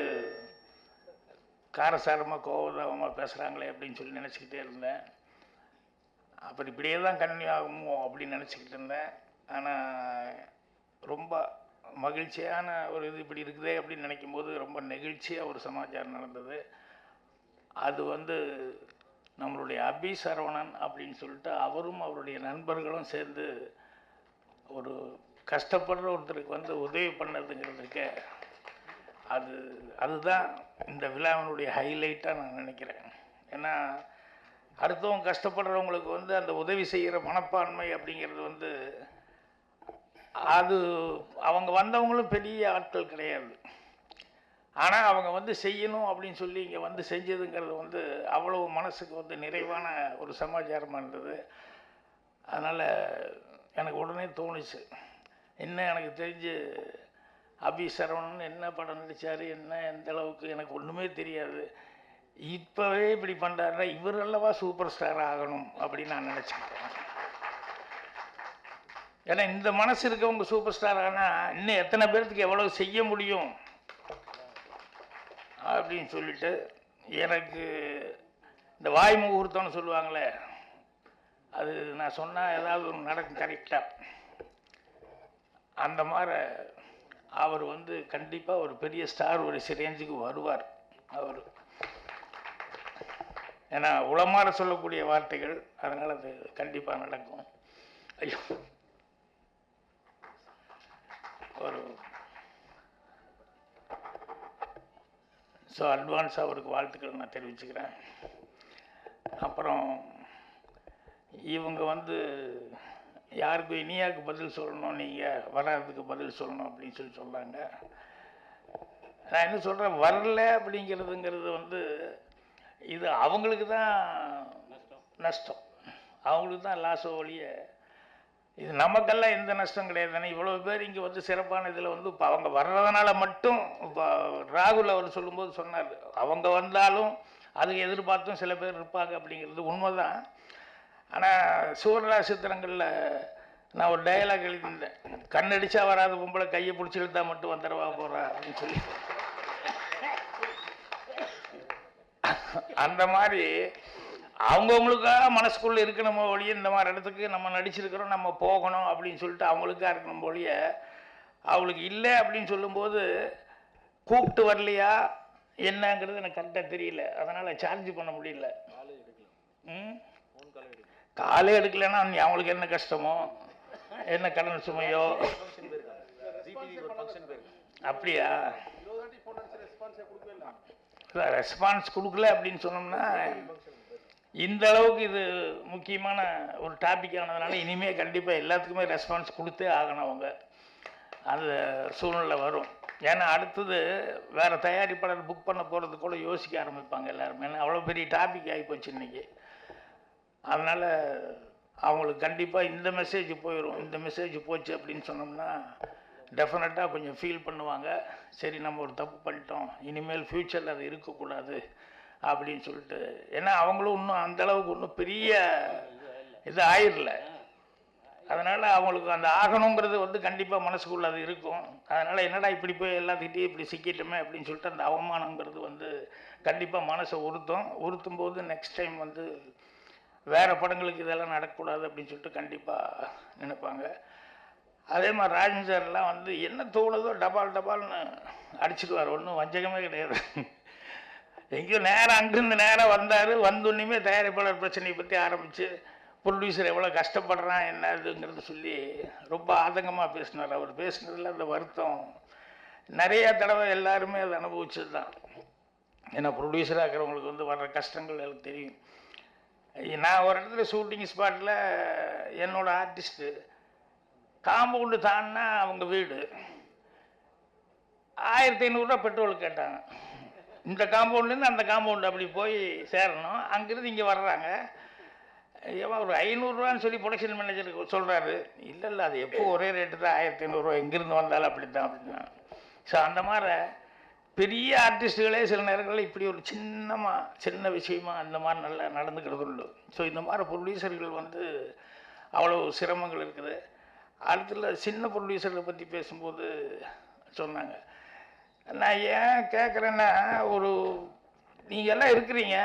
காரசாரமாக கோபதாபமாக பேசுகிறாங்களே அப்படின்னு சொல்லி நினச்சிக்கிட்டே இருந்தேன். அப்புறம் இப்படியே தான் கண்டினியூ ஆகுமோ அப்படின்னு நினச்சிக்கிட்டு இருந்தேன். ஆனால் ரொம்ப மகிழ்ச்சியான ஒரு இது இப்படி இருக்குதே அப்படின்னு நினைக்கும் போது ரொம்ப நெகிழ்ச்சியாக ஒரு சமாச்சாரம் நடந்தது. அது வந்து நம்மளுடைய அபி சரவணன் அப்படின்னு சொல்லிட்டு அவரும் அவருடைய நண்பர்களும் சேர்ந்து ஒரு கஷ்டப்படுற ஒருத்தருக்கு வந்து உதவி பண்ணதுங்கிறதுக்கு அதுதான் இந்த விழாவினுடைய ஹைலைட்டாக நான் நினைக்கிறேன். ஏன்னா அடுத்தவங்க கஷ்டப்படுறவங்களுக்கு வந்து அந்த உதவி செய்கிற மனப்பான்மை அப்படிங்கிறது வந்து அது அவங்க வந்தவங்களும் பெரிய ஆட்கள் கிடையாது. ஆனால் அவங்க வந்து செய்யணும் அப்படின்னு சொல்லி இங்கே வந்து செஞ்சதுங்கிறது வந்து அவ்வளவு மனசுக்கு வந்து நிறைவான ஒரு சமாச்சாரமாக இருந்தது. அதனால் எனக்கு உடனே தோணுச்சு, என்ன எனக்கு தெரிஞ்சு அபி சரவணன் என்ன படம் நடித்தார், என்ன எந்த அளவுக்கு எனக்கு ஒன்றுமே தெரியாது. இப்போவே இப்படி பண்ணுறாருன்னா இவர் அல்லவா சூப்பர் ஸ்டார் ஆகணும் அப்படின்னு நான் நினச்சிக்கிட்டேன். ஏன்னா இந்த மனசு இருக்கவங்க சூப்பர் ஸ்டார் ஆனால் இன்னும் எத்தனை பேர்த்துக்கு எவ்வளோ செய்ய முடியும் அப்படின்னு சொல்லிட்டு எனக்கு இந்த வாய் முகூர்த்தம்னு சொல்லுவாங்களே, அது நான் சொன்னால் ஏதாவது ஒன்று நடக்கும் கரெக்டாக. அந்த மாதிரி அவர் வந்து கண்டிப்பாக ஒரு பெரிய ஸ்டார் ஒரு ரேஞ்சுக்கு வருவார் அவர். ஏன்னா உளமாற சொல்லக்கூடிய வார்த்தைகள், அதனால் அது கண்டிப்பாக நடக்கும். ஐயோ, ஒரு ஸோ அட்வான்ஸ் அவருக்கு வாழ்த்துக்கள் நான் தெரிவிச்சுக்கிறேன். அப்புறம் இவங்க வந்து யாருக்கு இனியாவுக்கு பதில் சொல்லணும், நீங்கள் வராதுக்கு பதில் சொல்லணும் அப்படின்னு சொல்லி சொல்கிறாங்க. நான் என்ன சொல்கிறேன், வரல அப்படிங்கிறதுங்கிறது வந்து இது அவங்களுக்கு தான் நஷ்டம், அவங்களுக்கு தான் லாஸோ ஒழிய இது நமக்கெல்லாம் எந்த நஷ்டம் கிடையாது. தானே இவ்வளோ பேர் இங்கே வந்து சிறப்பான இதில் வந்து இப்போ அவங்க வர்றதுனால மட்டும் இப்போ ராகுல் அவர் சொல்லும்போது சொன்னார், அவங்க வந்தாலும் அதுக்கு எதிர்பார்த்தும் சில பேர் இருப்பாங்க அப்படிங்கிறது உண்மைதான். ஆனால் சூரராஜ் சித்திரங்களில் நான் ஒரு டயலாக் எழுதியிருந்தேன், கண்ணடிச்சா வராத பொம்பளை கையை பிடிச்சி இழுத்தா மட்டும் வந்துடவா போகிறா அப்படின்னு சொல்லி. அந்த மாதிரி அவங்கவுங்களுக்காக மனசுக்குள்ளே இருக்கணும் ஒழிய இந்த மாதிரி இடத்துக்கு நம்ம நடிச்சிருக்கிறோம் நம்ம போகணும் அப்படின்னு சொல்லிட்டு அவங்களுக்காக இருக்கணும் ஒழிய அவங்களுக்கு இல்லை அப்படின்னு சொல்லும்போது கூப்பிட்டு வரலையா என்னங்கிறது எனக்கு கரெக்டாக தெரியல, அதனால் சார்ஜ் பண்ண முடியல. காலே எடுக்கலைன்னா அவங்களுக்கு என்ன கஷ்டமோ என்ன கடன் சுமையோ. அப்படியா, ரெஸ்பான்ஸ் கொடுக்கல அப்படின்னு சொன்னோம்னா இந்த அளவுக்கு இது முக்கியமான ஒரு டாபிக் ஆனதுனால இனிமேல் கண்டிப்பாக எல்லாத்துக்குமே ரெஸ்பான்ஸ் கொடுத்தே ஆகணும். அவங்க அந்த சூழ்நிலை வரும். ஏன்னா அடுத்தது வேறு தயாரிப்பாளர் புக் பண்ண போகிறது கூட யோசிக்க ஆரம்பிப்பாங்க எல்லாருமே. ஏன்னா அவ்வளோ பெரிய டாபிக் ஆகிப்போச்சு இன்றைக்கி. அதனால் அவங்களுக்கு கண்டிப்பாக இந்த மெசேஜ் போயிடும். இந்த மெசேஜ் போச்சு அப்படின்னு சொன்னோம்னா டெஃபினட்டாக கொஞ்சம் ஃபீல் பண்ணுவாங்க, சரி நம்ம ஒரு தப்பு பண்ணிட்டோம், இனிமேல் ஃப்யூச்சரில் அது இருக்கக்கூடாது அப்படின்னு சொல்லிட்டு. ஏன்னா அவங்களும் இன்னும் அந்தளவுக்கு ஒன்றும் பெரிய இது ஆயிடல. அதனால் அவங்களுக்கு அந்த ஆகணுங்கிறது வந்து கண்டிப்பாக மனசுக்குள்ளே அது இருக்கும். அதனால் என்னடா இப்படி போய் எல்லாத்துக்கிட்டையும் இப்படி சிக்கிட்டோமே அப்படின்னு சொல்லிட்டு அந்த அவமானங்கிறது வந்து கண்டிப்பாக மனசை உறுத்தும் போது நெக்ஸ்ட் டைம் வந்து வேறு படங்களுக்கு இதெல்லாம் நடக்கக்கூடாது அப்படின்னு சொல்லிட்டு கண்டிப்பாக நினைப்பாங்க. அதே மாதிரி ராஜன் சார்லாம் வந்து என்ன தோணுதோ டபால்னு அடிச்சுடுவார், ஒன்றும் வஞ்சகமே கிடையாது. எங்கேயோ நேராக அங்கிருந்து நேராக வந்தார், வந்தோன்னுமே தயாரிப்பாளர் பிரச்சனையை பற்றி ஆரம்பித்து ப்ரொடியூசர் எவ்வளோ கஷ்டப்படுறான் என்ன இதுங்கிறது சொல்லி ரொம்ப ஆதங்கமாக பேசினார். அவர் பேசினதில் அந்த வருத்தம் நிறையா தடவை எல்லாருமே அதை அனுபவிச்சது தான். ஏன்னா ப்ரொடியூசராக இருக்கிறவங்களுக்கு வந்து வர்ற கஷ்டங்கள் எனக்கு தெரியும். நான் ஒரு இடத்துல ஷூட்டிங் ஸ்பாட்டில் என்னோடய ஆர்டிஸ்ட்டு காம்பவுண்டு தான்னா அவங்க வீடு 1500 பெட்ரோல் கேட்டாங்க. இந்த காம்பவுண்ட்லேருந்து அந்த காம்பவுண்டு அப்படி போய் சேரணும், அங்கேருந்து இங்கே வர்றாங்க. ஏன் ஒரு 500 சொல்லி ப்ரொடக்ஷன் மேனேஜருக்கு சொல்கிறாரு, இல்லை அது எப்போ ஒரே ரேட்டு தான் 1500, எங்கேருந்து வந்தாலும் அப்படி தான் அப்படின்னா. ஸோ அந்த மாதிரி பெரிய ஆர்டிஸ்ட்டுகளே சில நேரங்களில் இப்படி ஒரு சின்ன விஷயமா அந்த மாதிரி நல்லா நடந்துக்கிறது உண்டு. ஸோ இந்த மாதிரி ப்ரொடியூசர்கள் வந்து அவ்வளோ சிரமங்கள் இருக்குது. அடுத்துல சின்ன ப்ரொடியூசர்களை பற்றி பேசும்போது சொன்னாங்க, நான் ஏன் கேட்குறேன்னா, ஒரு நீங்கள் எல்லாம் இருக்கிறீங்க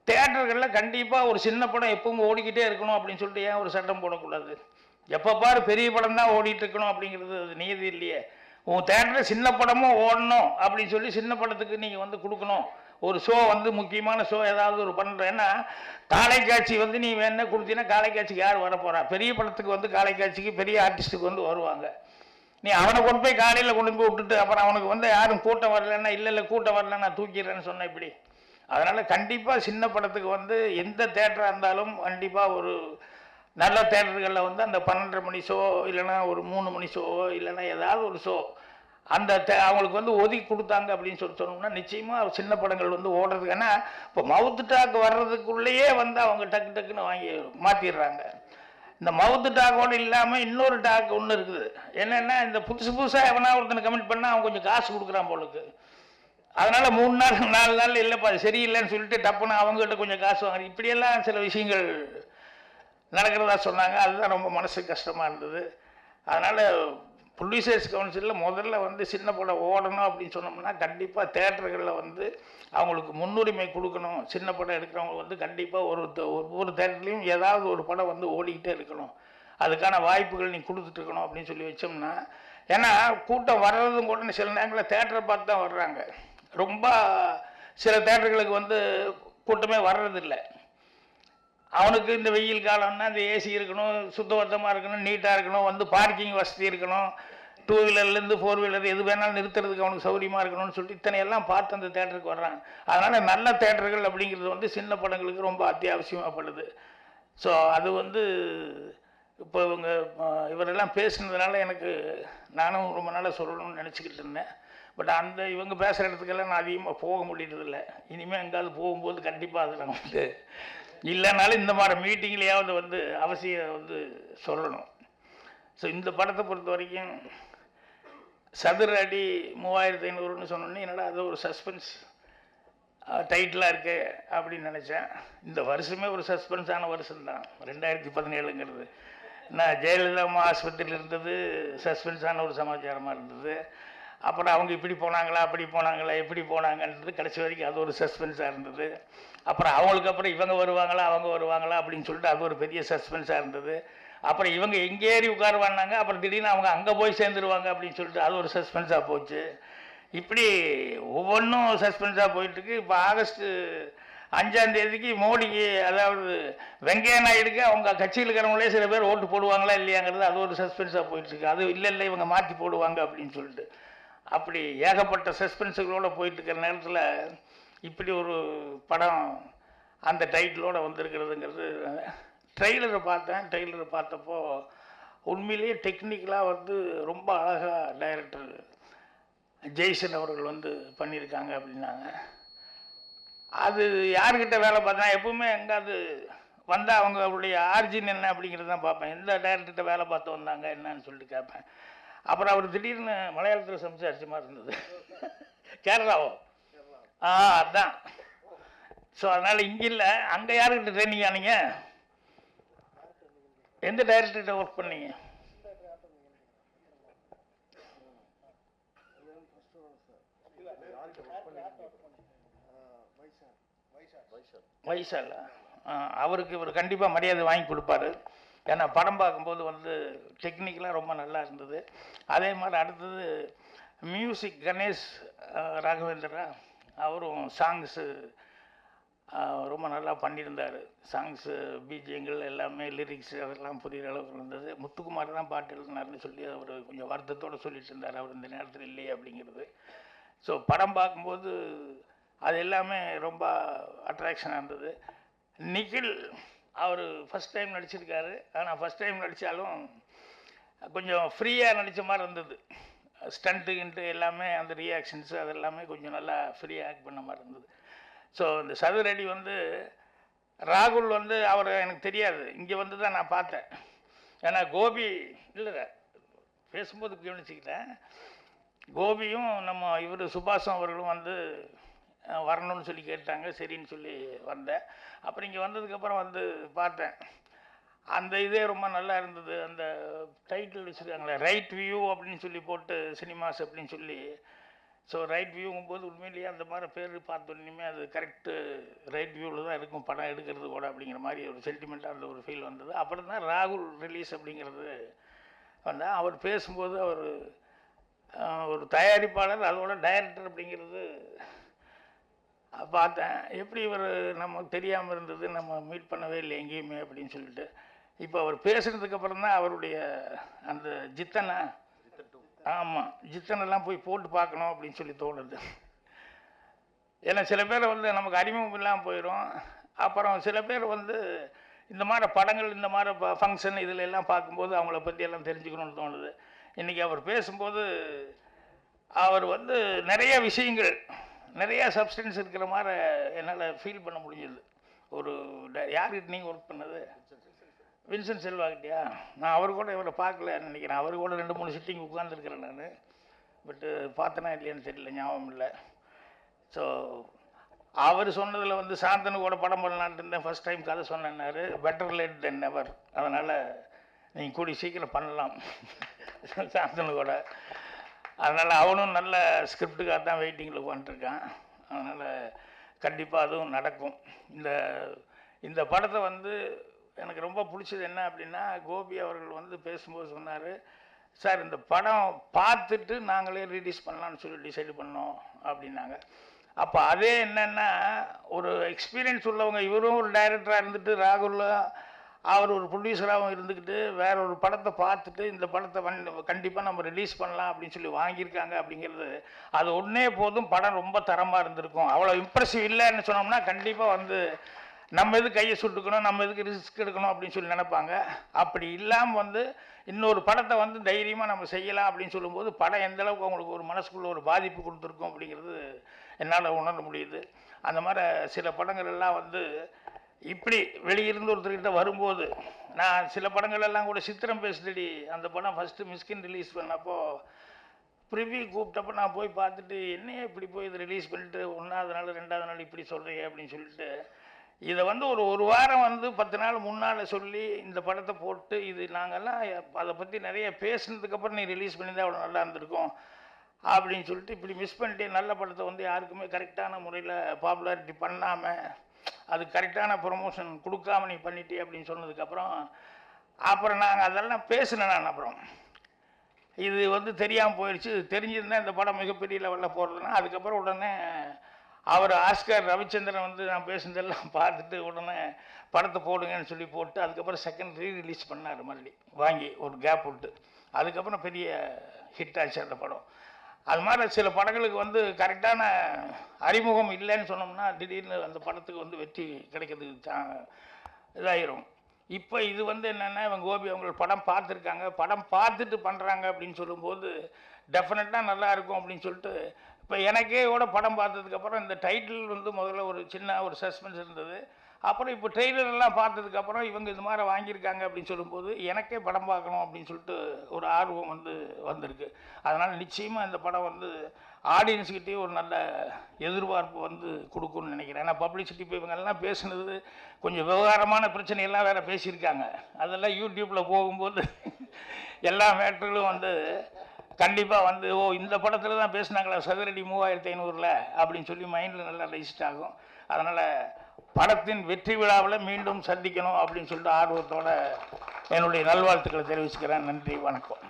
தியேட்டர்களில் கண்டிப்பாக ஒரு சின்ன படம் எப்பவும் ஓடிக்கிட்டே இருக்கணும் அப்படின்னு சொல்லிட்டு ஏன் ஒரு சட்டம் போடக்கூடாது? எப்போ பாரு பெரிய படம் தான் ஓடிட்டு இருக்கணும் அப்படிங்கிறது அது நீதி இல்லையே. உன் தேட்டரில் சின்ன படமும் ஓடணும் அப்படின்னு சொல்லி சின்ன படத்துக்கு நீங்கள் வந்து கொடுக்கணும். ஒரு ஷோ வந்து முக்கியமான ஷோ ஏதாவது ஒரு பண்ணுறேன்னா காலைக்காட்சி வந்து நீ வேணா கொடுத்தீங்கன்னா காலைக்காட்சிக்கு யார் வர போகிறா? பெரிய படத்துக்கு வந்து காலைக்காட்சிக்கு பெரிய ஆர்டிஸ்ட்டுக்கு வந்து வருவாங்க. நீ அவனை கொண்டு போய் காலையில் கொண்டு போய் விட்டுட்டு அப்புறம் அவனுக்கு வந்து யாரும் கூட்டம் வரலன்னா இல்லை கூட்டம் வரல நான் தூக்கிடுறேன்னு சொன்னேன் இப்படி. அதனால் கண்டிப்பாக சின்ன படத்துக்கு வந்து எந்த தேட்டராக இருந்தாலும் கண்டிப்பாக ஒரு நல்ல தேட்டர்களில் வந்து அந்த 12:30 மணி ஷோ இல்லைன்னா ஒரு 3 மணி ஷோ இல்லைன்னா ஏதாவது ஒரு ஷோ அந்த அவங்களுக்கு வந்து ஒதுக்கி கொடுத்தாங்க அப்படின்னு சொல்லி சொன்னோம்னா நிச்சயமாக சின்ன படங்கள் வந்து ஓடுறதுக்கு. ஏன்னா இப்போ மவுத்து டாக் வர்றதுக்குள்ளேயே வந்து அவங்க டக்குன்னு வாங்கி மாற்றிடுறாங்க. இந்த மவுத்து டாக்கோடு இல்லாமல் இன்னொரு டாக் ஒன்று இருக்குது. என்னென்னா இந்த புதுசாக எவனா ஒருத்தனை கமெண்ட் பண்ணால் அவன் கொஞ்சம் காசு கொடுக்குறான் போலுக்கு. அதனால் 3 நாள் 4 நாள் இல்லைப்பா அது சரியில்லைன்னு சொல்லிட்டு டப்புன்னு அவங்ககிட்ட கொஞ்சம் காசு வாங்குறேன். இப்படியெல்லாம் சில விஷயங்கள் நடக்கிறதா சொன்னாங்க. அதுதான் ரொம்ப மனசுக்கு கஷ்டமாக இருந்தது. அதனால் ப்ரொடியூசர்ஸ் கவுன்சிலில் முதல்ல வந்து சின்ன படம் ஓடணும் அப்படின்னு சொன்னோம்னா கண்டிப்பாக தேட்டர்களில் வந்து அவங்களுக்கு முன்னுரிமை கொடுக்கணும். சின்ன படம் எடுக்கிறவங்க வந்து கண்டிப்பாக ஒவ்வொரு தேட்டர்லேயும் ஏதாவது ஒரு படம் வந்து ஓடிக்கிட்டே இருக்கணும். அதுக்கான வாய்ப்புகள் நீ கொடுத்துட்ருக்கணும் அப்படின்னு சொல்லி வச்சோம்னா, ஏன்னா கூட்டம் வர்றதும் கூட சில நேரங்களில் தேட்டரை பார்த்து தான் வர்றாங்க. ரொம்ப சில தேட்டர்களுக்கு வந்து கூட்டமே வர்றதில்லை. அவனுக்கு இந்த வெயில் காலம்னா இந்த ஏசி இருக்கணும், சுத்தபத்தமாக இருக்கணும், நீட்டாக இருக்கணும், வந்து பார்க்கிங் வசதி இருக்கணும், 2 வீலர்லேருந்து 4 வீலர் எது வேணாலும் நிறுத்துறதுக்கு அவனுக்கு சௌகரியமாக இருக்கணும்னு சொல்லிட்டு இத்தனையெல்லாம் பார்த்து அந்த தேட்டருக்கு வர்றாங்க. அதனால் நல்ல தேட்டர்கள் அப்படிங்கிறது வந்து சின்ன படங்களுக்கு ரொம்ப அத்தியாவசியமாகப்படுது. ஸோ அது வந்து இப்போ இவரெல்லாம் பேசுனதுனால எனக்கு நானும் ரொம்ப நாளாக சொல்லணும்னு நினச்சிக்கிட்டு இருந்தேன். பட் இவங்க பேசுகிற இடத்துக்கெல்லாம் நான் அதிகமாக போக முடியறதில்லை. இனிமேல் எங்காவது போகும்போது கண்டிப்பாக அது நான் வந்து இல்லைனாலும் இந்த மாதிரி மீட்டிங்லேயாவது வந்து அவசியம் வந்து சொல்லணும். ஸோ இந்த படத்தை பொறுத்த வரைக்கும் சதுர அடி 3500ன்னு சொன்னோன்னே என்னடா அது ஒரு சஸ்பென்ஸ் டைட்டிலாக இருக்கு அப்படின்னு நினச்சேன். இந்த வருஷமே ஒரு சஸ்பென்ஸான வருஷம்தான் 2017ங்கிறது. நான் ஜெயலலிதா அம்மா ஆஸ்பத்திரியில் இருந்தது சஸ்பென்ஸான ஒரு சமாச்சாரமாக இருந்தது. அப்புறம் அவங்க இப்படி போனாங்களா அப்படி போனாங்களா எப்படி போனாங்கன்றது கடைசி வரைக்கும் அது ஒரு சஸ்பென்ஸாக இருந்தது. அப்புறம் அவங்களுக்கு அப்புறம் இவங்க வருவாங்களா அவங்க வருவாங்களா அப்படின்னு சொல்லிட்டு அது ஒரு பெரிய சஸ்பென்ஸாக இருந்தது. அப்புறம் இவங்க எங்கே ஏறி உட்காருவானாங்க, அப்புறம் திடீர்னு அவங்க அங்கே போய் சேர்ந்துருவாங்க அப்படின்னு சொல்லிட்டு அது ஒரு சஸ்பென்ஸாக போச்சு. இப்படி ஒவ்வொன்றும் சஸ்பென்ஸாக போயிட்டுருக்கு. இப்போ ஆகஸ்ட் 5ஆம் தேதிக்கு மோடிக்கு, அதாவது வெங்கையா நாயுடுக்கு அவங்க கட்சியில் இருக்கிறவங்களே சில பேர் ஓட்டு போடுவாங்களா இல்லையாங்கிறது அது ஒரு சஸ்பென்ஸாக போயிட்டுருக்கு. அது இல்லை இவங்க மாற்றி போடுவாங்க அப்படின்னு சொல்லிட்டு அப்படி ஏகப்பட்ட சஸ்பென்ஸுகளோடு போயிட்டுருக்கிற நேரத்தில் இப்படி ஒரு படம் அந்த டைட்டிலோடு வந்திருக்கிறதுங்கிறது. ட்ரெய்லரை பார்த்தேன். ட்ரெய்லரை பார்த்தப்போ உண்மையிலேயே டெக்னிக்கலாக வந்து ரொம்ப அழகாக டைரக்டர் ஜெய்சன் அவர்கள் வந்து பண்ணியிருக்காங்க அப்படின்னாங்க. அது யார்கிட்ட வேலை பார்த்தேன் எப்பவுமே எங்காவது வந்தால் அவங்களுடைய ஆர்ஜின் என்ன அப்படிங்கிறது தான் பார்ப்பேன். எந்த டைரக்டர்கிட்ட வேலை பார்த்து வந்தாங்க என்னன்னு சொல்லிட்டு கேட்பேன். அப்புறம் அவர் திடீர்னு மலையாளத்தில் சம்சாரிச்ச மாதிரி இருந்தது. கேரளாவோ? அதுதான். ஸோ அதனால் இங்கே இல்லை. அங்கே யாருக்கிட்ட ட்ரைனிங் ஆனீங்க? எந்த டைரக்டர்கிட்ட ஒர்க் பண்ணீங்க? வைசால். அவருக்கு இவர் கண்டிப்பாக மரியாதை வாங்கி கொடுப்பாரு. ஏன்னா படம் பார்க்கும்போது வந்து டெக்னிக்கலாக ரொம்ப நல்லா இருந்தது. அதே மாதிரி அடுத்தது மியூசிக் கணேஷ் ராகவேந்திரா, அவரும் சாங்ஸு ரொம்ப நல்லா பண்ணியிருந்தார். சாங்ஸு பிஜிஎங்கள் எல்லாமே லிரிக்ஸ் அதெல்லாம் புரிகிற அளவுக்கு இருந்தது. முத்துக்குமார் தான் பாட்டு எழுதினார்னு சொல்லி அவர் கொஞ்சம் வருத்தத்தோடு சொல்லிட்டு இருந்தார், அவர் இந்த நேரத்தில் இல்லையே அப்படிங்கிறது. ஸோ படம் பார்க்கும்போது அது எல்லாமே ரொம்ப அட்ராக்ஷனாக இருந்தது. நிகில் அவர் ஃபஸ்ட் டைம் நடிச்சிருக்காரு. ஆனால் ஃபஸ்ட் டைம் நடித்தாலும் கொஞ்சம் ஃப்ரீயாக நடித்த மாதிரி இருந்தது. ஸ்டண்ட்டு எல்லாமே அந்த ரியாக்ஷன்ஸு அது எல்லாமே கொஞ்சம் நல்லா ஃப்ரீயாக ஆக்ட் பண்ண மாதிரி இருந்தது. ஸோ இந்த சதுரடி வந்து ராகுல் வந்து அவர் எனக்கு தெரியாது, இங்கே வந்து தான் நான் பார்த்தேன். ஏன்னா கோபி இல்லை பேசும்போது கவனிச்சுக்கிட்டேன். கோபியும் நம்ம இவர் சுபாஷும் அவர்களும் வந்து வரணும்னு சொல்லி கேட்டாங்க. சரின்னு சொல்லி வந்தேன். அப்புறம் இங்கே வந்ததுக்கப்புறம் வந்து பார்த்தேன். அந்த இதே ரொம்ப நல்லா இருந்தது. அந்த டைட்டில் வச்சுருக்காங்களே ரைட் வியூ அப்படின்னு சொல்லி போட்டு சினிமாஸ் அப்படின்னு சொல்லி. ஸோ ரைட் வியூங்கும்போது உண்மையிலேயே அந்த மாதிரி பேர் பார்த்தோன்னே அது கரெக்டு ரைட் வியூவில் தான் இருக்கும் படம் எடுக்கிறது கூட அப்படிங்கிற மாதிரி ஒரு சென்டிமெண்ட்டாக அந்த ஒரு ஃபீல் வந்தது. அப்புறம் தான் ராகுல் ரிலீஸ் அப்படிங்கிறது வந்தால் அவர் பேசும்போது அவர் ஒரு தயாரிப்பாளர் அதோட டைரக்டர் அப்படிங்கிறது பார்த்தேன். எப்படி இவர் நமக்கு தெரியாமல் இருந்தது, நம்ம மீட் பண்ணவே இல்லை எங்கேயுமே அப்படின்னு சொல்லிட்டு. இப்போ அவர் பேசுனதுக்கப்புறம் தான் அவருடைய அந்த ஜித்தனை, ஆமாம் ஜித்தனெல்லாம் போய் போட்டு பார்க்கணும் அப்படின்னு சொல்லி தோணுது. ஏன்னா சில பேர் வந்து நமக்கு அறிமுகம் இல்லாமல் போயிடும். அப்புறம் சில பேர் வந்து இந்த மாதிரி படங்கள் இந்த மாதிரி ஃபங்க்ஷன் இதில் எல்லாம் பார்க்கும்போது அவங்கள பற்றி எல்லாம் தெரிஞ்சுக்கணும்னு தோணுது. இன்றைக்கி அவர் பேசும்போது அவர் வந்து நிறைய விஷயங்கள் நிறையா சப்ஸ்டன்ஸ் இருக்கிற மாதிரி என்னால் ஃபீல் பண்ண முடிஞ்சது. ஒரு யார்கிட்ட நீங்கள் ஒர்க் பண்ணது? வின்சென்ட் செல்வாகிட்டியா? நான் அவர் கூட இவரை பார்க்கல நினைக்கிறேன். அவர் கூட 2-3 சிட்டிங் உட்காந்துருக்கிறேன் நான். பட்டு பார்த்தனா இல்லையான்னு தெரியல, ஞாபகம் இல்லை. ஸோ அவர் சொன்னதில் வந்து சாந்தனு கூட படம் பண்ணலான்ட்டு இருந்தேன், ஃபஸ்ட் டைம் கதை சொன்னார், பெட்டர் லேட் தென் நெவர். அதனால் நீங்கள் கூடி சீக்கிரம் பண்ணலாம் சாந்தனு கூட. அதனால் அவனும் நல்ல ஸ்கிரிப்டுக்காக தான் வெயிட்டிங்கில் உட்காந்துருக்கான். அதனால் கண்டிப்பாக அதுவும் நடக்கும். இந்த படத்தை வந்து எனக்கு ரொம்ப பிடிச்சது என்ன அப்படின்னா, கோபி அவர்கள் வந்து பேசும்போது சொன்னார், சார் இந்த படம் பார்த்துட்டு நாங்களே ரிலீஸ் பண்ணலான்னு சொல்லி டிசைட் பண்ணோம் அப்படின்னாங்க. அப்போ அதே என்னென்னா, ஒரு எக்ஸ்பீரியன்ஸ் உள்ளவங்க, இவரும் ஒரு டைரக்டராக இருந்துட்டு, ராகுல் அவர் ஒரு ப்ரொடியூசராகவும் இருந்துக்கிட்டு வேற ஒரு படத்தை பார்த்துட்டு இந்த படத்தை கண்டிப்பாக நம்ம ரிலீஸ் பண்ணலாம் அப்படின்னு சொல்லி வாங்கியிருக்காங்க அப்படிங்கிறது, அது ஒன்றே போதும் படம் ரொம்ப தரமாக இருந்திருக்கும். அவ்வளோ இம்ப்ரெசிவ் இல்லைன்னு சொன்னோம்னா கண்டிப்பாக வந்து நம்ம எதுக்கு கையை சுட்டுக்கணும், நம்ம எதுக்கு ரிஸ்க் எடுக்கணும் அப்படின்னு சொல்லி நினைப்பாங்க. அப்படி இல்லாமல் வந்து இன்னொரு படத்தை வந்து தைரியமாக நம்ம செய்யலாம் அப்படின்னு சொல்லும்போது படம் எந்தளவுக்கு அவங்களுக்கு ஒரு மனசுக்குள்ள ஒரு பாதிப்பு கொடுத்துருக்கும் அப்படிங்கிறது என்னால் உணர முடியுது. அந்த மாதிரி சில படங்கள் எல்லாம் வந்து இப்படி வெளியிருந்து ஒருத்தர்கிட்ட வரும்போது, நான் சில படங்கள் எல்லாம் கூட சித்திரம் பேசுதடி அந்த படம் ஃபஸ்ட்டு மிஸ்கின் ரிலீஸ் பண்ணப்போ ப்ரிவியூ கூப்பிட்டப்போ நான் போய் பார்த்துட்டு, என்னையே இப்படி போய் இதை ரிலீஸ் பண்ணிட்டு 1வது நாள் 2வது நாள் இப்படி சொல்கிறீங்க அப்படின்னு சொல்லிட்டு, இதை வந்து ஒரு வாரம் வந்து 10 நாள் முன்னால் சொல்லி இந்த படத்தை போட்டு, இது நாங்கள்லாம் அதை பற்றி நிறைய பேசுனதுக்கப்புறம் நீ ரிலீஸ் பண்ணியிருந்தா அவ்வளோ நல்லா இருந்திருக்கும் அப்படின்னு சொல்லிட்டு, இப்படி மிஸ் பண்ணிட்டு நல்ல படத்தை வந்து யாருக்குமே கரெக்டான முறையில் பாப்புலாரிட்டி பண்ணாமல், அது கரெக்டான ப்ரொமோஷன் கொடுக்காம நீ பண்ணிட்டே அப்படின்னு சொன்னதுக்கப்புறம் அப்புறம் நாங்கள் அதெல்லாம் பேசினேன். நான் அப்புறம் இது வந்து தெரியாமல் போயிடுச்சு, தெரிஞ்சிருந்தால் இந்த படம் மிகப்பெரிய லெவலில் போடுறதுன்னா, அதுக்கப்புறம் உடனே அவர் ஆஸ்கர் ரவிச்சந்திரன் வந்து நான் பேசுனதெல்லாம் பார்த்துட்டு உடனே படத்தை போடுங்கன்னு சொல்லி போட்டு, அதுக்கப்புறம் செகண்ட் ரிலீஸ் பண்ணார் மறுபடி வாங்கி ஒரு கேப் விட்டு. அதுக்கப்புறம் பெரிய ஹிட் ஆச்சு அந்த படம். அது மாதிரி சில படங்களுக்கு வந்து கரெக்டான அறிமுகம் இல்லைன்னு சொன்னோம்னா திடீர்னு அந்த படத்துக்கு வந்து வெற்றி கிடைக்கிறதுக்கு இதாயிரும். இப்போ இது வந்து என்னென்னா, இவங்க கோபி அவங்க படம் பார்த்துருக்காங்க, படம் பார்த்துட்டு பண்ணுறாங்க அப்படின்னு சொல்லும்போது டெஃபினட்டாக நல்லா இருக்கும் அப்படின்னு சொல்லிட்டு, இப்போ எனக்கே கூட படம் பார்த்ததுக்கப்புறம் இந்த டைட்டில் வந்து முதல்ல ஒரு சின்ன ஒரு சஸ்பென்ஸ் இருந்தது. அப்புறம் இப்போ ட்ரெய்லரெல்லாம் பார்த்ததுக்கப்புறம் இவங்க இது மாதிரி வாங்கியிருக்காங்க அப்படின்னு சொல்லும்போது எனக்கே படம் பார்க்கணும் அப்படின்னு சொல்லிட்டு ஒரு ஆர்வம் வந்து வந்திருக்கு. அதனால் நிச்சயமாக இந்த படம் வந்து ஆடியன்ஸுக்கிட்டே ஒரு நல்ல எதிர்பார்ப்பு வந்து கொடுக்குன்னு நினைக்கிறேன். ஏன்னா பப்ளிசிட்டி இப்போ இவங்கெல்லாம் பேசுனது கொஞ்சம் விவகாரமான பிரச்சனையெல்லாம் வேறு பேசியிருக்காங்க. அதெல்லாம் யூடியூப்பில் போகும்போது எல்லா மேட்டர்களும் வந்து கண்டிப்பாக வந்து இந்த படத்தில் தான் பேசுனாங்களா சதுரடி 3500 அப்படின்னு சொல்லி மைண்டில் நல்லா ரெஜிஸ்ட் ஆகும். அதனால் படத்தின் வெற்றி விழாவில் மீண்டும் சந்திக்கணும் அப்படின்னு சொல்லிட்டு ஆர்வத்தோடு என்னுடைய நல்வாழ்த்துக்களை தெரிவிச்சுக்கிறேன். நன்றி, வணக்கம்.